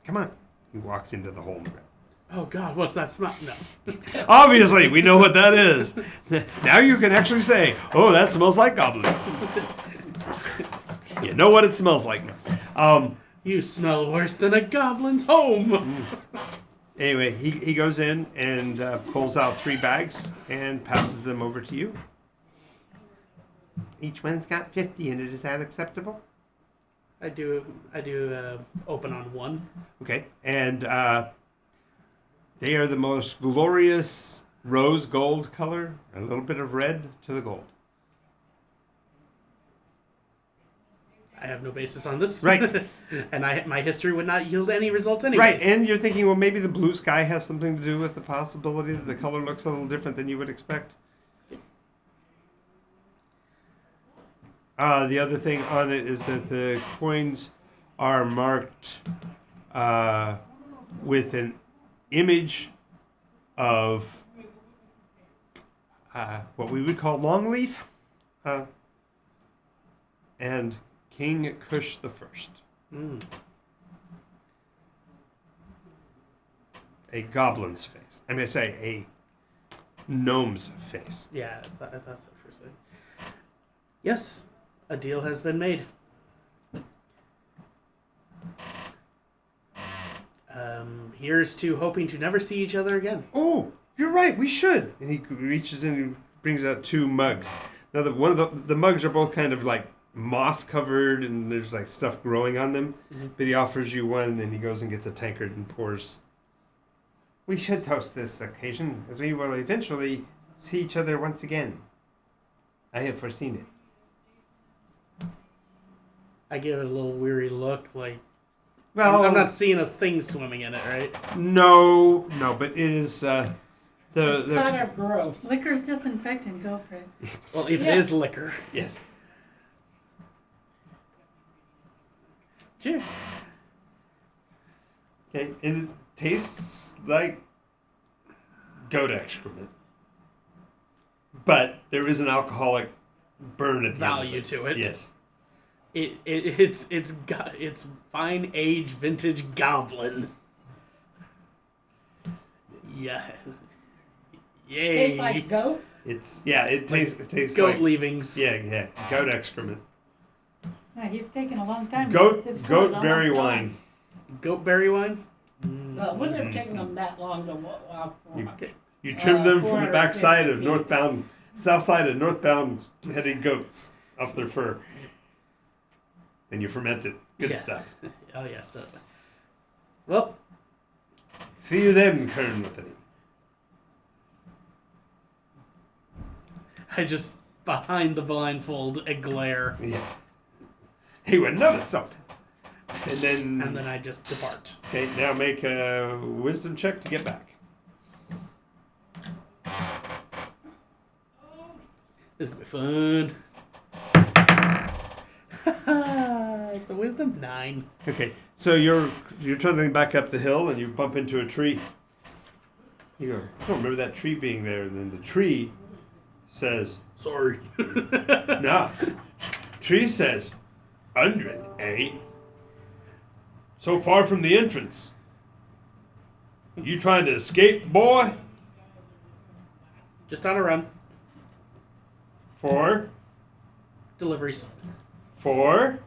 Speaker 1: "Come on." He walks into the hole in the ground.
Speaker 3: Oh God, what's that smell? No.
Speaker 1: Obviously, we know what that is. Now you can actually say, "Oh, that smells like goblin." You know what it smells like now.
Speaker 3: You smell worse than a goblin's home.
Speaker 1: Anyway, he goes in and pulls out 3 bags and passes them over to you.
Speaker 6: Each one's got 50 in it. Is that acceptable?
Speaker 3: I do open on one.
Speaker 1: Okay, and they are the most glorious rose gold color, a little bit of red to the gold.
Speaker 3: I have no basis on this.
Speaker 1: Right.
Speaker 3: And my history would not yield any results anyways.
Speaker 1: Right, and you're thinking, well, maybe the blue sky has something to do with the possibility that the color looks a little different than you would expect. The other thing on it is that the coins are marked with an image of what we would call longleaf and King Kush the First.
Speaker 3: Mm.
Speaker 1: A goblin's face. I mean, I say a gnome's face.
Speaker 3: Yeah, I thought so for a second. Yes, a deal has been made. Here's to hoping to never see each other again.
Speaker 1: Oh, you're right. We should. And he reaches in and brings out 2 mugs. Now, one of the mugs are both kind of like moss covered, and there's like stuff growing on them.
Speaker 3: Mm-hmm.
Speaker 1: But he offers you one, and then he goes and gets a tankard and pours.
Speaker 6: We should toast this occasion, as we will eventually see each other once again. I have foreseen it.
Speaker 3: I give it a little weary look, like
Speaker 1: Well,
Speaker 3: I'm not seeing a thing swimming in it, right?
Speaker 1: No, but it is
Speaker 2: It's kind of gross.
Speaker 4: Liquor's disinfectant, go for it.
Speaker 3: Well, if
Speaker 2: Yeah.
Speaker 3: it is liquor.
Speaker 1: yes.
Speaker 3: Cheers.
Speaker 1: Okay, and it tastes like goat excrement, but there is an alcoholic burn at the
Speaker 3: Value
Speaker 1: end of
Speaker 3: to it.
Speaker 1: Yes.
Speaker 3: It's fine age vintage goblin. Yeah. Yay.
Speaker 2: Tastes like goat.
Speaker 1: It tastes
Speaker 3: Goat
Speaker 1: like
Speaker 3: leavings.
Speaker 1: yeah, goat excrement.
Speaker 4: Yeah, he's taking a long time.
Speaker 1: Goat
Speaker 4: This food is
Speaker 1: berry
Speaker 4: almost
Speaker 1: wine.
Speaker 3: Goatberry wine?
Speaker 2: Well, it wouldn't have taken them that long to walk.
Speaker 1: You trim them from the
Speaker 2: 450
Speaker 1: back side of
Speaker 2: feet.
Speaker 1: south side of northbound headed goats off their fur. Then you ferment it. Good
Speaker 3: Yeah.
Speaker 1: stuff.
Speaker 3: Oh, yeah, stuff. Well,
Speaker 1: See you then, Kern with it.
Speaker 3: I just, behind the blindfold, a glare.
Speaker 1: Yeah. He would notice something. And then
Speaker 3: I just depart.
Speaker 1: okay, now make a wisdom check to get back.
Speaker 3: This is gonna be fun. It's a wisdom 9.
Speaker 1: Okay, so you're trundling back up the hill and you bump into a tree. You go, I don't remember that tree being there. And then the tree says,
Speaker 3: Sorry.
Speaker 1: nah. Tree says, Undrin, eh? So far from the entrance. You trying to escape, boy?
Speaker 3: Just on a run.
Speaker 1: For?
Speaker 3: Deliveries.
Speaker 1: For?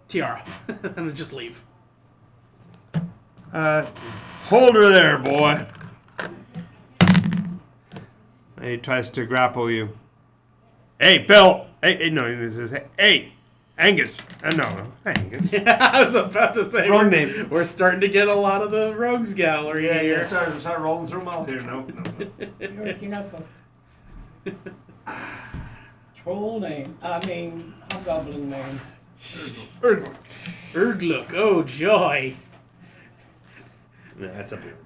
Speaker 3: Tiara. And just leave.
Speaker 1: Hold her there, boy. He tries to grapple you. Hey, Phil. Hey, no, he says, hey, Angus. No, Angus.
Speaker 3: I was about to say.
Speaker 1: Wrong name.
Speaker 3: We're starting to get a lot of the rogues gallery here.
Speaker 1: Start rolling through them all here. No.
Speaker 2: Working up a troll name. Hobgoblin name.
Speaker 3: Erdlook, oh joy.
Speaker 1: No, that's a balloon.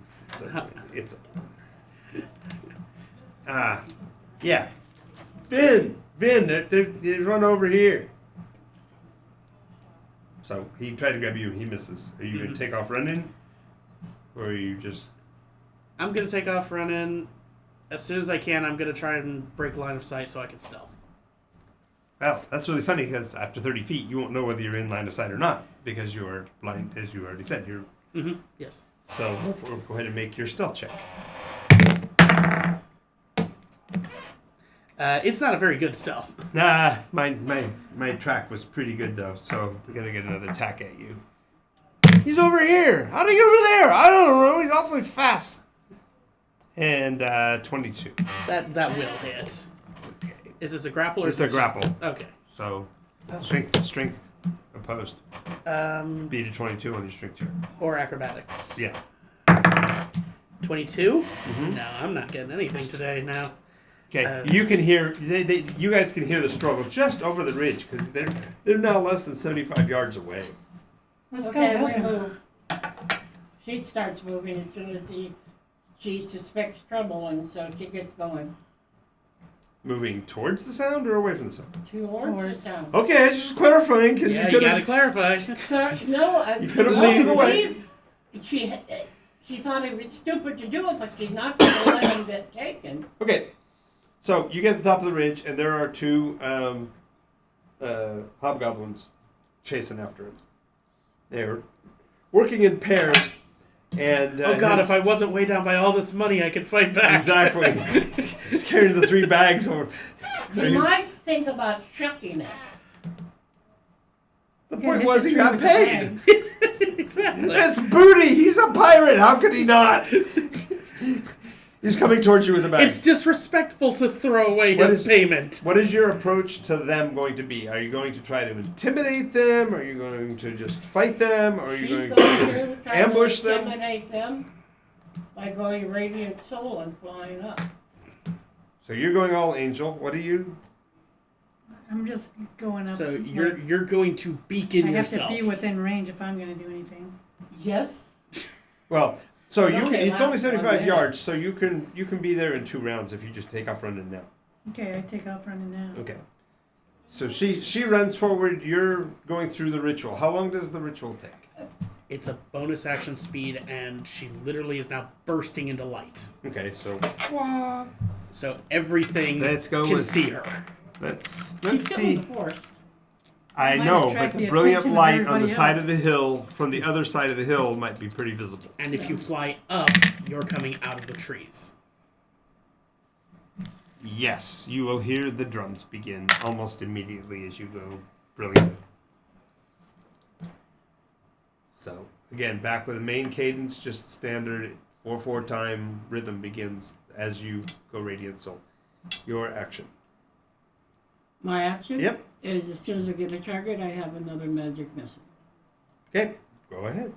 Speaker 1: It's a balloon. Yeah. Vin, they run over here. So he tried to grab you, he misses. Are you going to take off running? Or are you just...
Speaker 3: I'm going to take off running. As soon as I can, I'm going to try and break line of sight so I can stealth.
Speaker 1: Well, that's really funny because after 30 feet, you won't know whether you're in line of sight or not because you are blind, as you already said. You're
Speaker 3: Yes.
Speaker 1: So go ahead and make your stealth check.
Speaker 3: It's not a very good stealth.
Speaker 1: Nah, my track was pretty good though, so we're gonna get another attack at you. He's over here. How did he get over there? I don't know. He's awfully fast. And 22.
Speaker 3: That will hit.
Speaker 1: Okay.
Speaker 3: Is this a grapple or
Speaker 1: It's
Speaker 3: is this
Speaker 1: a grapple.
Speaker 3: Just... Okay.
Speaker 1: So strength opposed. Beat a 22 on your strength check.
Speaker 3: Or acrobatics.
Speaker 1: Yeah.
Speaker 3: 22? No, I'm not getting anything today now.
Speaker 1: Okay, you can hear. You guys can hear the struggle just over the ridge because they're now less than 75 yards away.
Speaker 4: Let's
Speaker 2: Okay,
Speaker 4: go.
Speaker 2: we
Speaker 4: Help him.
Speaker 2: move. She starts moving as soon as she suspects trouble, and so she gets going
Speaker 1: Moving towards the sound or away from the sound?
Speaker 2: towards the sound.
Speaker 1: Okay, just clarifying because
Speaker 3: Yeah,
Speaker 1: you
Speaker 3: you
Speaker 1: could
Speaker 3: gotta
Speaker 1: have.
Speaker 3: clarify.
Speaker 2: So, no,
Speaker 1: You could have moved away.
Speaker 2: She thought it was stupid to do it, but she's not going to let him get taken.
Speaker 1: Okay, so you get to the top of the ridge, and there are two hobgoblins chasing after him. They're working in pairs, and
Speaker 3: Oh god, if I wasn't way down by all this money, I could fight back.
Speaker 1: exactly, he's carrying the 3 bags over. So
Speaker 2: You might think about shucking it.
Speaker 1: the
Speaker 4: Yeah,
Speaker 1: point
Speaker 4: hit
Speaker 1: was
Speaker 4: the
Speaker 1: he
Speaker 4: tree
Speaker 1: got
Speaker 4: with the
Speaker 1: paid.
Speaker 4: bag.
Speaker 3: Exactly.
Speaker 1: That's booty. He's a pirate. How could he not? He's coming towards you with a bag.
Speaker 3: It's disrespectful to throw away
Speaker 1: What
Speaker 3: his
Speaker 1: is-
Speaker 3: payment.
Speaker 1: What is your approach to them going to be? Are you going to try to intimidate them? Are you going to just fight them? Or are you
Speaker 2: She's
Speaker 1: going
Speaker 2: going to try
Speaker 1: ambush
Speaker 2: to
Speaker 1: them?
Speaker 2: intimidate them by going radiant soul and flying up.
Speaker 1: So you're going all angel. What are you?
Speaker 4: I'm just going up.
Speaker 3: So
Speaker 4: like,
Speaker 3: you're going to beacon
Speaker 4: I have
Speaker 3: yourself.
Speaker 4: to be within range if I'm going to do anything.
Speaker 2: Yes.
Speaker 1: Well, so you
Speaker 2: Don't
Speaker 1: can.
Speaker 2: they
Speaker 1: It's only
Speaker 2: last 1
Speaker 1: 75
Speaker 2: minute?
Speaker 1: yards, so you can be there in 2 rounds if you just take off running now.
Speaker 4: Okay, I take off running now.
Speaker 1: Okay. So she runs forward. You're going through the ritual. How long does the ritual take?
Speaker 3: It's a bonus action speed, and she literally is now bursting into light.
Speaker 1: Okay, so
Speaker 3: So everything
Speaker 1: Let's go
Speaker 3: can
Speaker 1: with-
Speaker 3: see her.
Speaker 1: let's
Speaker 2: She's
Speaker 1: see.
Speaker 2: the force.
Speaker 1: I
Speaker 4: Might
Speaker 1: know, but
Speaker 4: attract
Speaker 1: the
Speaker 4: the
Speaker 1: brilliant
Speaker 4: attention of
Speaker 1: light on
Speaker 4: everybody
Speaker 1: the side
Speaker 4: else.
Speaker 1: of the hill from the other side of the hill might be pretty visible.
Speaker 3: And if you fly up, you're coming out of the trees.
Speaker 1: Yes, you will hear the drums begin almost immediately as you go. Brilliant. So, again, back with the main cadence, just standard 4/4 time rhythm begins as you go Radiant Soul. Your action.
Speaker 2: My action
Speaker 1: Yep.
Speaker 2: is as soon as I get a target, I have another magic missile.
Speaker 1: Okay, go ahead.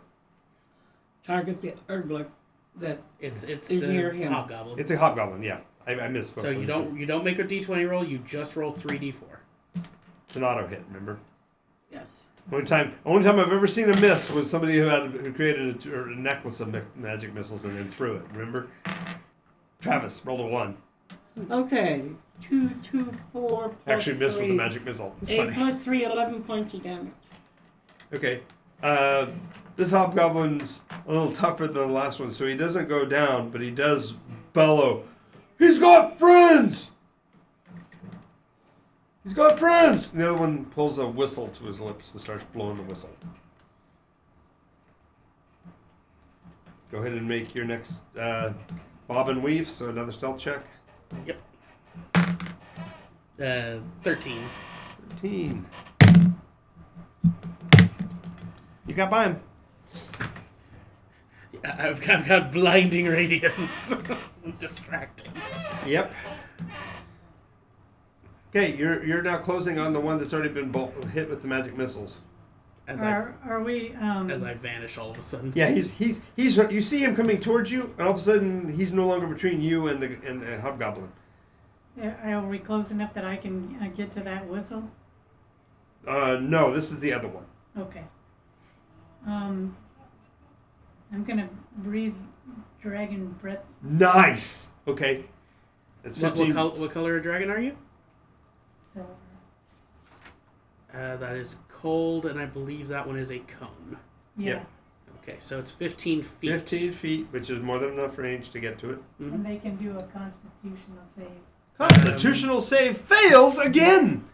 Speaker 2: Target the Urglik that
Speaker 3: It's
Speaker 2: is near him.
Speaker 3: Hobgoblin.
Speaker 1: It's a hobgoblin, yeah. I misspoke.
Speaker 3: So you don't make a d20 roll. You just roll 3d4.
Speaker 1: It's an auto hit, remember?
Speaker 2: Yes.
Speaker 1: Only time I've ever seen a miss was somebody who created a necklace of magic missiles and then threw it. Remember? Travis rolled a 1.
Speaker 2: Okay. 2, 2, 4 plus
Speaker 1: Actually missed
Speaker 2: 3.
Speaker 1: with the magic missile.
Speaker 2: 8
Speaker 1: Funny.
Speaker 2: plus 3, 11 points of damage.
Speaker 1: Okay. This hobgoblin's a little tougher than the last one, so he doesn't go down, but he does bellow. He's got friends! He's got friends! And the other one pulls a whistle to his lips and starts blowing the whistle. Go ahead and make your next bob and weave, so another stealth check.
Speaker 3: Yep. 13.
Speaker 1: 13. You got by him.
Speaker 3: I've got blinding radiance. Distracting.
Speaker 1: Yep. Okay, you're now closing on the one that's already been hit with the magic missiles.
Speaker 3: As
Speaker 4: Are we?
Speaker 3: I vanish all of a sudden.
Speaker 1: Yeah, he's you see him coming towards you, and all of a sudden he's no longer between you and the hobgoblin.
Speaker 4: Are we close enough that I can get to that whistle?
Speaker 1: No, this is the other one.
Speaker 4: Okay. I'm gonna breathe dragon breath.
Speaker 1: Nice. Okay. That's 15.
Speaker 3: What color of dragon are you?
Speaker 4: Silver.
Speaker 3: That is cold, and I believe that one is a cone.
Speaker 4: Yeah.
Speaker 1: Yep.
Speaker 3: Okay, so it's 15 feet.
Speaker 1: 15 feet, which is more than enough range to get to it.
Speaker 3: Mhm.
Speaker 4: And they can do a constitutional save.
Speaker 1: Constitutional save fails again.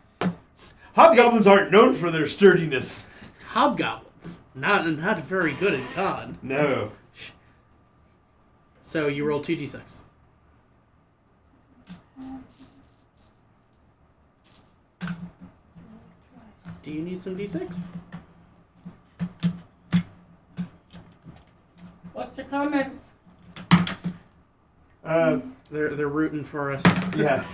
Speaker 1: Hobgoblins aren't known for their sturdiness.
Speaker 3: Hobgoblins. Not very good in con.
Speaker 1: No.
Speaker 3: So you roll 2d6. Do you need some d6?
Speaker 2: What's the comments?
Speaker 3: They're rooting for us.
Speaker 1: Yeah.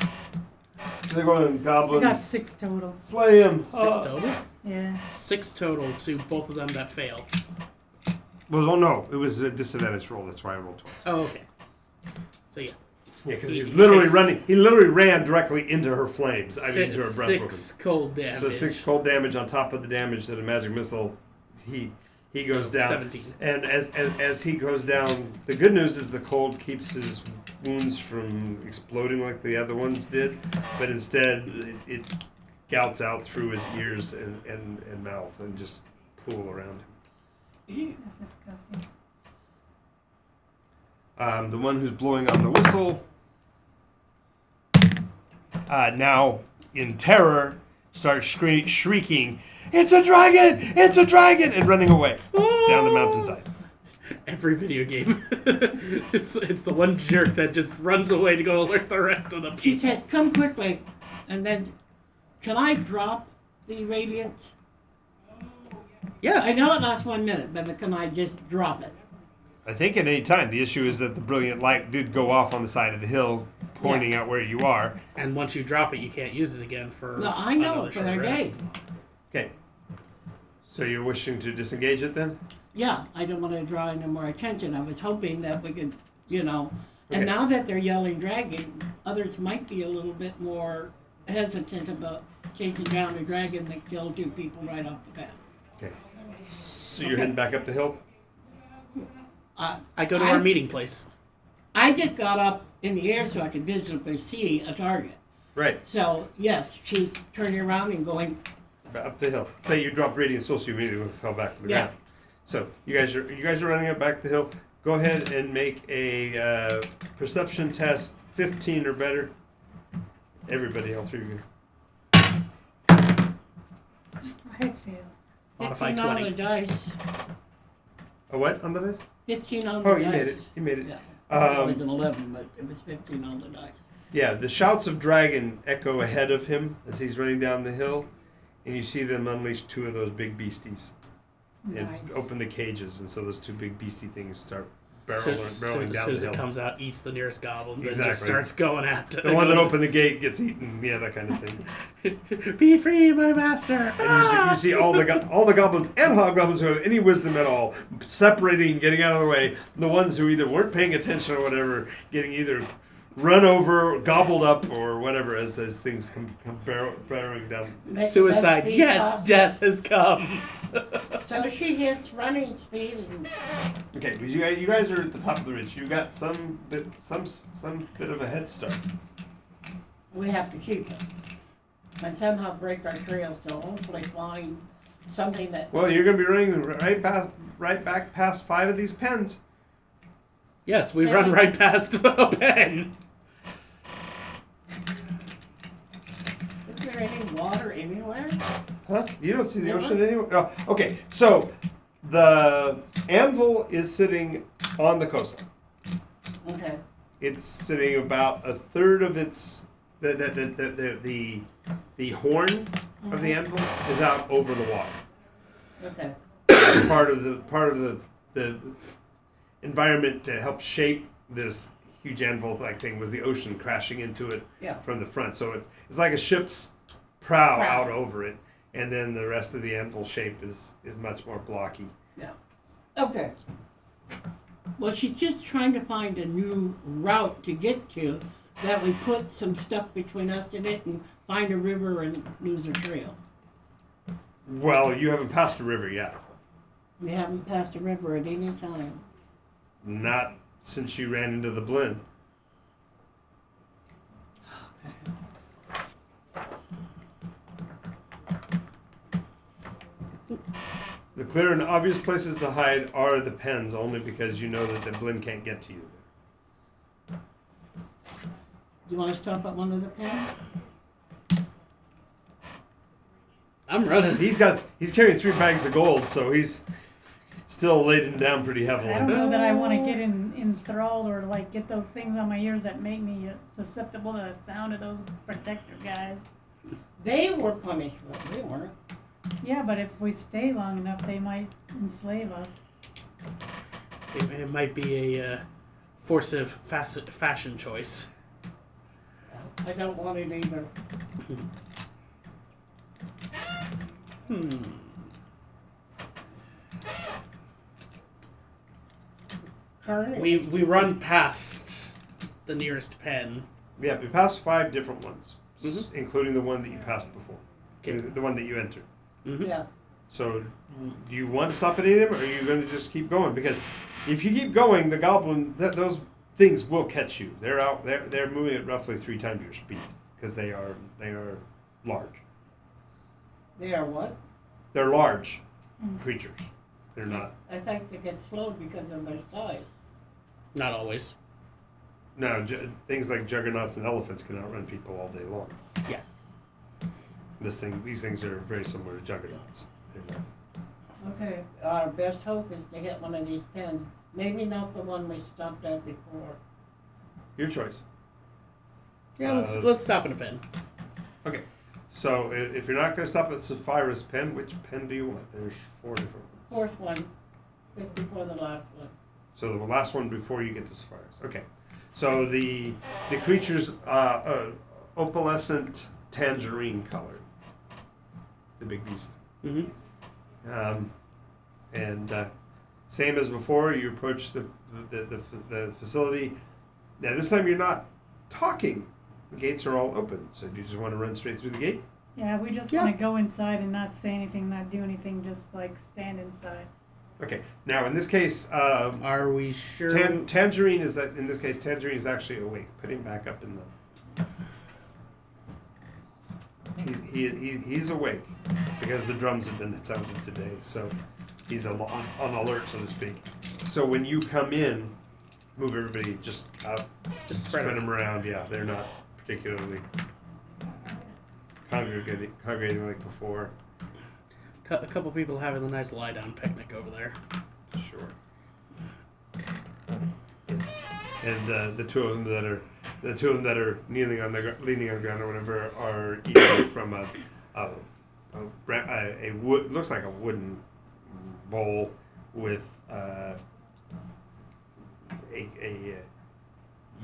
Speaker 1: They're going
Speaker 4: I
Speaker 1: goblins.
Speaker 4: got 6 total.
Speaker 1: Slay him.
Speaker 3: 6 total?
Speaker 4: Yeah.
Speaker 3: 6 total to both of them that fail.
Speaker 1: Well, no, it was a disadvantage roll. That's why I rolled twice.
Speaker 3: Oh, okay. So yeah.
Speaker 1: Yeah, because
Speaker 3: He
Speaker 1: he's literally
Speaker 3: takes
Speaker 1: running. He literally ran directly into her flames. I mean, to her breath weapon.
Speaker 3: 6 cold damage.
Speaker 1: So 6 cold damage on top of the damage that a magic missile. He goes down.
Speaker 3: 17.
Speaker 1: And as he goes down, the good news is the cold keeps his wounds from exploding like the other ones did, but instead it gouts out through his ears and mouth and just pool around him.
Speaker 4: That's disgusting.
Speaker 1: The one who's blowing on the whistle, now in terror, starts shrieking, "It's a dragon! It's a dragon!" and running away down the mountainside.
Speaker 3: Every video game. it's the one jerk that just runs away to go alert the rest of the people.
Speaker 2: She says, "Come quickly," and then, can I drop the radiance?
Speaker 3: Yes.
Speaker 2: I know it lasts 1 minute, but can I just drop it?
Speaker 1: I think at any time. The issue is that the brilliant light did go off on the side of the hill, pointing out where you are.
Speaker 3: And once you drop it, you can't use it again for
Speaker 2: No, I know,
Speaker 3: another
Speaker 2: but
Speaker 3: short
Speaker 2: I
Speaker 3: rest.
Speaker 2: did.
Speaker 1: Okay. So you're wishing to disengage it then?
Speaker 2: Yeah, I don't want to draw any more attention. I was hoping that we could, And
Speaker 1: Okay.
Speaker 2: now that they're yelling dragon, others might be a little bit more hesitant about chasing down a dragon that killed 2 people right off the bat.
Speaker 1: Okay. So you're heading back up the hill?
Speaker 3: I go to our meeting place.
Speaker 2: I just got up in the air so I could visibly see a target.
Speaker 1: Right.
Speaker 2: So, yes, she's turning around and going,
Speaker 1: Up the hill. Hey, you dropped radiant soul, so you immediately fell back to the
Speaker 2: Yeah.
Speaker 1: ground. So you guys are running up back the hill. Go ahead and make a perception test, 15 or better. Everybody, all 3 of you.
Speaker 4: I fail.
Speaker 3: Modified
Speaker 2: 15 on
Speaker 3: 20.
Speaker 2: the dice.
Speaker 1: A what on the dice?
Speaker 2: 15 on the
Speaker 1: Oh,
Speaker 2: dice.
Speaker 1: you made it. You made it.
Speaker 2: Yeah. It was an 11, but it was 15 on the dice.
Speaker 1: Yeah, the shouts of dragon echo ahead of him as he's running down the hill, and you see them unleash two of those big beasties and
Speaker 2: Nice.
Speaker 1: open the cages, and so those two big beastie things start barreling
Speaker 3: As
Speaker 1: down
Speaker 3: soon
Speaker 1: the
Speaker 3: as
Speaker 1: hill.
Speaker 3: it comes out, eats the nearest goblin, then
Speaker 1: Exactly.
Speaker 3: just starts going after
Speaker 1: The one that opened the gate gets eaten. Yeah, that kind of thing.
Speaker 3: Be free, my master!
Speaker 1: And you see all the goblins and hobgoblins who have any wisdom at all separating and getting out of the way. The ones who either weren't paying attention or whatever, getting either run over, gobbled up, or whatever as those things come barreling down.
Speaker 3: Suicide.
Speaker 2: Speed
Speaker 3: Yes,
Speaker 2: possible.
Speaker 3: death has come.
Speaker 2: So she hits running speed and
Speaker 1: Okay, but you guys are at the top of the ridge. You got some bit of a head start.
Speaker 2: we have to keep it. And somehow break our trails to hopefully find something that
Speaker 1: Well, you're going to be running right back past 5 of these pens.
Speaker 3: Yes, we
Speaker 2: Yeah.
Speaker 3: run right past a pen.
Speaker 2: is there any water anywhere?
Speaker 1: Huh? You don't see the
Speaker 2: Never?
Speaker 1: ocean anywhere? Oh, okay, so the anvil is sitting on the coastline.
Speaker 2: Okay.
Speaker 1: It's sitting about a third of its the horn of the anvil is out over the water.
Speaker 2: Okay.
Speaker 1: part of the environment that helped shape this huge anvil-like thing was the ocean crashing into it
Speaker 2: Yeah.
Speaker 1: from the front. So it's like a ship's prow
Speaker 2: Prow.
Speaker 1: out over it, and then the rest of the anvil shape is much more blocky.
Speaker 2: Yeah. Okay. Well, she's just trying to find a new route to get to that we put some stuff between us and it and find a river and lose a trail.
Speaker 1: Well, you haven't passed a river yet.
Speaker 2: We haven't passed a river at any time.
Speaker 1: Not since you ran into the Blinn. The clear and obvious places to hide are the pens, only because you know that the Blinn can't get to you.
Speaker 2: Do you want to stop at one of the pens?
Speaker 3: I'm running.
Speaker 1: He's carrying 3 bags of gold, so he's still laden down pretty
Speaker 4: I don't
Speaker 1: heavily.
Speaker 4: know that I want to get enthralled or like get those things on my ears that make me susceptible to the sound of those protector guys.
Speaker 2: They were punished, but we weren't.
Speaker 4: Yeah, but if we stay long enough, they might enslave us.
Speaker 3: It might be a force of fashion choice.
Speaker 2: I don't want it either. Currently,
Speaker 3: We run past the nearest pen.
Speaker 1: Yeah, we passed 5 different ones,
Speaker 3: Mhm.
Speaker 1: including the one that you passed before,
Speaker 3: Okay.
Speaker 1: the one that you entered.
Speaker 2: Yeah.
Speaker 1: So, do you want to stop at any of them, or are you going to just keep going? Because if you keep going, the goblin, those things will catch you. They're out. They're moving at roughly 3 times your speed because they are large.
Speaker 2: They are what?
Speaker 1: They're large creatures. They're not.
Speaker 2: I think they get slowed because of their size.
Speaker 3: Not always.
Speaker 1: No, things like juggernauts and elephants can outrun people all day long.
Speaker 3: Yeah.
Speaker 1: These things are very similar to juggernauts. They're not.
Speaker 2: Okay, our best hope is to hit one of these pens. Maybe not the one we stopped at before.
Speaker 1: Your choice.
Speaker 3: Yeah, let's stop in a pen.
Speaker 1: Okay. So if you're not going to stop at Sapphira's pen, which pen do you want? There's 4 different ones.
Speaker 2: Fourth one, right before the last one.
Speaker 1: So the last one before you get to Sapphira's. Okay. So the creature's opalescent tangerine color. The big beast.
Speaker 3: Mm-hmm.
Speaker 1: And same as before, you approach the facility. Now this time you're not talking. The gates are all open. So do you just want to run straight through the gate?
Speaker 4: Yeah, we just
Speaker 3: Yeah.
Speaker 4: want to go inside and not say anything, not do anything, just like stand inside.
Speaker 1: Okay. Now in this case,
Speaker 3: Are we sure?
Speaker 1: Tangerine is that in this case Tangerine is actually awake. Put him back up in the. He's awake because the drums have been sounded today, so he's on alert, so to speak. So when you come in, move everybody just out,
Speaker 3: Just
Speaker 1: spread
Speaker 3: spread
Speaker 1: them around. Yeah, they're not particularly congregating like before.
Speaker 3: A couple people having a nice lie down picnic over there.
Speaker 1: Sure. Yes. And the 2 of them that are The two of them that are leaning on the ground or whatever are eating from a wood, looks like a wooden bowl with a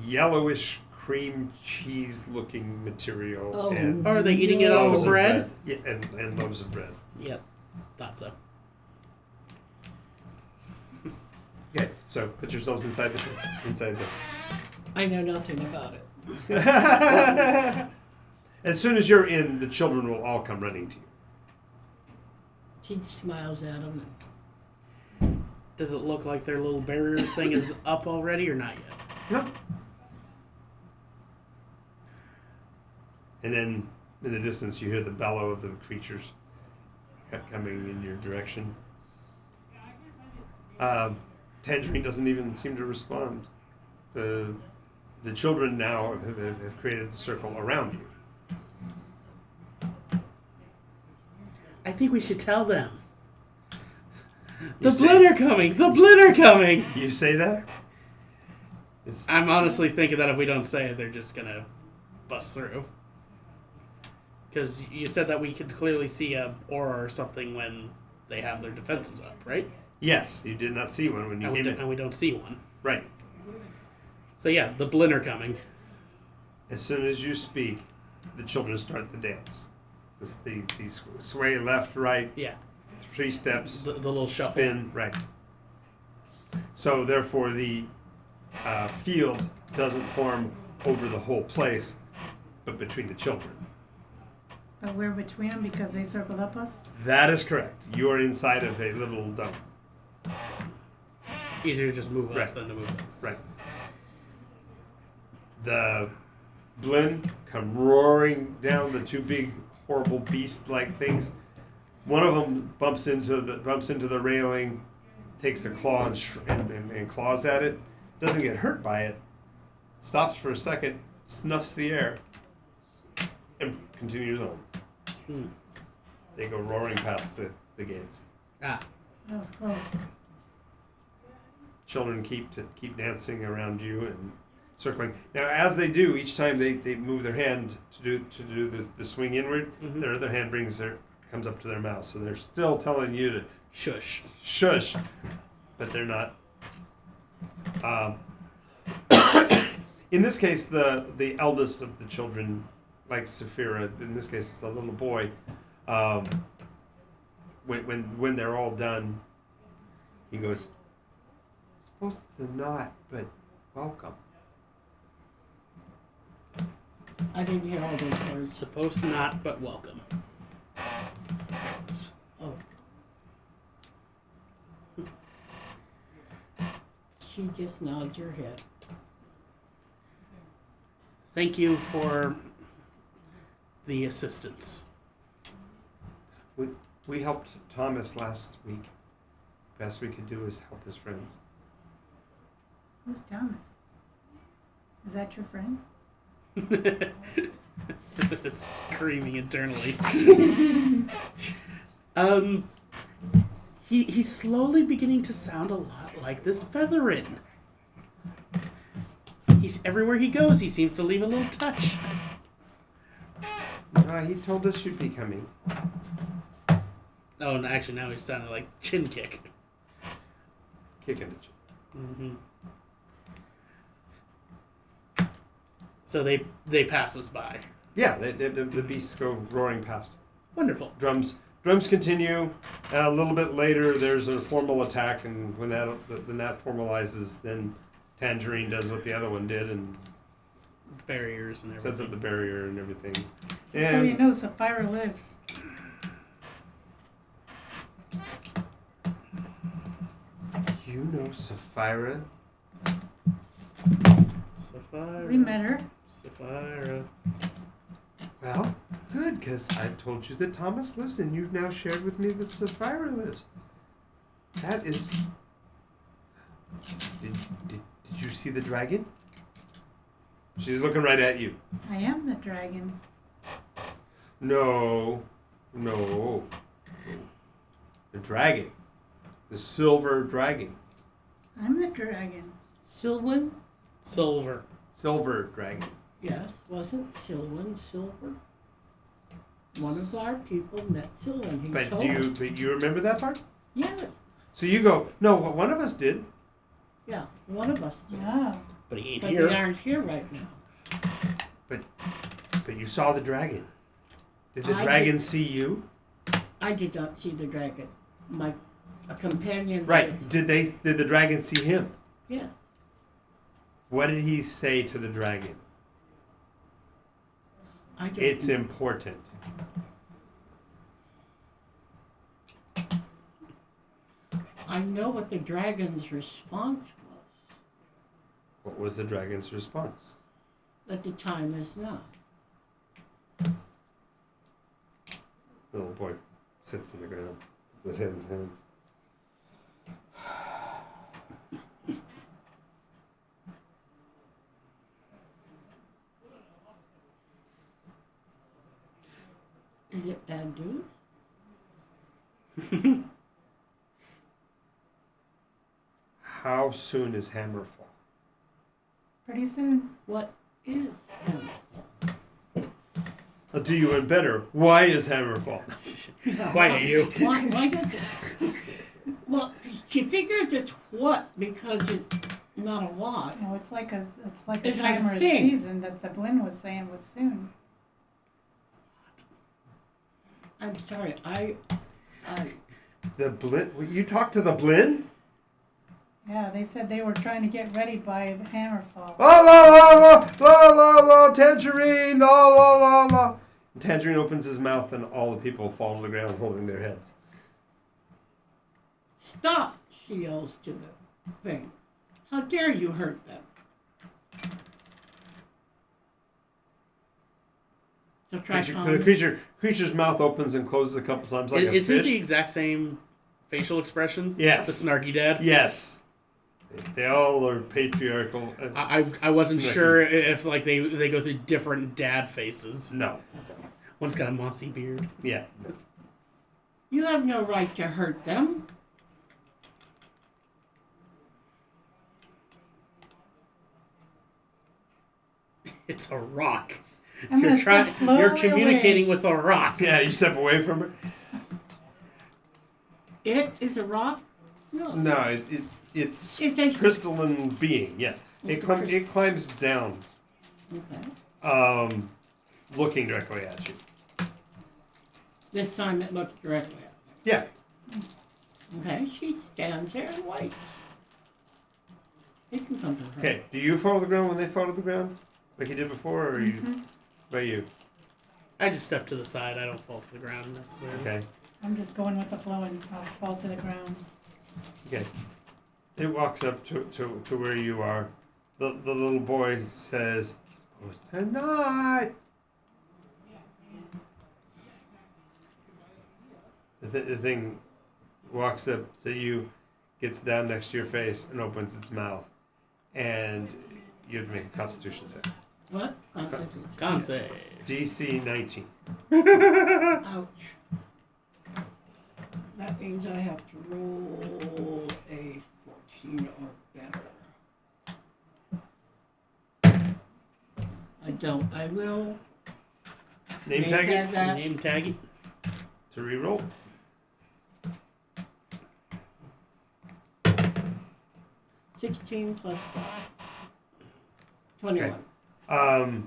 Speaker 1: yellowish cream cheese looking material.
Speaker 2: Oh.
Speaker 1: And
Speaker 3: Are they eating it off
Speaker 1: loaves
Speaker 3: of bread?
Speaker 1: Yeah, and loaves of bread.
Speaker 3: Yep, thought so.
Speaker 1: Okay, so put yourselves inside the.
Speaker 2: I know nothing about it.
Speaker 1: As soon as you're in, the children will all come running to you.
Speaker 2: She smiles at him.
Speaker 3: Does it look like their little barriers thing is up already or not yet?
Speaker 1: Yep. And then in the distance, you hear the bellow of the creatures coming in your direction. Tangerine doesn't even seem to respond. The children now have created the circle around you.
Speaker 3: I think we should tell them.
Speaker 1: You
Speaker 3: The
Speaker 1: say-
Speaker 3: Blinn are coming! The Blinn are coming!
Speaker 1: You say that?
Speaker 3: I'm honestly thinking that if we don't say it, they're just gonna bust through. Because you said that we could clearly see a aura or something when they have their defenses up, right?
Speaker 1: Yes, you did not see one when you came in.
Speaker 3: And we don't see one.
Speaker 1: Right.
Speaker 3: So yeah, the Blinn are coming.
Speaker 1: As soon as you speak, the children start the dance. They sway left, right,
Speaker 3: Yeah,
Speaker 1: 3 steps,
Speaker 3: the little shuffle.
Speaker 1: spin, right. So therefore, the field doesn't form over the whole place, but between the children.
Speaker 4: But we're between them because they circled up us?
Speaker 1: That is correct. You are inside of a little dome.
Speaker 3: Easier to just move us
Speaker 1: Right.
Speaker 3: than to move them.
Speaker 1: Right. The Blinn come roaring down the 2 big, horrible beast-like things. One of them bumps into the railing, takes a claw and claws at it. Doesn't get hurt by it. Stops for a second, snuffs the air, and continues on. They go roaring past the gates.
Speaker 3: Ah,
Speaker 4: That was close.
Speaker 1: Children keep dancing around you and circling. Now, as they do, each time they move their hand to do the swing inward, their other hand comes up to their mouth. So they're still telling you to
Speaker 3: shush.
Speaker 1: shush, but they're not. In this case, the eldest of the children, like Saphira, in this case, it's a little boy. When they're all done, he goes, "Supposed to not, but welcome."
Speaker 2: I didn't hear all those words.
Speaker 3: Supposed to not, but welcome.
Speaker 2: Oh. She just nods her head.
Speaker 3: Thank you for the assistance.
Speaker 1: We helped Thomas last week. Best we could do is help his friends.
Speaker 4: Who's Thomas? Is that your friend?
Speaker 3: Screaming internally. He's slowly beginning to sound a lot like this Featherin. He's everywhere he goes. He seems to leave a little touch.
Speaker 1: He told us you'd be coming.
Speaker 3: Oh, no, actually, now he's sounding like Chin Kick.
Speaker 1: Kicking at you.
Speaker 3: Mm-hmm. So they pass us by.
Speaker 1: Yeah, the beasts go roaring past.
Speaker 3: Wonderful.
Speaker 1: Drums continue. A little bit later, there's a formal attack, and when that formalizes, then Tangerine does what the other one did and
Speaker 3: Barriers and everything.
Speaker 1: sets up the barrier and everything.
Speaker 4: So you know Sapphira lives.
Speaker 1: You know Saphira?
Speaker 3: Sapphira.
Speaker 4: We met her.
Speaker 3: Sapphira.
Speaker 1: Well, good, because I've told you that Thomas lives, and you've now shared with me that Saphira lives. That is... Did you see the dragon? She's looking right at you.
Speaker 4: I am the dragon.
Speaker 1: No. The dragon. The silver dragon.
Speaker 4: I'm the dragon.
Speaker 2: Sylvan?
Speaker 3: Silver.
Speaker 1: Silver dragon.
Speaker 2: Yes, wasn't Sylvan silver? One of our people met Sylvan. He
Speaker 1: But
Speaker 2: told
Speaker 1: do
Speaker 2: us.
Speaker 1: you? But you remember that part?
Speaker 2: Yes.
Speaker 1: So you go. No, well, one of us did.
Speaker 2: Yeah, one of us did.
Speaker 4: Yeah.
Speaker 3: But he ain't
Speaker 2: But
Speaker 3: here.
Speaker 2: they aren't here right now.
Speaker 1: But you saw the dragon. Did the
Speaker 2: I
Speaker 1: dragon
Speaker 2: did.
Speaker 1: see you?
Speaker 2: I did not see the dragon. A companion.
Speaker 1: Right.
Speaker 2: was-
Speaker 1: Did the dragon see him?
Speaker 2: Yes.
Speaker 1: What did he say to the dragon?
Speaker 2: I don't.
Speaker 1: It's important.
Speaker 2: I know what the dragon's response was.
Speaker 1: What was the dragon's response?
Speaker 2: That the time is now.
Speaker 1: The little boy sits on the ground. Puts his hands.
Speaker 2: Is it bad news?
Speaker 1: How soon is Hammerfall?
Speaker 4: Pretty soon.
Speaker 2: What is him?
Speaker 1: I'll do you one better. Why is Hammerfall?
Speaker 3: Quiet you.
Speaker 2: Why does it? Well, she figures it's what because it's not a what.
Speaker 4: No, it's like a
Speaker 2: It's like a
Speaker 4: timer of
Speaker 2: thing.
Speaker 4: season that the Blinn was saying was soon.
Speaker 2: I'm sorry.
Speaker 1: The Blinn? You talked to the Blinn?
Speaker 4: Yeah, they said they were trying to get ready by Hammerfall.
Speaker 1: La la la la la la la Tangerine la la la la. Tangerine opens his mouth and all the people fall to the ground holding their heads.
Speaker 2: Stop! She yells to the thing. How dare you hurt them? So try
Speaker 1: The creature's mouth opens and closes a couple times like a
Speaker 3: Is
Speaker 1: fish.
Speaker 3: this the exact same facial expression?
Speaker 1: Yes.
Speaker 3: The snarky dad?
Speaker 1: Yes. They all are patriarchal.
Speaker 3: I wasn't
Speaker 1: Snarky.
Speaker 3: sure if like they go through different dad faces.
Speaker 1: No.
Speaker 3: One's got a mossy beard.
Speaker 1: Yeah.
Speaker 2: You have no right to hurt them.
Speaker 3: It's a rock.
Speaker 4: I'm gonna step slowly
Speaker 3: You're communicating
Speaker 4: away.
Speaker 3: with a rock.
Speaker 1: Yeah, you step away from her.
Speaker 2: It is a rock? No.
Speaker 1: No, it's
Speaker 2: It's a
Speaker 1: crystalline being. Yes,
Speaker 2: It's
Speaker 1: it climbs down,
Speaker 2: Okay.
Speaker 1: looking directly at you.
Speaker 2: This time it looks directly at
Speaker 1: Yeah.
Speaker 2: me. Okay, she stands there and waits. It can come to her.
Speaker 1: Okay. Do you fall to the ground when they fall to the ground, like you did before, or you? By you?
Speaker 3: I just step to the side. I don't fall to the ground necessarily.
Speaker 1: Okay.
Speaker 4: I'm just going with the flow and I'll fall to the ground.
Speaker 1: Okay. It walks up to where you are. The little boy says, "Supposed to not." The thing walks up to you, gets down next to your face, and opens its mouth. And you have to make a Constitution save.
Speaker 2: What? Constitution.
Speaker 3: Con save.
Speaker 1: DC 19.
Speaker 2: Ouch. That means I have to roll a 14 or better. I don't. I will.
Speaker 1: Name tag it
Speaker 2: that.
Speaker 3: Name tag it.
Speaker 1: to reroll.
Speaker 2: 16 plus 5. 21.
Speaker 1: Okay.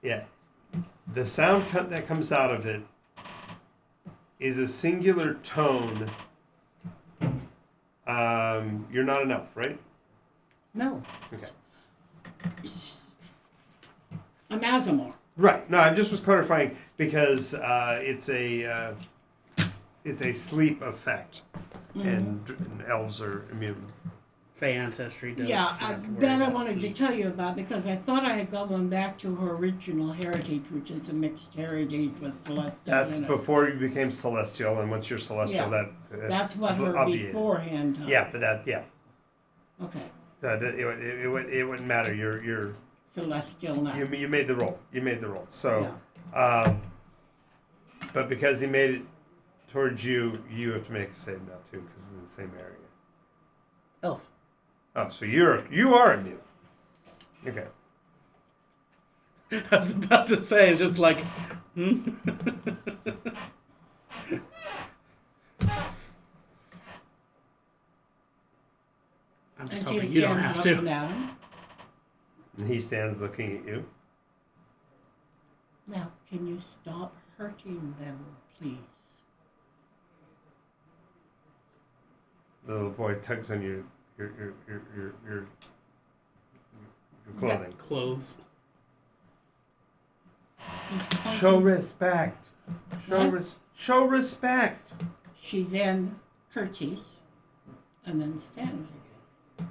Speaker 1: Yeah. The sound that comes out of it is a singular tone. You're not an elf, right?
Speaker 2: No.
Speaker 1: Okay.
Speaker 2: I'm Azamor.
Speaker 1: Right. No, I just was clarifying because it's a sleep effect, and elves are immune.
Speaker 3: Fey ancestry does.
Speaker 2: Yeah,
Speaker 3: have to worry
Speaker 2: that I
Speaker 3: about
Speaker 2: wanted to
Speaker 3: sleep.
Speaker 2: tell you about because I thought I had gone back to her original heritage, which is a mixed heritage with Celestial.
Speaker 1: That's
Speaker 2: in it.
Speaker 1: before you became celestial, and once you're celestial,
Speaker 2: Yeah. That's what her
Speaker 1: obviated.
Speaker 2: beforehand.
Speaker 1: Yeah, but yeah.
Speaker 2: Okay.
Speaker 1: So it wouldn't matter. You're
Speaker 2: Celestial now.
Speaker 1: you made the roll. You made the roll. So, but because he made it towards you, you have to make a save now too, because it's in the same area.
Speaker 3: Elf.
Speaker 1: Oh, so you are immune. Okay.
Speaker 3: I was about to say, it's just like, I'm just
Speaker 2: And
Speaker 3: hoping
Speaker 2: she
Speaker 3: you don't
Speaker 2: stands
Speaker 3: have
Speaker 2: looking
Speaker 3: to.
Speaker 2: at him.
Speaker 1: And he stands looking at you.
Speaker 2: Now, can you stop hurting them, please?
Speaker 1: The little boy tugs on your clothing.
Speaker 3: Clothes.
Speaker 1: Show respect.
Speaker 2: What?
Speaker 1: Show respect.
Speaker 2: She then curtsies and then stands again.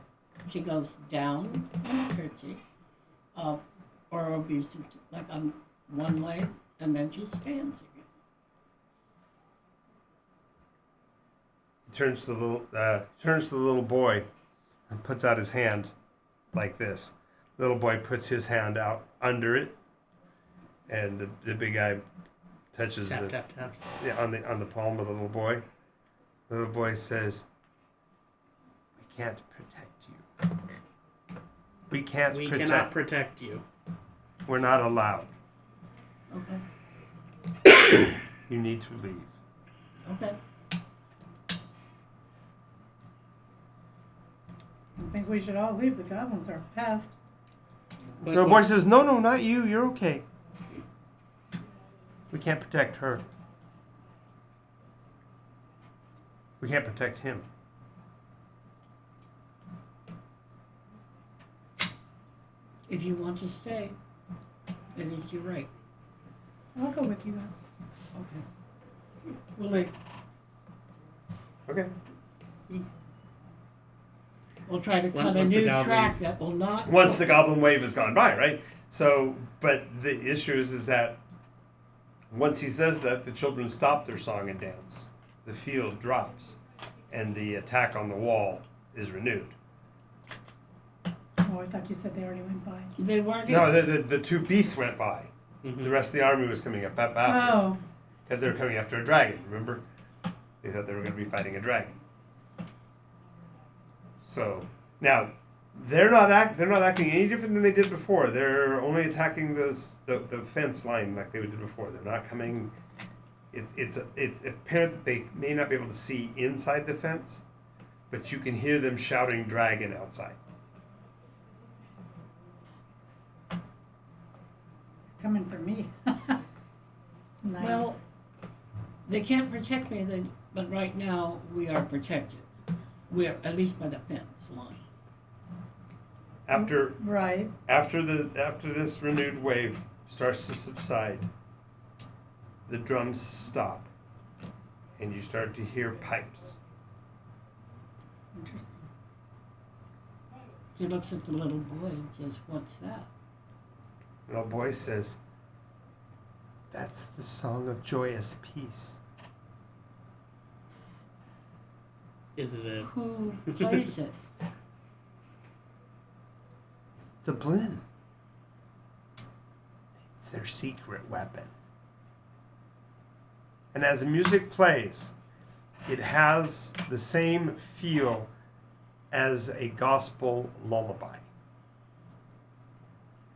Speaker 2: She goes down in a curtsy, up, or obese, like on one leg, and then she stands again.
Speaker 1: He turns to the little boy and puts out his hand like this. The little boy puts his hand out under it, and the big guy touches
Speaker 3: Tap, tap, taps.
Speaker 1: on the palm of the little boy. The little boy says, "We can't protect you. We
Speaker 3: cannot protect you.
Speaker 1: We're not allowed.
Speaker 2: Okay.
Speaker 1: You need to leave."
Speaker 2: Okay.
Speaker 4: I think we should all leave. The goblins are past.
Speaker 3: But
Speaker 1: The boy says, "No, not you. You're okay. We can't protect her. We can't protect him."
Speaker 2: If you want to stay, it is your right.
Speaker 4: I'll go with you guys.
Speaker 2: Okay. We'll leave.
Speaker 1: Okay.
Speaker 2: We'll try to cut a
Speaker 3: Once the
Speaker 2: new
Speaker 3: goblin-
Speaker 2: track that will not.
Speaker 1: Once the goblin wave has gone by, right? So, but the issue is that once he says that, the children stop their song and dance. The field drops, and the attack on the wall is renewed.
Speaker 4: Oh, I thought you said they already went by.
Speaker 2: They weren't.
Speaker 1: No, the two beasts went by.
Speaker 3: Mhm.
Speaker 1: The rest of the army was coming up after.
Speaker 4: Oh,
Speaker 1: Because they were coming after a dragon, remember? They thought they were going to be fighting a dragon. So, now, they're not acting any different than they did before. They're only attacking the fence line like they did before. They're not coming... It's apparent that they may not be able to see inside the fence, but you can hear them shouting dragon outside.
Speaker 4: coming for me. Nice.
Speaker 2: Well, they can't protect me, but right now we are protected. We're at least by the fence line.
Speaker 1: After
Speaker 4: Right.
Speaker 1: After this renewed wave starts to subside, the drums stop, and you start to hear pipes.
Speaker 4: Interesting.
Speaker 2: She looks at the little boy and says, "What's that?"
Speaker 1: The little boy says, "That's the song of joyous peace."
Speaker 3: Is it a...
Speaker 2: Who plays it?
Speaker 1: The Blinn. It's their secret weapon. And as the music plays, it has the same feel as a gospel lullaby.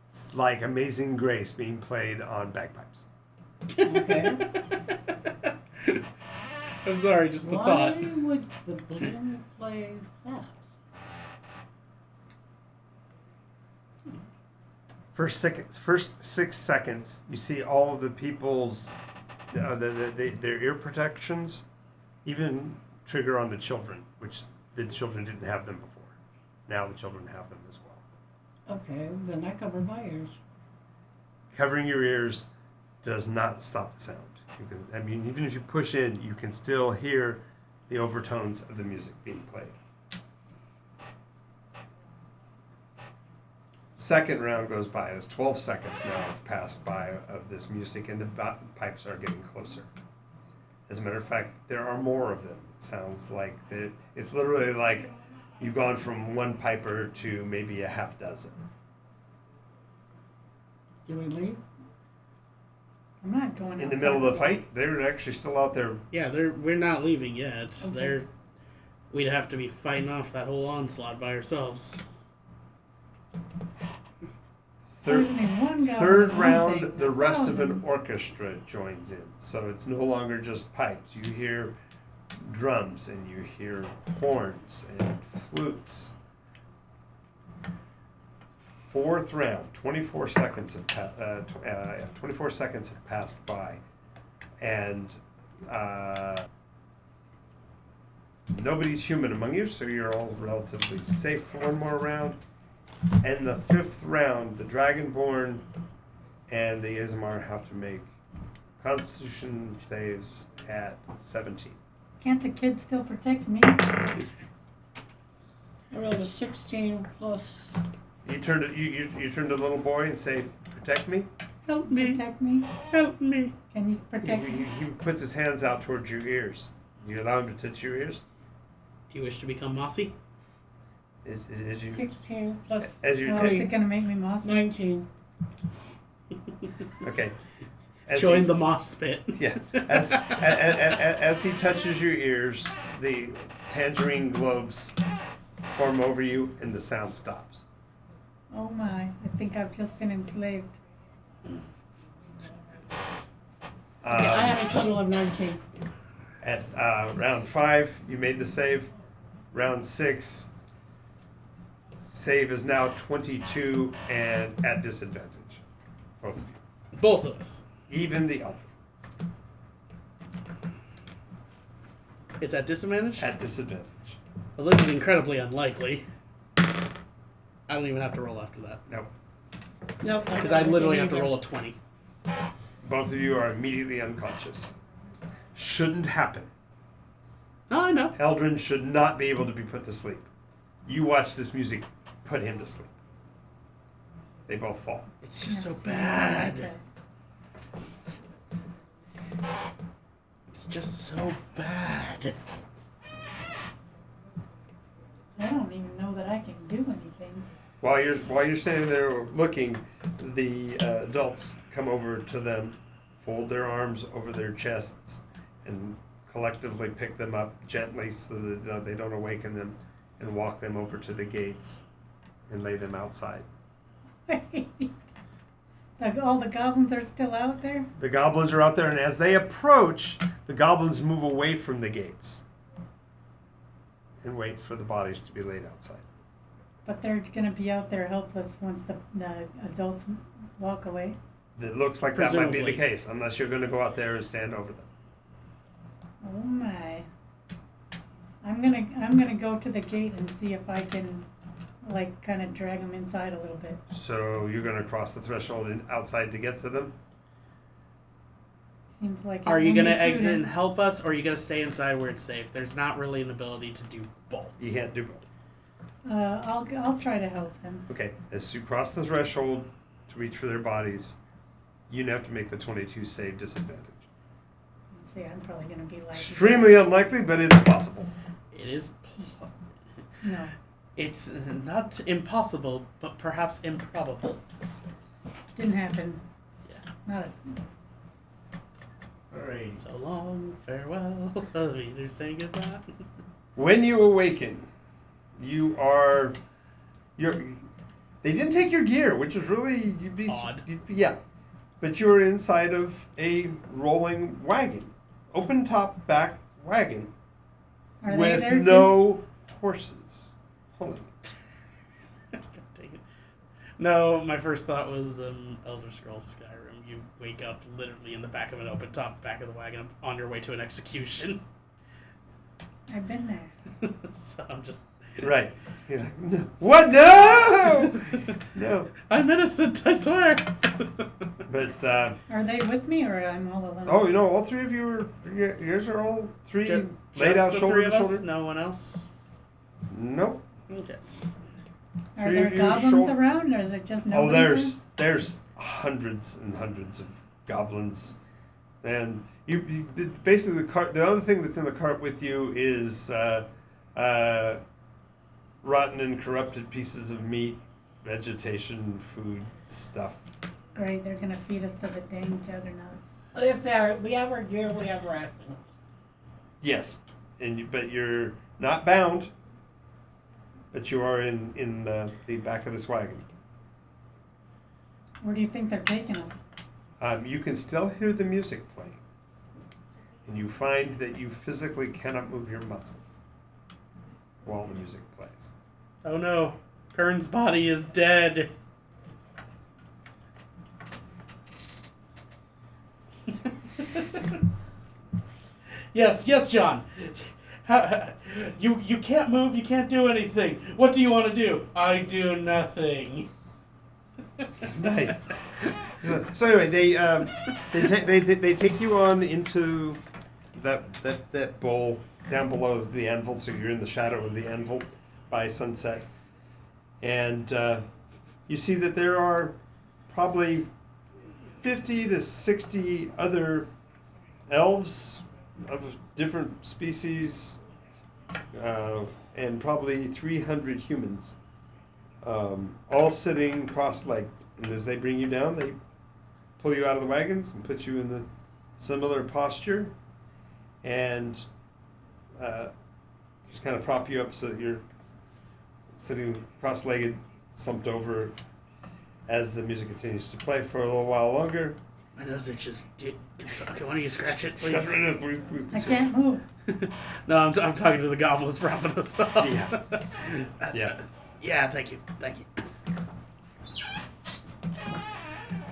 Speaker 1: It's like Amazing Grace being played on bagpipes.
Speaker 2: Okay.
Speaker 3: I'm sorry, just the
Speaker 2: Why
Speaker 3: thought.
Speaker 2: would the Blinn play that?
Speaker 1: First 6 seconds, you see all of the people's their ear protections, even trigger on the children, which the children didn't have them before. Now the children have them as well.
Speaker 2: Okay, then I cover my ears.
Speaker 1: Covering your ears does not stop the sound. Because, I mean, even if you push in, you can still hear the overtones of the music being played. Second round goes by. As 12 seconds now have passed by of this music, and the pipes are getting closer. As a matter of fact, there are more of them. It sounds like it's literally like you've gone from one piper to maybe a half dozen.
Speaker 2: Do we leave?
Speaker 4: I'm not going
Speaker 1: In the
Speaker 4: outside
Speaker 1: middle of the
Speaker 4: wall.
Speaker 1: fight, they're actually still out there.
Speaker 3: Yeah, we're not leaving yet.
Speaker 2: Okay.
Speaker 3: We'd have to be fighting off that whole onslaught by ourselves.
Speaker 4: poisoning one goblin.
Speaker 1: Third
Speaker 4: with one
Speaker 1: round,
Speaker 4: thing,
Speaker 1: the rest of an
Speaker 4: 1,000.
Speaker 1: orchestra joins in. So it's no longer just pipes. You hear drums and you hear horns and flutes. Fourth round, 24 seconds have 24 seconds have passed by, and nobody's human among you, so you're all relatively safe for one more round. And the fifth round, the Dragonborn and the Ismar have to make Constitution saves at 17.
Speaker 4: Can't the kid still protect me?
Speaker 2: I rolled a 16 plus.
Speaker 1: You turn to you turn to the little boy and say, "Protect me."
Speaker 3: Help me.
Speaker 4: Protect me?
Speaker 3: Help me.
Speaker 4: Can you protect me?
Speaker 1: He puts his hands out towards your ears. You allow him to touch your ears.
Speaker 3: Do you wish to become mossy?
Speaker 1: As you
Speaker 2: 16 plus
Speaker 1: as you
Speaker 4: Oh, is it gonna make me mossy?
Speaker 2: 19.
Speaker 1: okay. As
Speaker 3: Join
Speaker 1: he-
Speaker 3: the moss pit.
Speaker 1: Yeah. As he touches your ears, the tangerine globes form over you, and the sound stops.
Speaker 4: Oh my, I think I've just been enslaved.
Speaker 2: Okay, I have a total of 19.
Speaker 1: At round 5, you made the save. Round 6, save is now 22 and at disadvantage. Both of you.
Speaker 3: Both of us.
Speaker 1: Even the elf.
Speaker 3: It's at disadvantage?
Speaker 1: At disadvantage.
Speaker 3: Well, this is incredibly unlikely. I don't even have to roll after that.
Speaker 1: No.
Speaker 2: Nope.
Speaker 3: Because I literally have to roll a 20.
Speaker 1: Both of you are immediately unconscious. Shouldn't happen.
Speaker 3: Oh, I know.
Speaker 1: Eldrin should not be able to be put to sleep. You watch this music put him to sleep. They both fall.
Speaker 3: It's just so
Speaker 4: Never seen anything like
Speaker 3: bad.
Speaker 4: that.
Speaker 3: It's just so bad.
Speaker 4: I don't even know that I can do anything.
Speaker 1: While you're standing there looking, the adults come over to them, fold their arms over their chests, and collectively pick them up gently so that they don't awaken them, and walk them over to the gates and lay them outside.
Speaker 4: Wait. Like all the goblins are still out there?
Speaker 1: The goblins are out there, and as they approach, the goblins move away from the gates and wait for the bodies to be laid outside.
Speaker 4: But they're gonna be out there helpless once the adults walk away.
Speaker 1: It looks like that might be the
Speaker 3: Presumably.
Speaker 1: case, unless you're going to go out there and stand over them.
Speaker 4: Oh my. I'm gonna go to the gate and see if I can like kind of drag them inside a little bit.
Speaker 1: So you're going to cross the threshold and outside to get to them?
Speaker 4: Seems like.
Speaker 3: Are
Speaker 4: it
Speaker 3: you
Speaker 4: won't
Speaker 3: going
Speaker 4: be
Speaker 3: to exit
Speaker 4: prudent.
Speaker 3: and help us, or are you going to stay inside where it's safe? There's not really an ability to do both.
Speaker 1: You can't do both.
Speaker 4: I'll try to help them.
Speaker 1: Okay, as you cross the threshold to reach for their bodies, you have to make the 22 save disadvantage.
Speaker 4: Let's see, I'm probably gonna be like.
Speaker 1: Extremely unlikely, but it's possible.
Speaker 3: It is.
Speaker 4: No.
Speaker 3: It's not impossible, but perhaps improbable.
Speaker 4: Didn't happen.
Speaker 3: Yeah.
Speaker 4: Not a.
Speaker 1: Alright.
Speaker 3: So long, farewell. You're saying goodbye.
Speaker 1: When you awaken, you're. They didn't take your gear, which is really
Speaker 3: Odd.
Speaker 1: Yeah, but you're inside of a rolling wagon, open top back wagon
Speaker 4: Are they
Speaker 1: with
Speaker 4: there too?
Speaker 1: no horses pulling it.
Speaker 3: Dang it. No, my first thought was Elder Scrolls Skyrim. You wake up literally in the back of an open top back of the wagon on your way to an execution.
Speaker 4: I've been there.
Speaker 3: So I'm just.
Speaker 1: Right. You're like, no. What? No! No.
Speaker 3: I'm innocent, I swear.
Speaker 1: But,
Speaker 4: Are they with me or I'm all alone?
Speaker 1: oh, all three of you are, yours are all three
Speaker 3: Ju-
Speaker 1: laid
Speaker 3: just
Speaker 1: out
Speaker 3: the
Speaker 1: shoulder
Speaker 3: three
Speaker 1: to
Speaker 3: of us?
Speaker 1: shoulder?
Speaker 3: No one else?
Speaker 1: Nope.
Speaker 3: Okay.
Speaker 4: Are
Speaker 1: three
Speaker 4: there
Speaker 1: of you
Speaker 4: goblins
Speaker 1: shoul-
Speaker 4: around or is it just no?
Speaker 1: Oh, there's hundreds and hundreds of goblins, and you basically the cart. The other thing that's in the cart with you is rotten and corrupted pieces of meat, vegetation, food stuff.
Speaker 4: Great, they're gonna feed us to the dang juggernauts.
Speaker 2: If we have our gear, we have rations.
Speaker 1: Yes, but you're not bound. But you are in the back of this wagon.
Speaker 4: Where do you think they're taking us?
Speaker 1: You can still hear the music playing, and you find that you physically cannot move your muscles while the music plays.
Speaker 3: Oh no, Kern's body is dead. Yes, John. You can't move. You can't do anything. What do you want to do? I do nothing.
Speaker 1: Nice. So anyway, they take you on into that bowl down below the anvil. So you're in the shadow of the anvil by sunset, and you see that there are probably 50 to 60 other elves of different species, and probably 300 humans, all sitting cross-legged. And as they bring you down, they pull you out of the wagons and put you in the similar posture, and just kind of prop you up so that you're sitting cross-legged, slumped over, as the music continues to play for a little while longer.
Speaker 3: My nose itches. Okay, why don't you scratch it,
Speaker 1: Please,
Speaker 3: please?
Speaker 4: I can't move.
Speaker 3: No, I'm talking to the goblins propping us up.
Speaker 1: Yeah. Yeah.
Speaker 3: Yeah, thank you.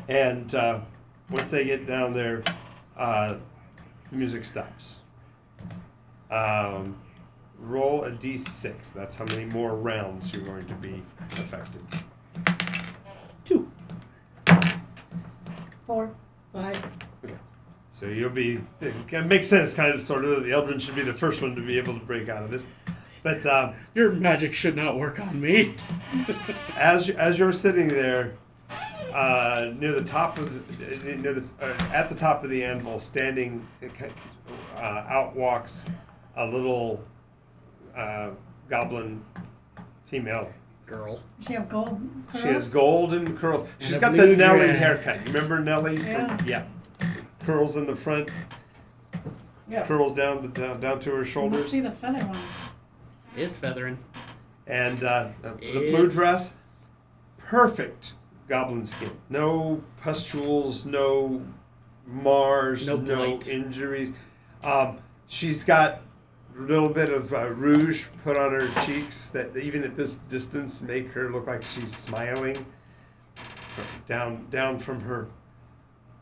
Speaker 1: And once they get down there, the music stops. Roll a d6. That's how many more rounds you're going to be affected.
Speaker 3: 2.
Speaker 4: 4.
Speaker 2: 5.
Speaker 1: Okay. So you'll be... It makes sense, kind of, sort of. The Eldrin should be the first one to be able to break out of this. But
Speaker 3: Your magic should not work on me.
Speaker 1: as you're sitting there, near the top of at the top of the anvil, standing, out walks a little goblin female.
Speaker 3: Girl.
Speaker 4: Does she have gold curls?
Speaker 1: She has golden curls. She's
Speaker 3: a
Speaker 1: got
Speaker 3: blue
Speaker 1: the Nelly
Speaker 3: dress.
Speaker 1: haircut. You remember Nelly?
Speaker 4: Yeah.
Speaker 1: Curls in the front,
Speaker 2: Yeah.
Speaker 1: curls down to her
Speaker 4: Must
Speaker 1: shoulders,
Speaker 4: be the feather one.
Speaker 3: It's feathering.
Speaker 1: and the blue dress. Perfect goblin skin. No pustules, no mars,
Speaker 3: No
Speaker 1: no
Speaker 3: blight.
Speaker 1: injuries. She's got a little bit of rouge put on her cheeks that even at this distance make her look like she's smiling down from her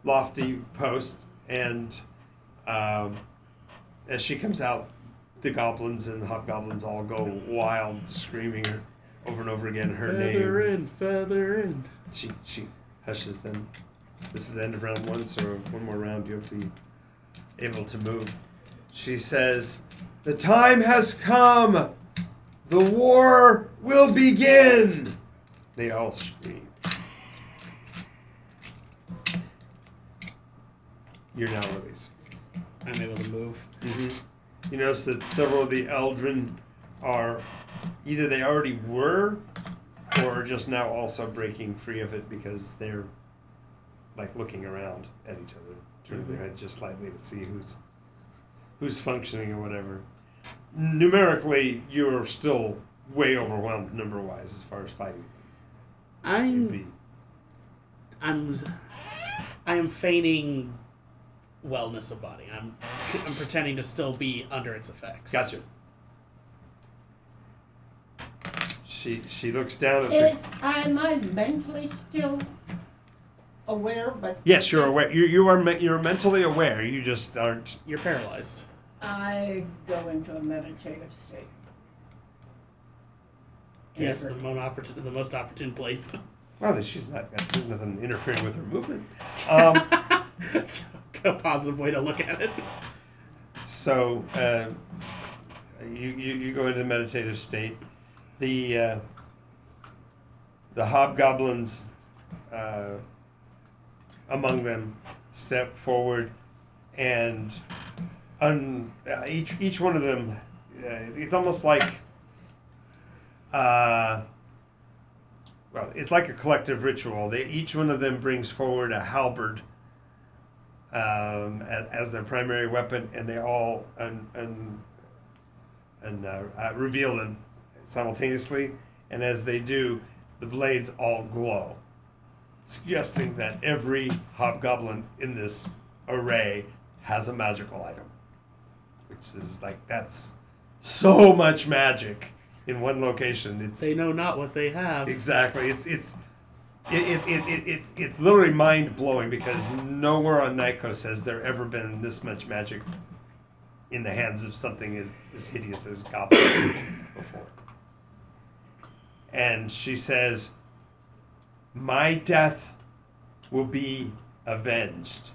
Speaker 1: lofty post. And as she comes out, the goblins and the hobgoblins all go wild, screaming her over and over again her name.
Speaker 3: Feather in.
Speaker 1: She hushes them. This is the end of round 1, so one more round you'll be able to move. She says, "The time has come. The war will begin." They all scream. You're now released.
Speaker 3: I'm able to move.
Speaker 1: You notice that several of the Eldrin are either they already were or are just now also breaking free of it because they're like looking around at each other, turning their head just slightly to see who's functioning or whatever. Numerically, you're still way overwhelmed number-wise as far as fighting.
Speaker 3: I am feigning wellness of body. I'm pretending to still be under its effects.
Speaker 1: Gotcha. She looks down at
Speaker 2: Am I mentally still aware? But
Speaker 1: Yes, you're aware. You're mentally aware. You just aren't.
Speaker 3: You're paralyzed.
Speaker 2: I go into a meditative state.
Speaker 3: Yes, the most opportune place.
Speaker 1: Well, she's not got nothing interfering with her movement.
Speaker 3: A positive way to look at it.
Speaker 1: So you go into meditative state. The hobgoblins among them step forward, and each one of them, it's almost like it's like a collective ritual. Each one of them brings forward a halberd as their primary weapon, and they all reveal them simultaneously. And as they do, the blades all glow, suggesting that every hobgoblin in this array has a magical item, which is like, that's so much magic in one location. It's
Speaker 3: They know not what they have.
Speaker 1: exactly. It's literally mind blowing because nowhere on Nycos has there ever been this much magic in the hands of something as hideous as goblins before. And she says, "My death will be avenged."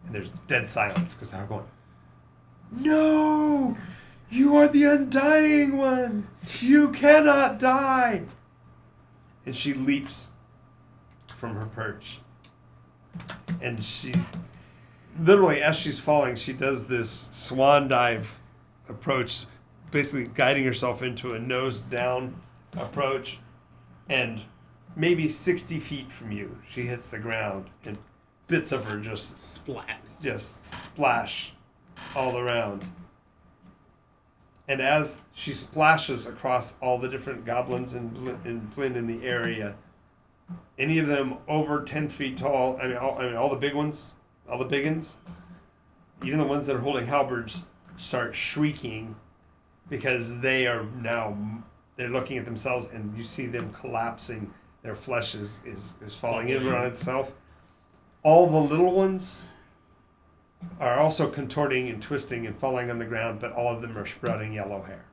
Speaker 1: And there's dead silence because they're going, "No! You are the undying one! You cannot die!" And she leaps from her perch. And she, literally, as she's falling, she does this swan dive approach, basically guiding herself into a nose down approach. And maybe 60 feet from you, she hits the ground, and bits of her just splash all around. And as she splashes across all the different goblins and Blinn in the area, any of them over 10 feet tall, all the big ones, all the biggins, even the ones that are holding halberds, start shrieking because they're looking at themselves, and you see them collapsing. Their flesh is falling in on itself. All the little ones are also contorting and twisting and falling on the ground, but all of them are sprouting yellow hair.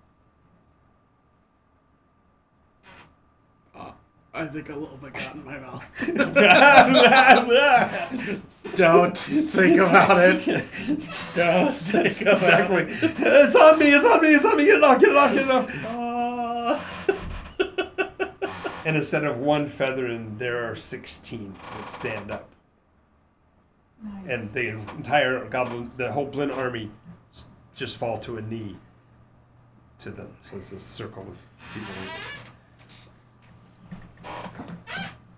Speaker 3: I think a little bit got in my mouth. Don't think about it. Don't think about
Speaker 1: Exactly.
Speaker 3: it.
Speaker 1: It's on me. Get it off. And instead of one feathering, there are 16 that stand up.
Speaker 4: Nice.
Speaker 1: And the entire the whole Blinn army just fall to a knee to them. So it's a circle of people.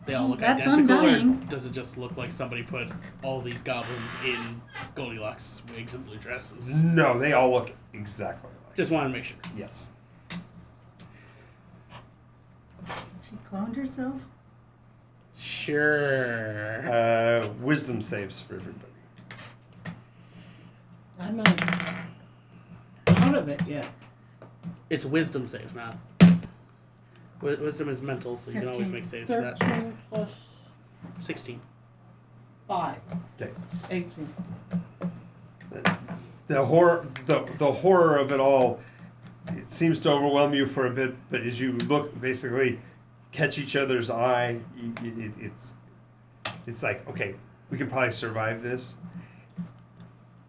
Speaker 3: They all look
Speaker 4: That's
Speaker 3: identical,
Speaker 4: undying.
Speaker 3: or does it just look like somebody put all these goblins in Goldilocks wigs and blue dresses?
Speaker 1: No, they all look exactly alike.
Speaker 3: Just wanted to make sure.
Speaker 1: Yes.
Speaker 4: She cloned herself?
Speaker 3: Sure.
Speaker 1: Wisdom saves for everybody.
Speaker 2: I'm not out of it yet.
Speaker 3: It's wisdom saves, not. Wisdom is mental, so you can always
Speaker 4: 15.
Speaker 3: make saves for that.
Speaker 2: 13 plus
Speaker 3: 16.
Speaker 2: 5.
Speaker 1: Okay.
Speaker 2: 18.
Speaker 1: The horror of it all, it seems to overwhelm you for a bit, but as you look, basically catch each other's eye, it's like, okay, we can probably survive this.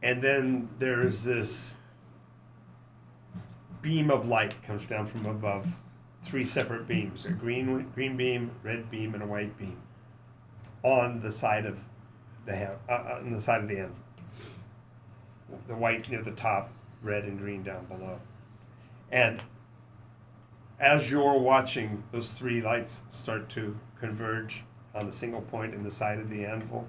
Speaker 1: And then there's this beam of light comes down from above, 3 separate beams, a green beam, red beam, and a white beam, on the side of the anvil. The white near the top, red and green down below. And as you're watching those 3 lights start to converge on the single point in the side of the anvil,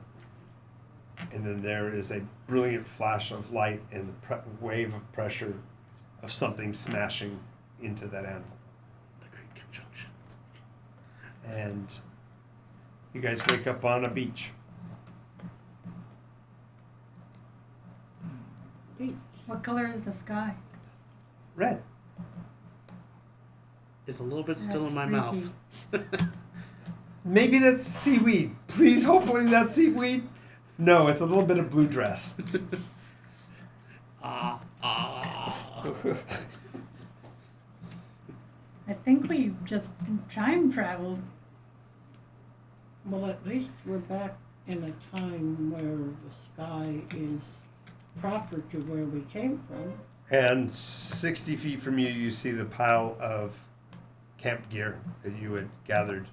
Speaker 1: and then there is a brilliant flash of light and the wave of pressure of something smashing into that anvil.
Speaker 3: The Great Conjunction.
Speaker 1: And you guys wake up on a beach.
Speaker 4: What color is the sky?
Speaker 1: Red.
Speaker 3: It's a little bit still
Speaker 4: That's
Speaker 3: in my
Speaker 4: freaky.
Speaker 3: mouth.
Speaker 1: Maybe that's seaweed. Please, hopefully that's seaweed. No, it's a little bit of blue dress.
Speaker 3: Ah.
Speaker 4: I think we just time traveled.
Speaker 2: Well, at least we're back in a time where the sky is proper to where we came from.
Speaker 1: And 60 feet from you, you see the pile of camp gear that you had gathered.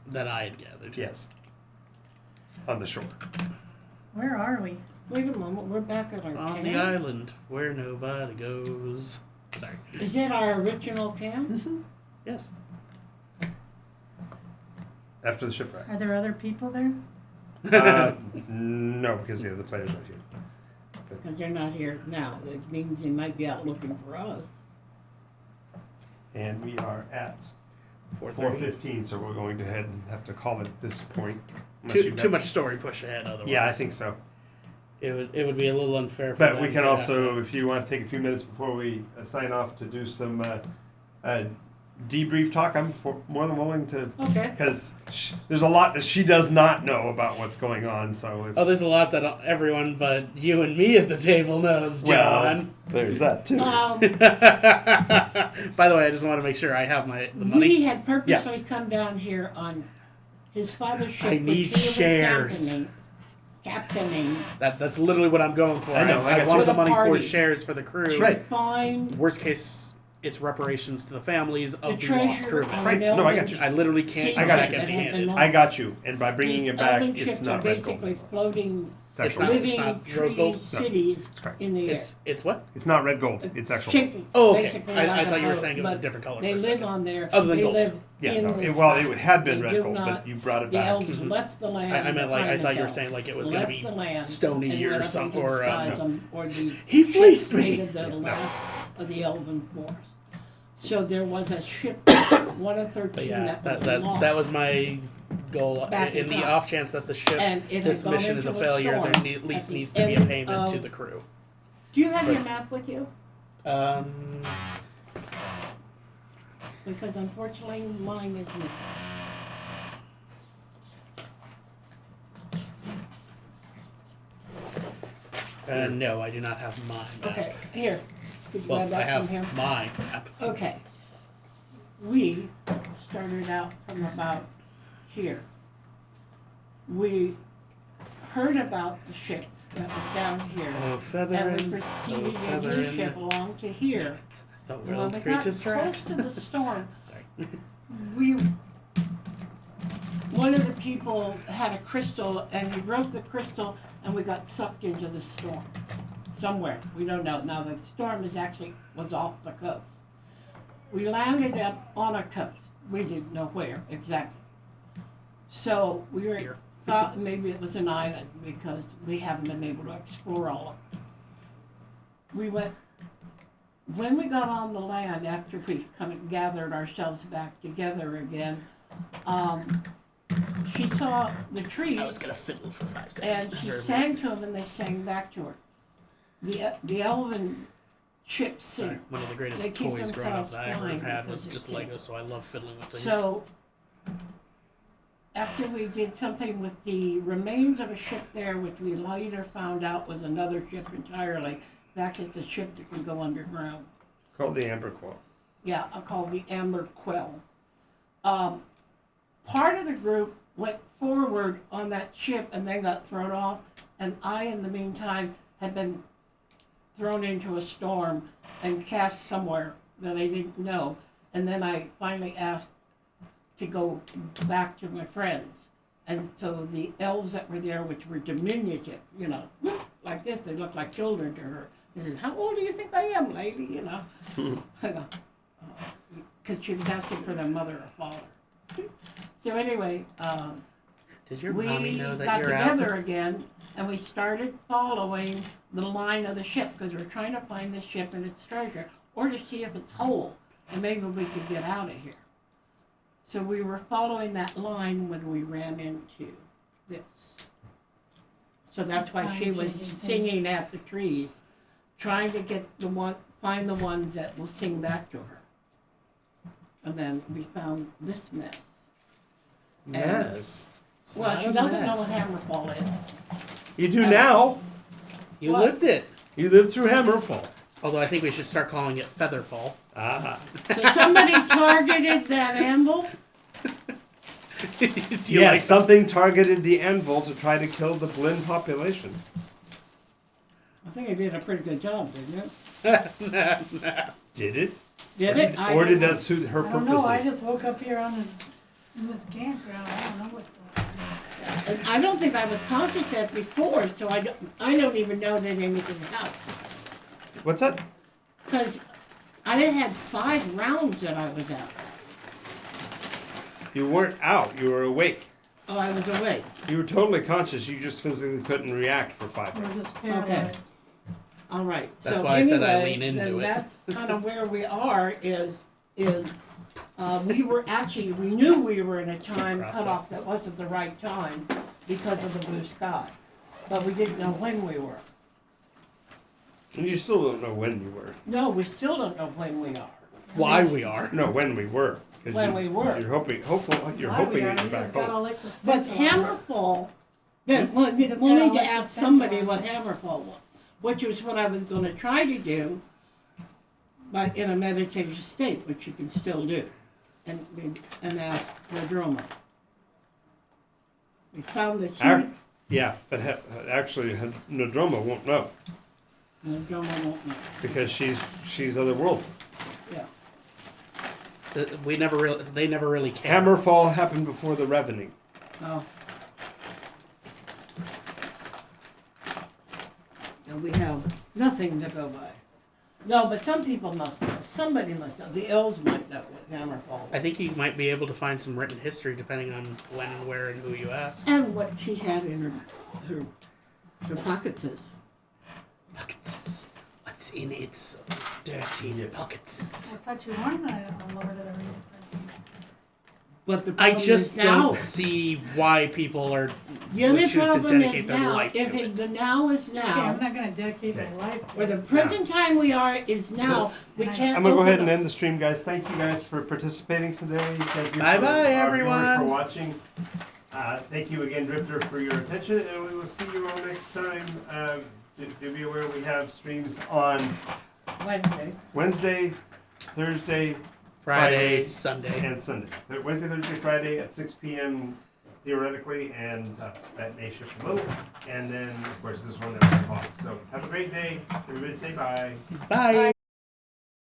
Speaker 3: That I had gathered.
Speaker 1: Yes. On the shore.
Speaker 4: Where are we?
Speaker 2: Wait a moment, we're back at our
Speaker 3: On
Speaker 2: camp.
Speaker 3: the island where nobody goes. Sorry.
Speaker 2: Is it our original camp?
Speaker 3: Yes.
Speaker 1: After the shipwreck.
Speaker 4: Are there other people there?
Speaker 1: No, because the other players aren't here.
Speaker 2: Because they're not here now. That means they might be out looking for us.
Speaker 1: And we are at
Speaker 3: 4:30.
Speaker 1: 4:15, so we're going to head and have to call it at this point.
Speaker 3: Too much story push ahead. Otherwise,
Speaker 1: Yeah, I think so.
Speaker 3: it would be a little unfair. For
Speaker 1: But
Speaker 3: them
Speaker 1: we can
Speaker 3: to
Speaker 1: also,
Speaker 3: have
Speaker 1: if you want to take a few minutes before we sign off, to do some debrief talk, I'm more than willing to.
Speaker 2: Okay.
Speaker 1: Because there's a lot that she does not know about what's going on. So. If,
Speaker 3: Oh, there's a lot that everyone but you and me at the table knows,
Speaker 1: Well,
Speaker 3: John.
Speaker 5: There's that too.
Speaker 3: By the way, I just want to make sure I have the
Speaker 2: We
Speaker 3: money.
Speaker 2: had purposely come down here on his father's ship.
Speaker 3: I need
Speaker 2: which he was
Speaker 3: shares.
Speaker 2: Captaining.
Speaker 3: That's literally what I'm going for.
Speaker 1: I know, I
Speaker 3: I
Speaker 1: got
Speaker 3: wanted
Speaker 2: you.
Speaker 3: the money
Speaker 2: For the
Speaker 3: for
Speaker 2: party.
Speaker 3: shares for the crew.
Speaker 1: Right.
Speaker 2: Find
Speaker 3: Worst case, it's reparations to the families
Speaker 2: the
Speaker 3: of the lost
Speaker 2: treasure
Speaker 3: crewmen.
Speaker 2: on
Speaker 1: Right.
Speaker 2: an
Speaker 1: No, I got
Speaker 2: elven
Speaker 1: you.
Speaker 3: I literally can't
Speaker 2: sea
Speaker 3: come
Speaker 1: I got
Speaker 3: back
Speaker 1: you.
Speaker 3: empty-handed.
Speaker 1: I got you, and by bringing
Speaker 2: These
Speaker 1: it back,
Speaker 2: elven
Speaker 1: it's
Speaker 2: ships
Speaker 1: not
Speaker 2: are
Speaker 1: red gold.
Speaker 2: basically floating,
Speaker 1: It's actual.
Speaker 3: not.
Speaker 1: Gold.
Speaker 2: living
Speaker 3: It's not rose gold?
Speaker 2: tree
Speaker 1: No.
Speaker 2: cities
Speaker 1: That's correct.
Speaker 2: in the air.
Speaker 3: It's what?
Speaker 1: It's not red gold. It's actual.
Speaker 2: Ship,
Speaker 3: Oh, okay.
Speaker 2: basically
Speaker 3: I
Speaker 2: like
Speaker 3: thought
Speaker 2: a
Speaker 3: you were
Speaker 2: boat,
Speaker 3: saying it was a
Speaker 2: but
Speaker 3: different color
Speaker 2: They
Speaker 3: for a
Speaker 2: live
Speaker 3: second.
Speaker 2: on there.
Speaker 3: Other than
Speaker 2: they
Speaker 3: gold.
Speaker 2: live
Speaker 1: Yeah,
Speaker 2: in
Speaker 1: no.
Speaker 2: this
Speaker 1: It had been
Speaker 2: They
Speaker 1: red
Speaker 2: do
Speaker 1: gold,
Speaker 2: not-
Speaker 1: but you brought it
Speaker 2: The
Speaker 1: back.
Speaker 2: elves left the land.
Speaker 3: I meant like I thought you were
Speaker 2: themselves.
Speaker 3: saying like it was going to
Speaker 2: Left
Speaker 3: be
Speaker 2: the land
Speaker 3: stony
Speaker 2: and
Speaker 3: or
Speaker 2: went up
Speaker 3: something
Speaker 2: into the
Speaker 3: or
Speaker 2: skies or the
Speaker 3: He
Speaker 2: ships
Speaker 3: fleeced me.
Speaker 2: made of the
Speaker 1: Yeah, no.
Speaker 2: last of the elven force. So there was a ship, one of 13
Speaker 3: But yeah,
Speaker 2: that was lost.
Speaker 3: that was my goal.
Speaker 2: Back in
Speaker 3: In the
Speaker 2: time.
Speaker 3: off chance that the ship,
Speaker 2: And it
Speaker 3: this
Speaker 2: had gone
Speaker 3: mission is a
Speaker 2: into a
Speaker 3: failure,
Speaker 2: storm
Speaker 3: there at least
Speaker 2: at the
Speaker 3: needs to be a
Speaker 2: end
Speaker 3: payment to
Speaker 2: of-
Speaker 3: the crew.
Speaker 2: Do you have
Speaker 3: but-
Speaker 2: your map with you? Because unfortunately mine is missing.
Speaker 3: No, I do not have mine.
Speaker 2: Okay, here. Could you
Speaker 3: Well,
Speaker 2: grab
Speaker 3: I
Speaker 2: that from here?
Speaker 3: have my map.
Speaker 2: Okay. We started out from about here. We heard about the ship that was down here.
Speaker 3: Oh,
Speaker 2: And
Speaker 3: feathering.
Speaker 2: we
Speaker 3: Oh,
Speaker 2: proceeded in his
Speaker 3: feathering.
Speaker 2: ship along to here.
Speaker 3: The
Speaker 2: And when
Speaker 3: world's
Speaker 2: we got
Speaker 3: greatest
Speaker 2: close
Speaker 3: rat.
Speaker 2: to the storm,
Speaker 3: Sorry.
Speaker 2: one of the people had a crystal and he broke the crystal and we got sucked into the storm. Somewhere, we don't know. Now the storm was off the coast. We landed up on a coast. We didn't know where exactly. So we
Speaker 3: Here.
Speaker 2: thought maybe it was an island because we haven't been able to explore all of it. When we got on the land after we kind of gathered ourselves back together again, she saw the trees
Speaker 3: I was gonna fiddle for 5 seconds.
Speaker 2: and she sang to them and they sang back to her. The elven ships
Speaker 3: Sorry,
Speaker 2: sing.
Speaker 3: one of the greatest
Speaker 2: They keep
Speaker 3: toys growing up
Speaker 2: themselves
Speaker 3: that I ever
Speaker 2: flying
Speaker 3: had was
Speaker 2: because
Speaker 3: just
Speaker 2: it's
Speaker 3: Lego, so I love fiddling with things.
Speaker 2: So after we did something with the remains of a ship there, which we later found out was another ship entirely. In fact, it's a ship that can go underground.
Speaker 1: Called the Amber Quill.
Speaker 2: Yeah, I call the Amber Quill. Part of the group went forward on that ship and then got thrown off, and I, in the meantime, had been thrown into a storm and cast somewhere that I didn't know. And then I finally asked to go back to my friends. And so the elves that were there, which were diminutive, like this, they looked like children to her. They said, "How old do you think I am, lady?" Because she was asking for their mother or father. So anyway,
Speaker 3: Did your
Speaker 2: we
Speaker 3: mommy know that
Speaker 2: got
Speaker 3: you're
Speaker 2: together
Speaker 3: out?
Speaker 2: again, and we started following the line of the ship because we're trying to find the ship and its treasure, or to see if it's whole, and maybe we could get out of here. So we were following that line when we ran into this. So that's why she was singing at the trees, trying to get find the ones that will sing back to her. And then we found this mess.
Speaker 1: Yes.
Speaker 2: Well,
Speaker 3: not
Speaker 2: she
Speaker 3: a
Speaker 2: doesn't know what
Speaker 3: mess.
Speaker 2: Hammerfall is.
Speaker 1: You do now.
Speaker 3: You
Speaker 2: What?
Speaker 3: lived it.
Speaker 1: You lived through Hammerfall.
Speaker 3: Although I think we should start calling it Featherfall.
Speaker 1: Ah.
Speaker 2: So somebody targeted that anvil.
Speaker 3: Do you
Speaker 1: Yes,
Speaker 3: like
Speaker 1: something targeted the anvil to try to kill the Blinn population.
Speaker 2: I think I did a pretty good job, didn't it?
Speaker 1: Did it?
Speaker 2: Did it?
Speaker 1: Or did that suit her
Speaker 4: I don't know, I
Speaker 1: purposes?
Speaker 4: just woke up here in this campground, I don't know what's going on.
Speaker 2: And I don't think I was conscious that before, so I don't even know that anything happened.
Speaker 1: What's that?
Speaker 2: Because I had 5 rounds that I was out.
Speaker 1: You weren't out. You were awake.
Speaker 2: Oh, I was awake.
Speaker 1: You were totally conscious. You just physically couldn't react for 5
Speaker 4: We're
Speaker 1: minutes.
Speaker 4: just paralyzed.
Speaker 2: All right.
Speaker 3: That's
Speaker 2: so
Speaker 3: why I
Speaker 2: anyway,
Speaker 3: said I lean into
Speaker 2: then
Speaker 3: it.
Speaker 2: that's kind of where we are. Is We knew we were in a time
Speaker 3: Crossed
Speaker 2: cutoff that wasn't the right time because of the blue sky. But we didn't know when we were.
Speaker 1: And you still don't know when you were.
Speaker 2: No, we still don't know when we are.
Speaker 3: Why we are.
Speaker 1: No, when we were. 'Cause
Speaker 2: When we were.
Speaker 1: You're hoping that you're
Speaker 4: Why we
Speaker 1: hoping
Speaker 4: are,
Speaker 1: that
Speaker 4: we
Speaker 1: you're
Speaker 4: just
Speaker 1: back
Speaker 4: got
Speaker 1: home.
Speaker 4: all existential
Speaker 2: But
Speaker 4: on this.
Speaker 2: Hammerfall, then we'll
Speaker 4: Just
Speaker 2: need
Speaker 4: got
Speaker 2: to
Speaker 4: all
Speaker 2: ask
Speaker 4: existential
Speaker 2: somebody
Speaker 4: on
Speaker 2: what
Speaker 4: this.
Speaker 2: Hammerfall was, which was what I was going to try to do, but in a meditative state, which you can still do, and ask Prodroma. We found this huge.
Speaker 1: Yeah, but actually, Nodroma won't know
Speaker 2: Prodroma won't know.
Speaker 1: because she's otherworldly.
Speaker 2: Yeah.
Speaker 3: They never really care.
Speaker 1: Hammerfall happened before the Revening.
Speaker 2: Oh. And we have nothing to go by. No, but some people must know. Somebody must know. The Ills might know what Hammerfall
Speaker 3: I
Speaker 2: was.
Speaker 3: think you might be able to find some written history depending on when and where and who you ask.
Speaker 2: And what she had in her pockets.
Speaker 3: Pockets. What's in its dirty pockets?
Speaker 4: I thought you weren't a Lord of the Rings.
Speaker 2: But the
Speaker 3: I
Speaker 2: problem
Speaker 3: just
Speaker 2: is now,
Speaker 3: don't see why people are
Speaker 2: the
Speaker 3: would
Speaker 2: only
Speaker 3: choose to
Speaker 2: problem
Speaker 3: dedicate
Speaker 2: is
Speaker 3: their
Speaker 2: now,
Speaker 3: life
Speaker 2: if
Speaker 3: to
Speaker 2: it, the
Speaker 3: it.
Speaker 2: now is
Speaker 4: Okay, I'm
Speaker 2: now,
Speaker 4: not gonna dedicate my life to
Speaker 2: where the
Speaker 4: it.
Speaker 2: present time we are is now,
Speaker 1: Let's-
Speaker 2: we can't
Speaker 1: I'm gonna go
Speaker 2: open
Speaker 1: ahead and
Speaker 2: up-
Speaker 1: end the stream, guys. Thank you guys for participating today. Thank you
Speaker 3: Bye-bye,
Speaker 1: for our viewers
Speaker 3: everyone.
Speaker 1: for watching. Thank you again, Drifter, for your attention, and we will see you all next time. Do be aware we have streams on
Speaker 2: Wednesday.
Speaker 1: Wednesday, Thursday,
Speaker 3: Friday, Sunday.
Speaker 1: and Sunday. Wednesday, Thursday, Friday at 6 p.m. theoretically, and that may shift a little. And then, of course, this one at 1 o'clock. So have a great day. Everybody say bye.
Speaker 3: Bye.